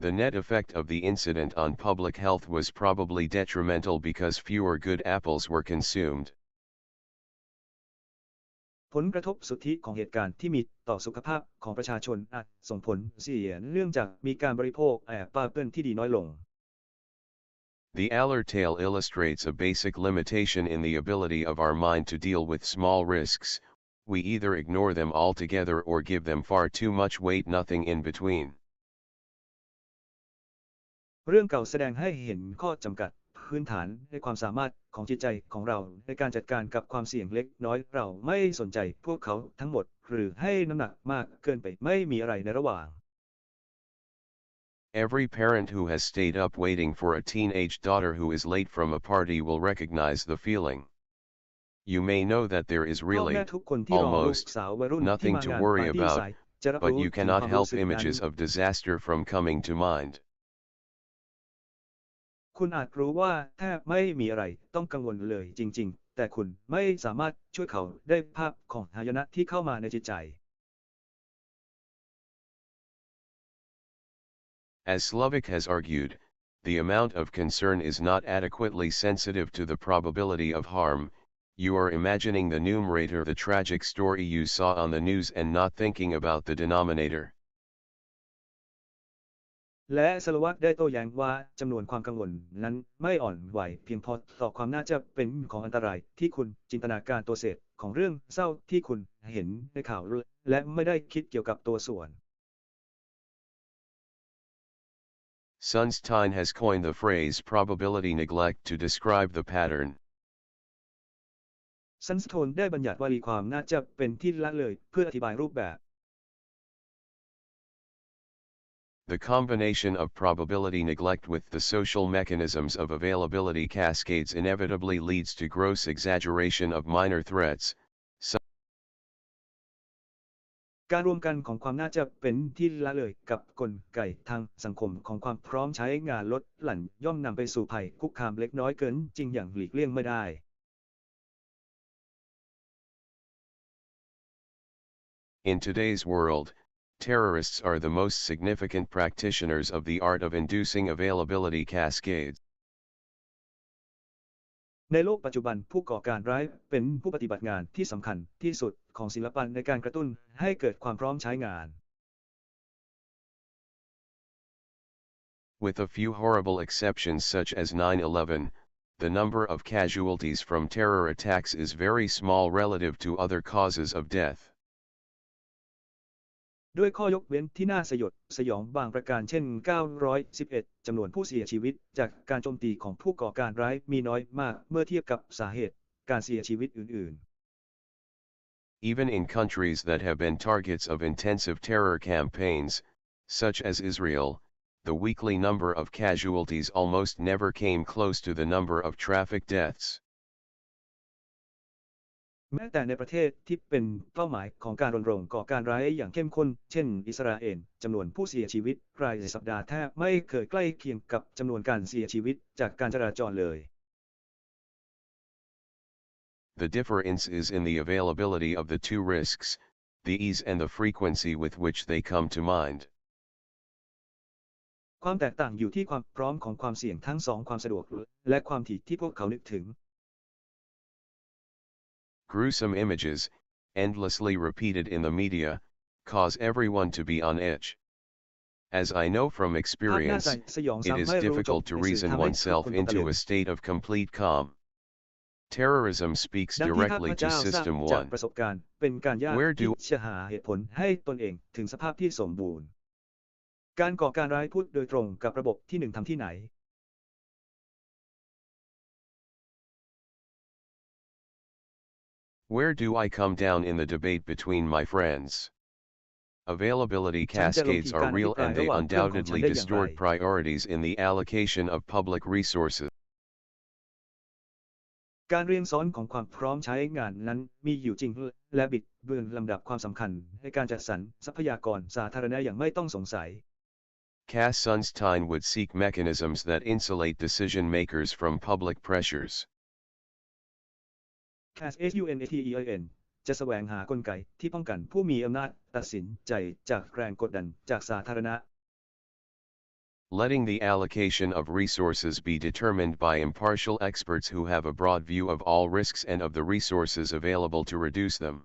Speaker 1: The net effect of the incident on public health was probably detrimental because fewer good apples were consumed.
Speaker 2: ผลกระทบสุทธิของเหตุการณ์ที่มีต่อสุขภาพของประชาชนอาจส่งผลเสียเนื่องจากมีการบริโภคแอปเปิลที่ดีน้อยลง
Speaker 1: The Aller tale illustrates a basic limitation in the ability of our mind to deal with small risks. We either ignore them altogether or give them far too much weight, nothing in between.
Speaker 2: เรื่องเก่าแสดงให้เห็นข้อจำกัดพื้นฐานในความสามารถของจิตใจของเราในการจัดการกับความเสี่ยงเล็กน้อยเราไม่สนใจพวกเขาทั้งหมดหรือให้น้ำหนักมากเกินไปไม่มีอะไรในระหว่าง
Speaker 1: Every parent who has stayed up waiting for a teenage daughter who is late from a party will recognize the feeling. You may know that there is really, almost, nothing to worry about, but you cannot help images of disaster from coming to mind.
Speaker 2: คุณอาจรู้ว่าแทบไม่มีอะไรต้องกังวลเลยจริงๆแต่คุณไม่สามารถช่วยเขาได้ภาพของหายนะที่เข้ามาในจิตใจ
Speaker 1: As Slovic has argued, the amount of concern is not adequately sensitive to the probability of harm. You are imagining the numerator, the tragic story you saw on the news, and not thinking about the denominator.
Speaker 2: และสโลวักได้โต้แย้งว่าจำนวนความกังวลนั้นไม่อ่อนไหวเพียงพอต่อความน่าจะเป็นของอันตรายที่คุณจินตนาการตัวเศษของเรื่องเศร้าที่คุณเห็นในข่าวและไม่ได้คิดเกี่ยวกับตัวส่วน
Speaker 1: Sunstein has coined the phrase probability neglect to describe the pattern.
Speaker 2: ซันสโตนได้บัญญัติวลีความน่าจะเป็นที่ละเลยเพื่ออธิบายรูปแบบ
Speaker 1: The combination of probability neglect with the social mechanisms of availability cascades inevitably leads to gross exaggeration of minor threats.
Speaker 2: การรวมกันของความน่าจะเป็นที่ละเลยกับกลไกทางสังคมของความพร้อมใช้งานลดหลั่นย่อมนำไปสู่ภัยคุกคามเล็กน้อยเกินจริงอย่างหลีกเลี่ยงไม่ได้
Speaker 1: In today's world, terrorists are the most significant practitioners of the art of inducing availability cascades.
Speaker 2: ในโลกปัจจุบันผู้ก่อการร้ายเป็นผู้ปฏิบัติงานที่สำคัญที่สุดของศิลปะในการกระตุ้นให้เกิดความพร้อมใช้งาน
Speaker 1: With a few horrible exceptions such as 9/11, the number of casualties from terror attacks is very small relative to other causes of death.
Speaker 2: ด้วยข้อยกเว้นที่น่าสยดสยองบางประการเช่น 911 จำนวนผู้เสียชีวิตจากการโจมตีของผู้ก่อการร้ายมีน้อยมากเมื่อเทียบกับสาเหตุการเสียชีวิตอื่นๆ
Speaker 1: Even in countries that have been targets of intensive terror campaigns, such as Israel, the weekly number of casualties almost never came close to the number of traffic deaths.
Speaker 2: แม้แต่ในประเทศที่เป็นเป้าหมายของการรณรงค์ก่อการร้ายอย่างเข้มข้นเช่นอิสราเอลจำนวนผู้เสียชีวิตรายสัปดาห์แทบไม่เคยใกล้เคียงกับจำนวนการเสียชีวิตจากการจราจรเลย
Speaker 1: The difference is in the availability of the two risks, the ease and the frequency with which they come to mind.
Speaker 2: ความแตกต่างอยู่ที่ความพร้อมของความเสี่ยงทั้งสองความสะดวกและความถี่ที่พวกเขานึกถึง
Speaker 1: Gruesome images, endlessly repeated in the media, cause everyone to be on edge. As I know from
Speaker 2: ภาพน่า
Speaker 1: experience,
Speaker 2: สยอง
Speaker 1: it
Speaker 2: ซ้ำ
Speaker 1: is
Speaker 2: ไม่รู้จบ
Speaker 1: difficult to
Speaker 2: ในสื่อ
Speaker 1: reason
Speaker 2: ทำให้ทุก
Speaker 1: oneself
Speaker 2: คนตกตะ
Speaker 1: into
Speaker 2: ลึง
Speaker 1: a state of complete calm. Terrorism speaks
Speaker 2: ดังที่ข้าพ
Speaker 1: directly to
Speaker 2: เจ้าทราบ
Speaker 1: System
Speaker 2: จาก
Speaker 1: 1.
Speaker 2: ประสบการณ์เป็นการยาก
Speaker 1: Where
Speaker 2: ที่
Speaker 1: do
Speaker 2: จะหาเหตุผลให้ตนเองถึงสภาพที่สมบูรณ์การก่อการร้ายพูดโดยตรงกับระบบที่หนึ่งทำที่ไหน
Speaker 1: Where do I come down in the debate between my friends? Availability
Speaker 2: ฉันจะลง
Speaker 1: cascades
Speaker 2: ที่
Speaker 1: are
Speaker 2: การอภิ
Speaker 1: real
Speaker 2: ปราย
Speaker 1: and
Speaker 2: ระ
Speaker 1: they
Speaker 2: หว่างเพื่อนของฉัน
Speaker 1: undoubtedly
Speaker 2: ได้อย่างไร
Speaker 1: distort priorities in the allocation of public resources.
Speaker 2: การเรียงซ้อนของความพร้อมใช้งานนั้นมีอยู่จริงและบิดเบือนลำดับความสำคัญในการจัดสรรทรัพยากรสาธารณะอย่างไม่ต้องสงสัย
Speaker 1: Cass Sunstein would seek mechanisms that insulate decision makers from public pressures.
Speaker 2: KAHNEMAN จะแสวงหากลไกที่ป้องกันผู้มีอำนาจตัดสินใจจากแรงกดดันจากสาธารณะ
Speaker 1: Letting the allocation of resources be determined by impartial experts who have a broad view of all risks and of the resources available to reduce them.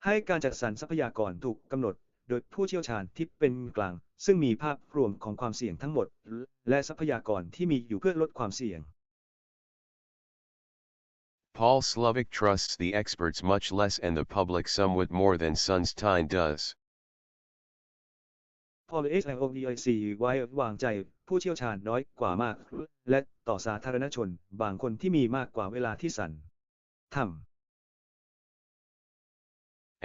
Speaker 2: ให้การจัดสรรทรัพยากรถูกกำหนดโดยผู้เชี่ยวชาญที่เป็นกลางซึ่งมีภาพรวมของความเสี่ยงทั้งหมดและทรัพยากรที่มีอยู่เพื่อลดความเสี่ยง
Speaker 1: Paul Slovic trusts the experts much less and the public somewhat more than Sunstein does.
Speaker 2: Paul Slovic ไว้วางใจผู้เชี่ยวชาญน้อยกว่ามากและต่อสาธารณชนบางคนที่มีมากกว่าเวลาที่สันทำ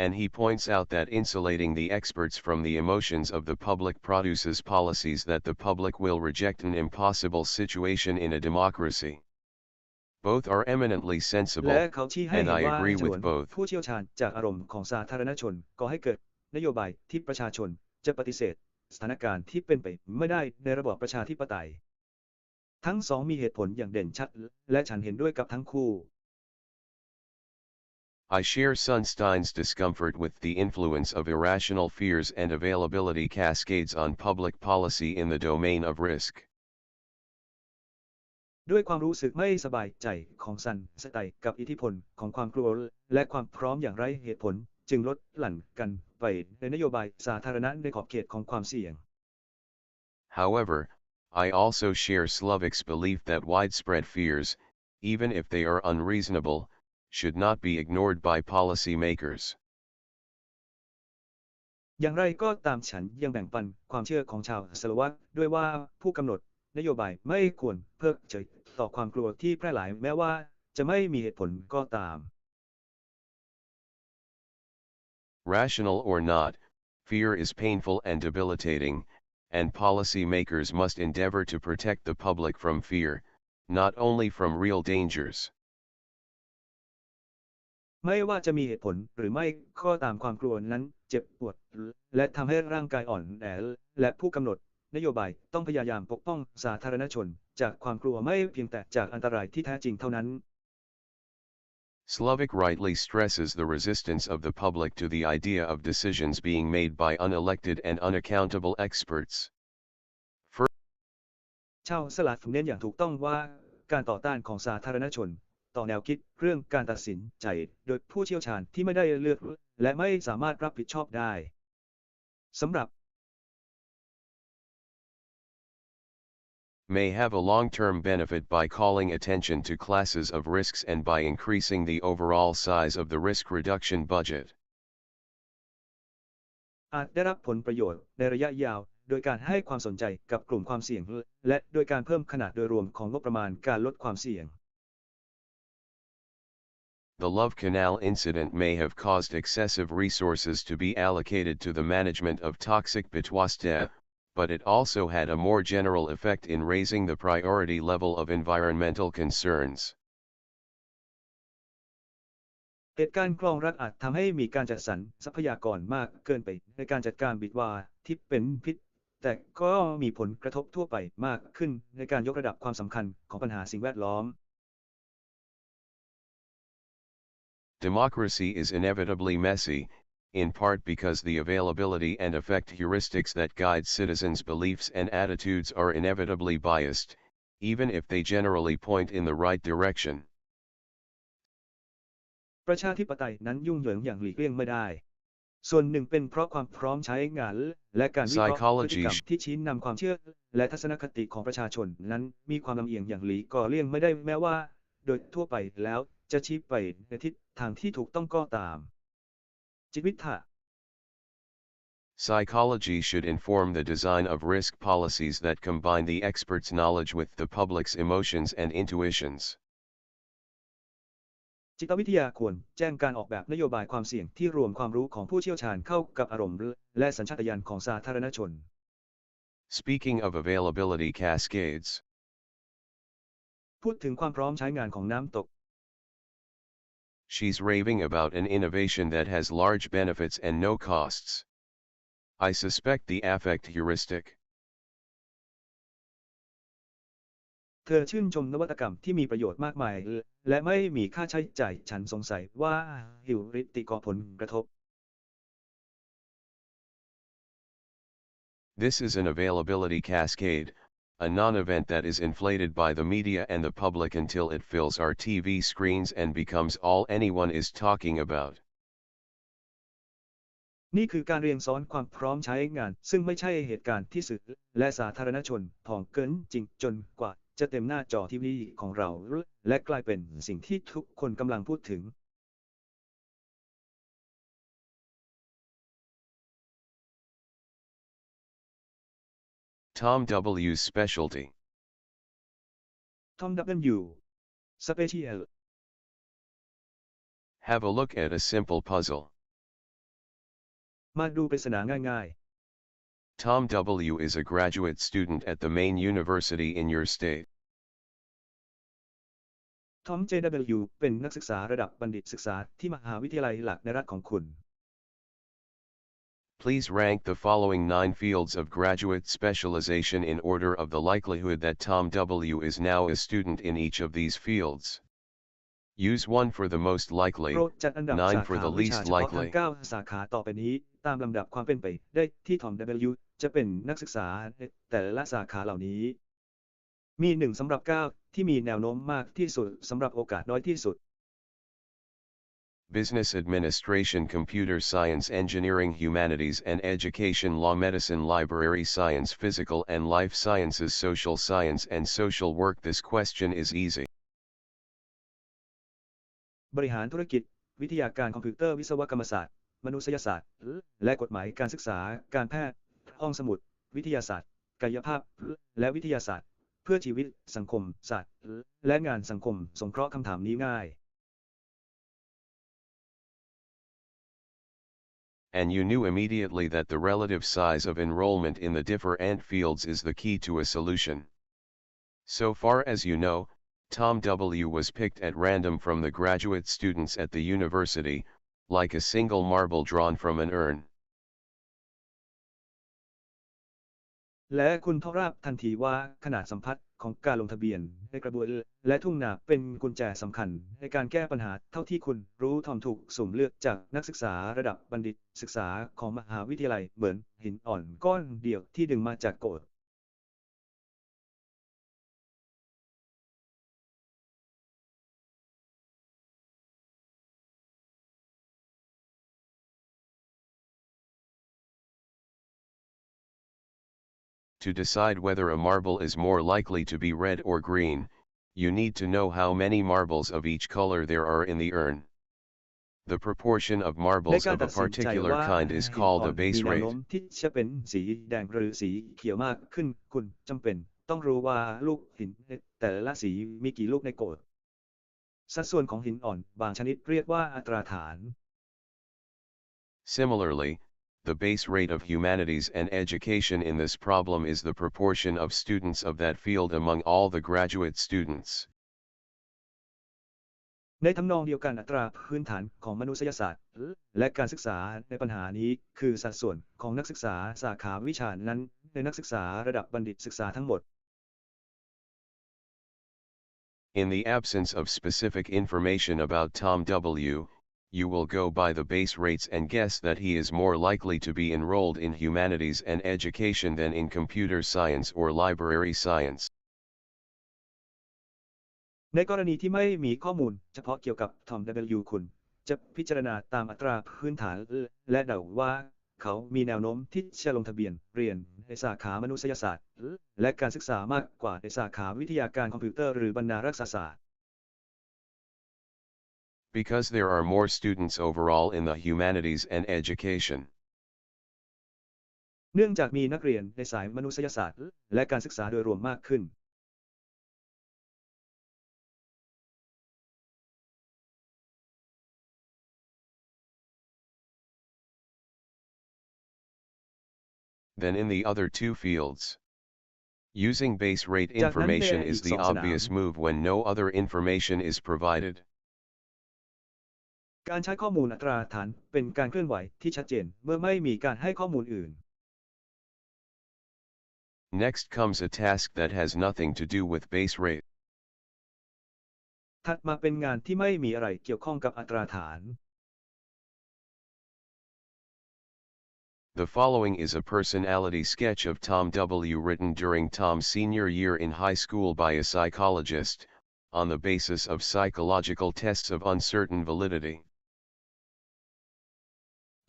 Speaker 1: And he points out that insulating the experts from the emotions of the public produces policies that the public will reject, an impossible situation in a democracy. Both are eminently
Speaker 2: และ
Speaker 1: sensible,
Speaker 2: เขาชี้ให้
Speaker 1: and
Speaker 2: เห็น
Speaker 1: I
Speaker 2: ว่า
Speaker 1: agree
Speaker 2: จำนว
Speaker 1: with
Speaker 2: น
Speaker 1: both.
Speaker 2: ผู้เชี่ยวชาญจากอารมณ์ของสาธารณชนก่อให้เกิดนโยบายที่ประชาชนจะปฏิเสธสถานการณ์ที่เป็นไปไม่ได้ในระบอบประชาธิปไตยทั้งสองมีเหตุผลอย่างเด่นชัดและฉันเห็นด้วยกับทั้งคู่
Speaker 1: I share Sunstein's discomfort with the influence of irrational fears and availability cascades on public policy in the domain of risk.
Speaker 2: ด้วยความรู้สึกไม่สบายใจของซันสไตน์กับอิทธิพลของความกลัวและความพร้อมอย่างไร้เหตุผลจึงลดหลั่นกันไปในนโยบายสาธารณะในขอบเขตของความเสี่ยง
Speaker 1: However, I also share Slovic's belief that widespread fears, even if they are unreasonable, should not be ignored by policymakers.
Speaker 2: อย่างไรก็ตามฉันยังแบ่งปันความเชื่อของชาวสโลวาคด้วยว่าผู้กำหนดนโยบายไม่ควรเพิกเฉยต่อความกลัวที่แพร่หลายแม้ว่าจะไม่มีเหตุผลก็ตาม
Speaker 1: Rational or not, fear is painful and debilitating, and policymakers must endeavor to protect the public from fear, not only from real dangers.
Speaker 2: ไม่ว่าจะมีเหตุผลหรือไม่ก็ตามความกลัวนั้นเจ็บปวดและทำให้ร่างกายอ่อนแอและผู้กำหนดนโยบายต้องพยายามปกป้องสาธารณชนจากความกลัวไม่เพียงแต่จากอันตรายที่แท้จริงเท่านั้น
Speaker 1: Slovic rightly stresses the resistance of the public to the idea of decisions being made by unelected and unaccountable experts.
Speaker 2: ชาวสลัดเน้นอย่างถูกต้องว่าการต่อต้านของสาธารณชนต่อแนวคิดเรื่องการตัดสินใจโดยผู้เชี่ยวชาญที่ไม่ได้เลือกและไม่สามารถรับผิดชอบได้สำหรับ
Speaker 1: may have a long-term benefit by calling attention to classes of risks and by increasing the overall size of the risk reduction budget.
Speaker 2: อาจได้รับผลประโยชน์ในระยะยาวโดยการให้ความสนใจกับกลุ่มความเสี่ยงและโดยการเพิ่มขนาดโดยรวมของงบประมาณการลดความเสี่ยง
Speaker 1: The Love Canal incident may have caused excessive resources to be allocated to the management of toxic pitwastes, but it also had a more general effect in raising the priority level of environmental concerns.
Speaker 2: เหตุการณ์คลองรักอาจทำให้มีการจัดสรรทรัพยากรมากเกินไปในการจัดการบิดวาที่เป็นพิษแต่ก็มีผลกระทบทั่วไปมากขึ้นในการยกระดับความสำคัญของปัญหาสิ่งแวดล้อม
Speaker 1: Democracy is inevitably messy, in part because the availability and effect heuristics that guide citizens' beliefs and attitudes are inevitably biased, even if they generally point in the right direction.
Speaker 2: ประชาธิปไตยนั้นยุ่งเหยิงอย่างหลีกเลี่ยงไม่ได้ ส่วนหนึ่งเป็นเพราะความพร้อมใช้งานและการวิเคราะห์พฤติกรรมที่ชี้นำความเชื่อและทัศนคติของประชาชนนั้นมีความลำเอียงอย่างหลีกเลี่ยงไม่ได้แม้ว่าโดยทั่วไปแล้วจะชี้ไปในทิศทางที่ถูกต้องก็ตาม จิตวิทยา
Speaker 1: Psychology should inform the design of risk policies that combine the expert's knowledge with the public's emotions and intuitions.
Speaker 2: จิตวิทยาควรแจ้งการออกแบบนโยบายความเสี่ยงที่รวมความรู้ของผู้เชี่ยวชาญเข้ากับอารมณ์และสัญชาตญาณของสาธารณชน
Speaker 1: Speaking of availability cascades,
Speaker 2: พูดถึงความพร้อมใช้งานของน้ำตก
Speaker 1: she's raving about an innovation that has large benefits and no costs. I suspect the affect heuristic.
Speaker 2: เธอชื่นชมนวัตกรรมที่มีประโยชน์มากมายและไม่มีค่าใช้จ่ายฉันสงสัยว่าฮิวริสติกก่อผลกระทบ
Speaker 1: This is an availability cascade, a non-event that is inflated by the media and the public until it fills our TV screens and becomes all anyone is talking about.
Speaker 2: นี่คือการเรียงซ้อนความพร้อมใช้งานซึ่งไม่ใช่เหตุการณ์ที่สื่อและสาธารณชนผ่องเกินจริงจนกว่าจะเต็มหน้าจอทีวีของเราและกลายเป็นสิ่งที่ทุกคนกำลังพูดถึง
Speaker 1: Tom W.'s specialty.
Speaker 2: Tom W. Special.
Speaker 1: Have a look at a simple puzzle.
Speaker 2: มาดูปริศนาง่าย
Speaker 1: Tom W. is a graduate student at the main university in your state.
Speaker 2: Tom J.W. เป็นนักศึกษาระดับบัณฑิตศึกษาที่มหาวิทยาลัยหลักในรัฐของคุณ
Speaker 1: Please rank the following 9 fields of graduate specialization in order of the likelihood that Tom W. is now a student in each of these fields. Use 1 for the most likely,
Speaker 2: โปรดจัดอันดับ
Speaker 1: 9
Speaker 2: สา
Speaker 1: for
Speaker 2: ขา
Speaker 1: the
Speaker 2: วิชา
Speaker 1: least
Speaker 2: เฉพาะทาง
Speaker 1: likely.
Speaker 2: 9 สาขาต่อไปนี้ตามลำดับความเป็นไปได้ที่ Tom W. จะเป็นนักศึกษาในแต่ละสาขาเหล่านี้ มี 1 สำหรับ 9 ที่มีแนวโน้มมากที่สุดสำหรับโอกาสน้อยที่สุด
Speaker 1: Business Administration, Computer Science, Engineering, Humanities and Education, Law, Medicine, Library Science, Physical and Life Sciences, Social Science and Social Work. This question is easy.
Speaker 2: บริหารธุรกิจวิทยาการคอมพิวเตอร์วิศวกรรมศาสตร์มนุษยศาสตร์และกฎหมายการศึกษาการแพทย์ห้องสมุดวิทยาศาสตร์กายภาพและวิทยาศาสตร์เพื่อชีวิตสังคมศาสตร์และงานสังคมสงเคราะห์คำถามนี้ง่าย
Speaker 1: And you knew immediately that the relative size of enrollment in the different fields is the key to a solution. So far as you know, Tom W. was picked at random from the graduate students at the university, like a single marble drawn from an urn.
Speaker 2: และคุณทราบทันทีว่าขนาดสัมพัทธ์ของการลงทะเบียนในกระบวนและทุ่งนาเป็นกุญแจสำคัญในการแก้ปัญหาเท่าที่คุณรู้ทอมถูกสุ่มเลือกจากนักศึกษาระดับบัณฑิตศึกษาของมหาวิทยาลัยเหมือนหินอ่อนก้อนเดียวที่ดึงมาจากโกด
Speaker 1: To decide whether a marble is more likely to be red or green, you need to know how many marbles of each color there are in the urn. The proportion of
Speaker 2: ใน
Speaker 1: marbles
Speaker 2: การ
Speaker 1: of
Speaker 2: ตั
Speaker 1: a
Speaker 2: ดสินใจ
Speaker 1: particular
Speaker 2: ว่า
Speaker 1: kind is
Speaker 2: หิน
Speaker 1: called
Speaker 2: อ่อ
Speaker 1: a
Speaker 2: น
Speaker 1: base
Speaker 2: มีแนวโน้
Speaker 1: rate.
Speaker 2: มที่จะเป็นสีแดงหรือสีเขียวมากขึ้นคุณจำเป็นต้องรู้ว่าลูกหินแต่ละสีมีกี่ลูกในโกดสัดส่วนของหินอ่อนบางชนิดเรียกว่าอัตราฐาน
Speaker 1: Similarly, the base rate of humanities and education in this problem is the proportion of students of that field among all the graduate students.
Speaker 2: ในทำนองเดียวกันอัตราพื้นฐานของมนุษยศาสตร์และการศึกษาในปัญหานี้คือสัดส่วนของนักศึกษาสาขาวิชานั้นในนักศึกษาระดับบัณฑิตศึกษาทั้งหมด
Speaker 1: In the absence of specific information about Tom W., you will go by the base rates and guess that he is more likely to be enrolled in humanities and education than in computer science or library science.
Speaker 2: ในกรณีที่ไม่มีข้อมูลเฉพาะเกี่ยวกับทอม W คุณจะพิจารณาตามอัตราพื้นฐานและเดาว่าเขามีแนวโน้มที่จะลงทะเบียนเรียนในสาขามนุษยศาสตร์และการศึกษามากกว่าในสาขาวิทยาการคอมพิวเตอร์หรือบรรณารักษาศาสตร์
Speaker 1: Because there are more students overall in the humanities and education.
Speaker 2: เนื่องจากมีนักเรียนในสายมนุษยศาสตร์และการศึกษาโดยรวมมากขึ้น
Speaker 1: than in the other two fields. Using base rate information is the obvious move when no other information is provided.
Speaker 2: การใช้ข้อมูลอัตราฐานเป็นการเคลื่อนไหวที่ชัดเจนเมื่อไม่มีการให้ข้อมูลอื่น
Speaker 1: Next comes a task that has nothing to do with base rate.
Speaker 2: ถัดมาเป็นงานที่ไม่มีอะไรเกี่ยวข้องกับอัตราฐาน
Speaker 1: The following is a personality sketch of Tom W. written during Tom's senior year in high school by a psychologist, on the basis of psychological tests of uncertain validity.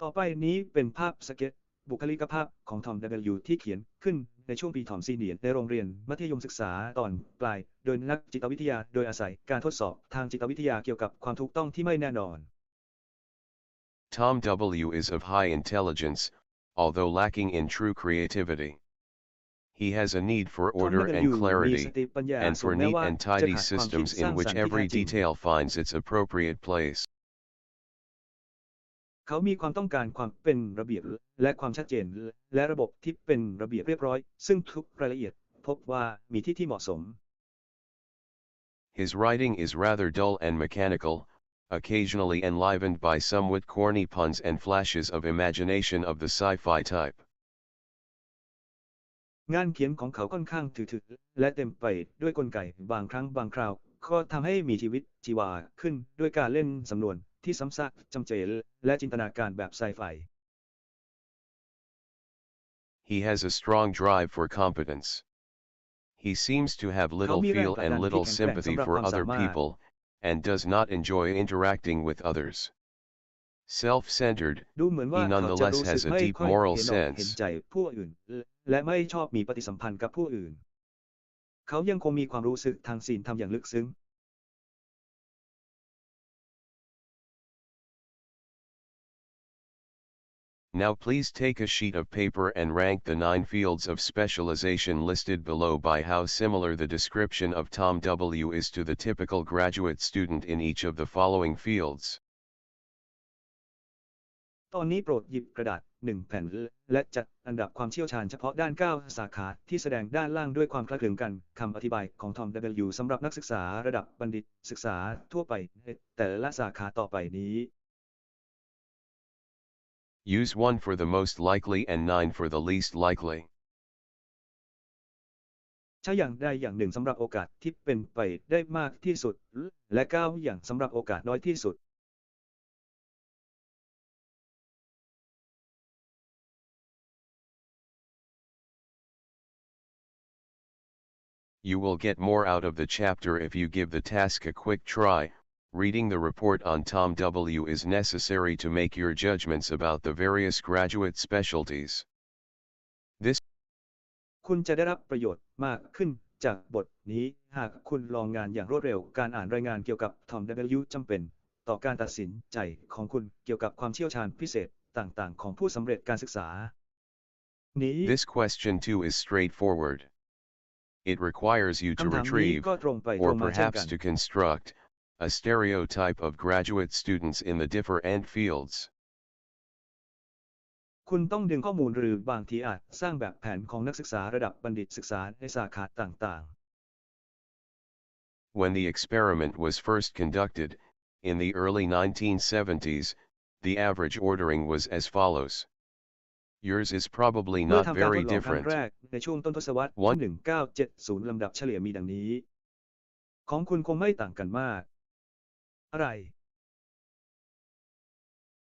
Speaker 2: ต่อไปนี้เป็นภาพสเก็ตบุคลิกภาพของทอม W ที่เขียนขึ้นในช่วงปีทอมซีเนียร์ในโรงเรียนมัธยมศึกษาตอนปลายโดยนักจิตวิทยาโดยอาศัยการทดสอบทางจิตวิทยาเกี่ยวกับความถูกต้องที่ไม่แน่นอน
Speaker 1: Tom W. is of high intelligence, although lacking in true creativity. He has a need for order and clarity, and for neat and tidy systems in which every detail finds its appropriate place.
Speaker 2: เขามีความต้องการความเป็นระเบียบและความชัดเจนและระบบที่เป็นระเบียบเรียบร้อยซึ่งทุกรายละเอียดพบว่ามีที่เหมาะสม
Speaker 1: His writing is rather dull and mechanical, occasionally enlivened by somewhat corny puns and flashes of imagination of the sci-fi type.
Speaker 2: งานเขียนของเขาค่อนข้างถือๆและเต็มไปด้วยกลไกบางครั้งบางคราวก็ทำให้มีชีวิตชีวาขึ้นด้วยการเล่นสำนวนที่ซ้ำซากจำเจและจินตนาการแบบไซไฟ
Speaker 1: He has a strong drive for competence. He seems to have little feel and little sympathy for other people, and does not enjoy interacting with others. Self-centered,
Speaker 2: ดูเหมือนว่า
Speaker 1: he
Speaker 2: เขาจะ
Speaker 1: nonetheless
Speaker 2: รู้สึ
Speaker 1: has
Speaker 2: ก
Speaker 1: a
Speaker 2: ไม่
Speaker 1: deep
Speaker 2: ค่อย
Speaker 1: moral
Speaker 2: เห็นอกเห็น
Speaker 1: sense.
Speaker 2: ใจผู้อื่นและไม่ชอบมีปฏิสัมพันธ์กับผู้อื่นเขายังคงมีความรู้สึกทางศีลธรรมอย่างลึกซึ้ง
Speaker 1: Now please take a sheet of paper and rank the 9 fields of specialization listed below by how similar the description of Tom W. is to the typical graduate student in each of the following fields.
Speaker 2: ตอนนี้โปรดหยิบกระดาษ1แผ่นและจัดอันดับความเชี่ยวชาญเฉพาะด้าน9สาขาที่แสดงด้านล่างด้วยความคล้ายคลึงกันคำอธิบายของทอม W สำหรับนักศึกษาระดับบัณฑิตศึกษาทั่วไปในแต่ละสาขาต่อไปนี้
Speaker 1: Use 1 for the most likely and 9 for the least likely.
Speaker 2: ใช้อย่างใดอย่างหนึ่งสำหรับโอกาสที่เป็นไปได้มากที่สุดและ9อย่างสำหรับโอกาสน้อยที่สุด
Speaker 1: You will get more out of the chapter if you give the task a quick try. Reading the report on Tom W. is necessary to make your judgments about the various graduate specialties. This
Speaker 2: คุณจะได้รับประโยชน์มากขึ้นจากบทนี้หากคุณลองงานอย่างรวดเร็วการอ่านรายงานเกี่ยวกับทอม W จำเป็นต่อการตัดสินใจของคุณเกี่ยวกับความเชี่ยวชาญพิเศษต่างๆของผู้สำเร็จการศึกษานี้
Speaker 1: This question too is straightforward. It requires you to retrieve, or perhaps to construct, a stereotype of graduate students in the different fields.
Speaker 2: คุณต้องดึงข้อมูลหรือบางทีอาจสร้างแบบแผนของนักศึกษาระดับบัณฑิตศึกษาในสาขาต่างๆ
Speaker 1: When the experiment was first conducted, In the early 1970s, the average ordering was as follows. Yours is probably
Speaker 2: เมื่อ
Speaker 1: not
Speaker 2: ทำการท
Speaker 1: very
Speaker 2: ดลองครั้ง
Speaker 1: different.
Speaker 2: แรกในช่วงต้นทศวรรษ
Speaker 1: One
Speaker 2: ที่ 1970 ลำดับเฉลี่ยมีดังนี้ ของคุณคงไม่ต่างกันมาก อะไร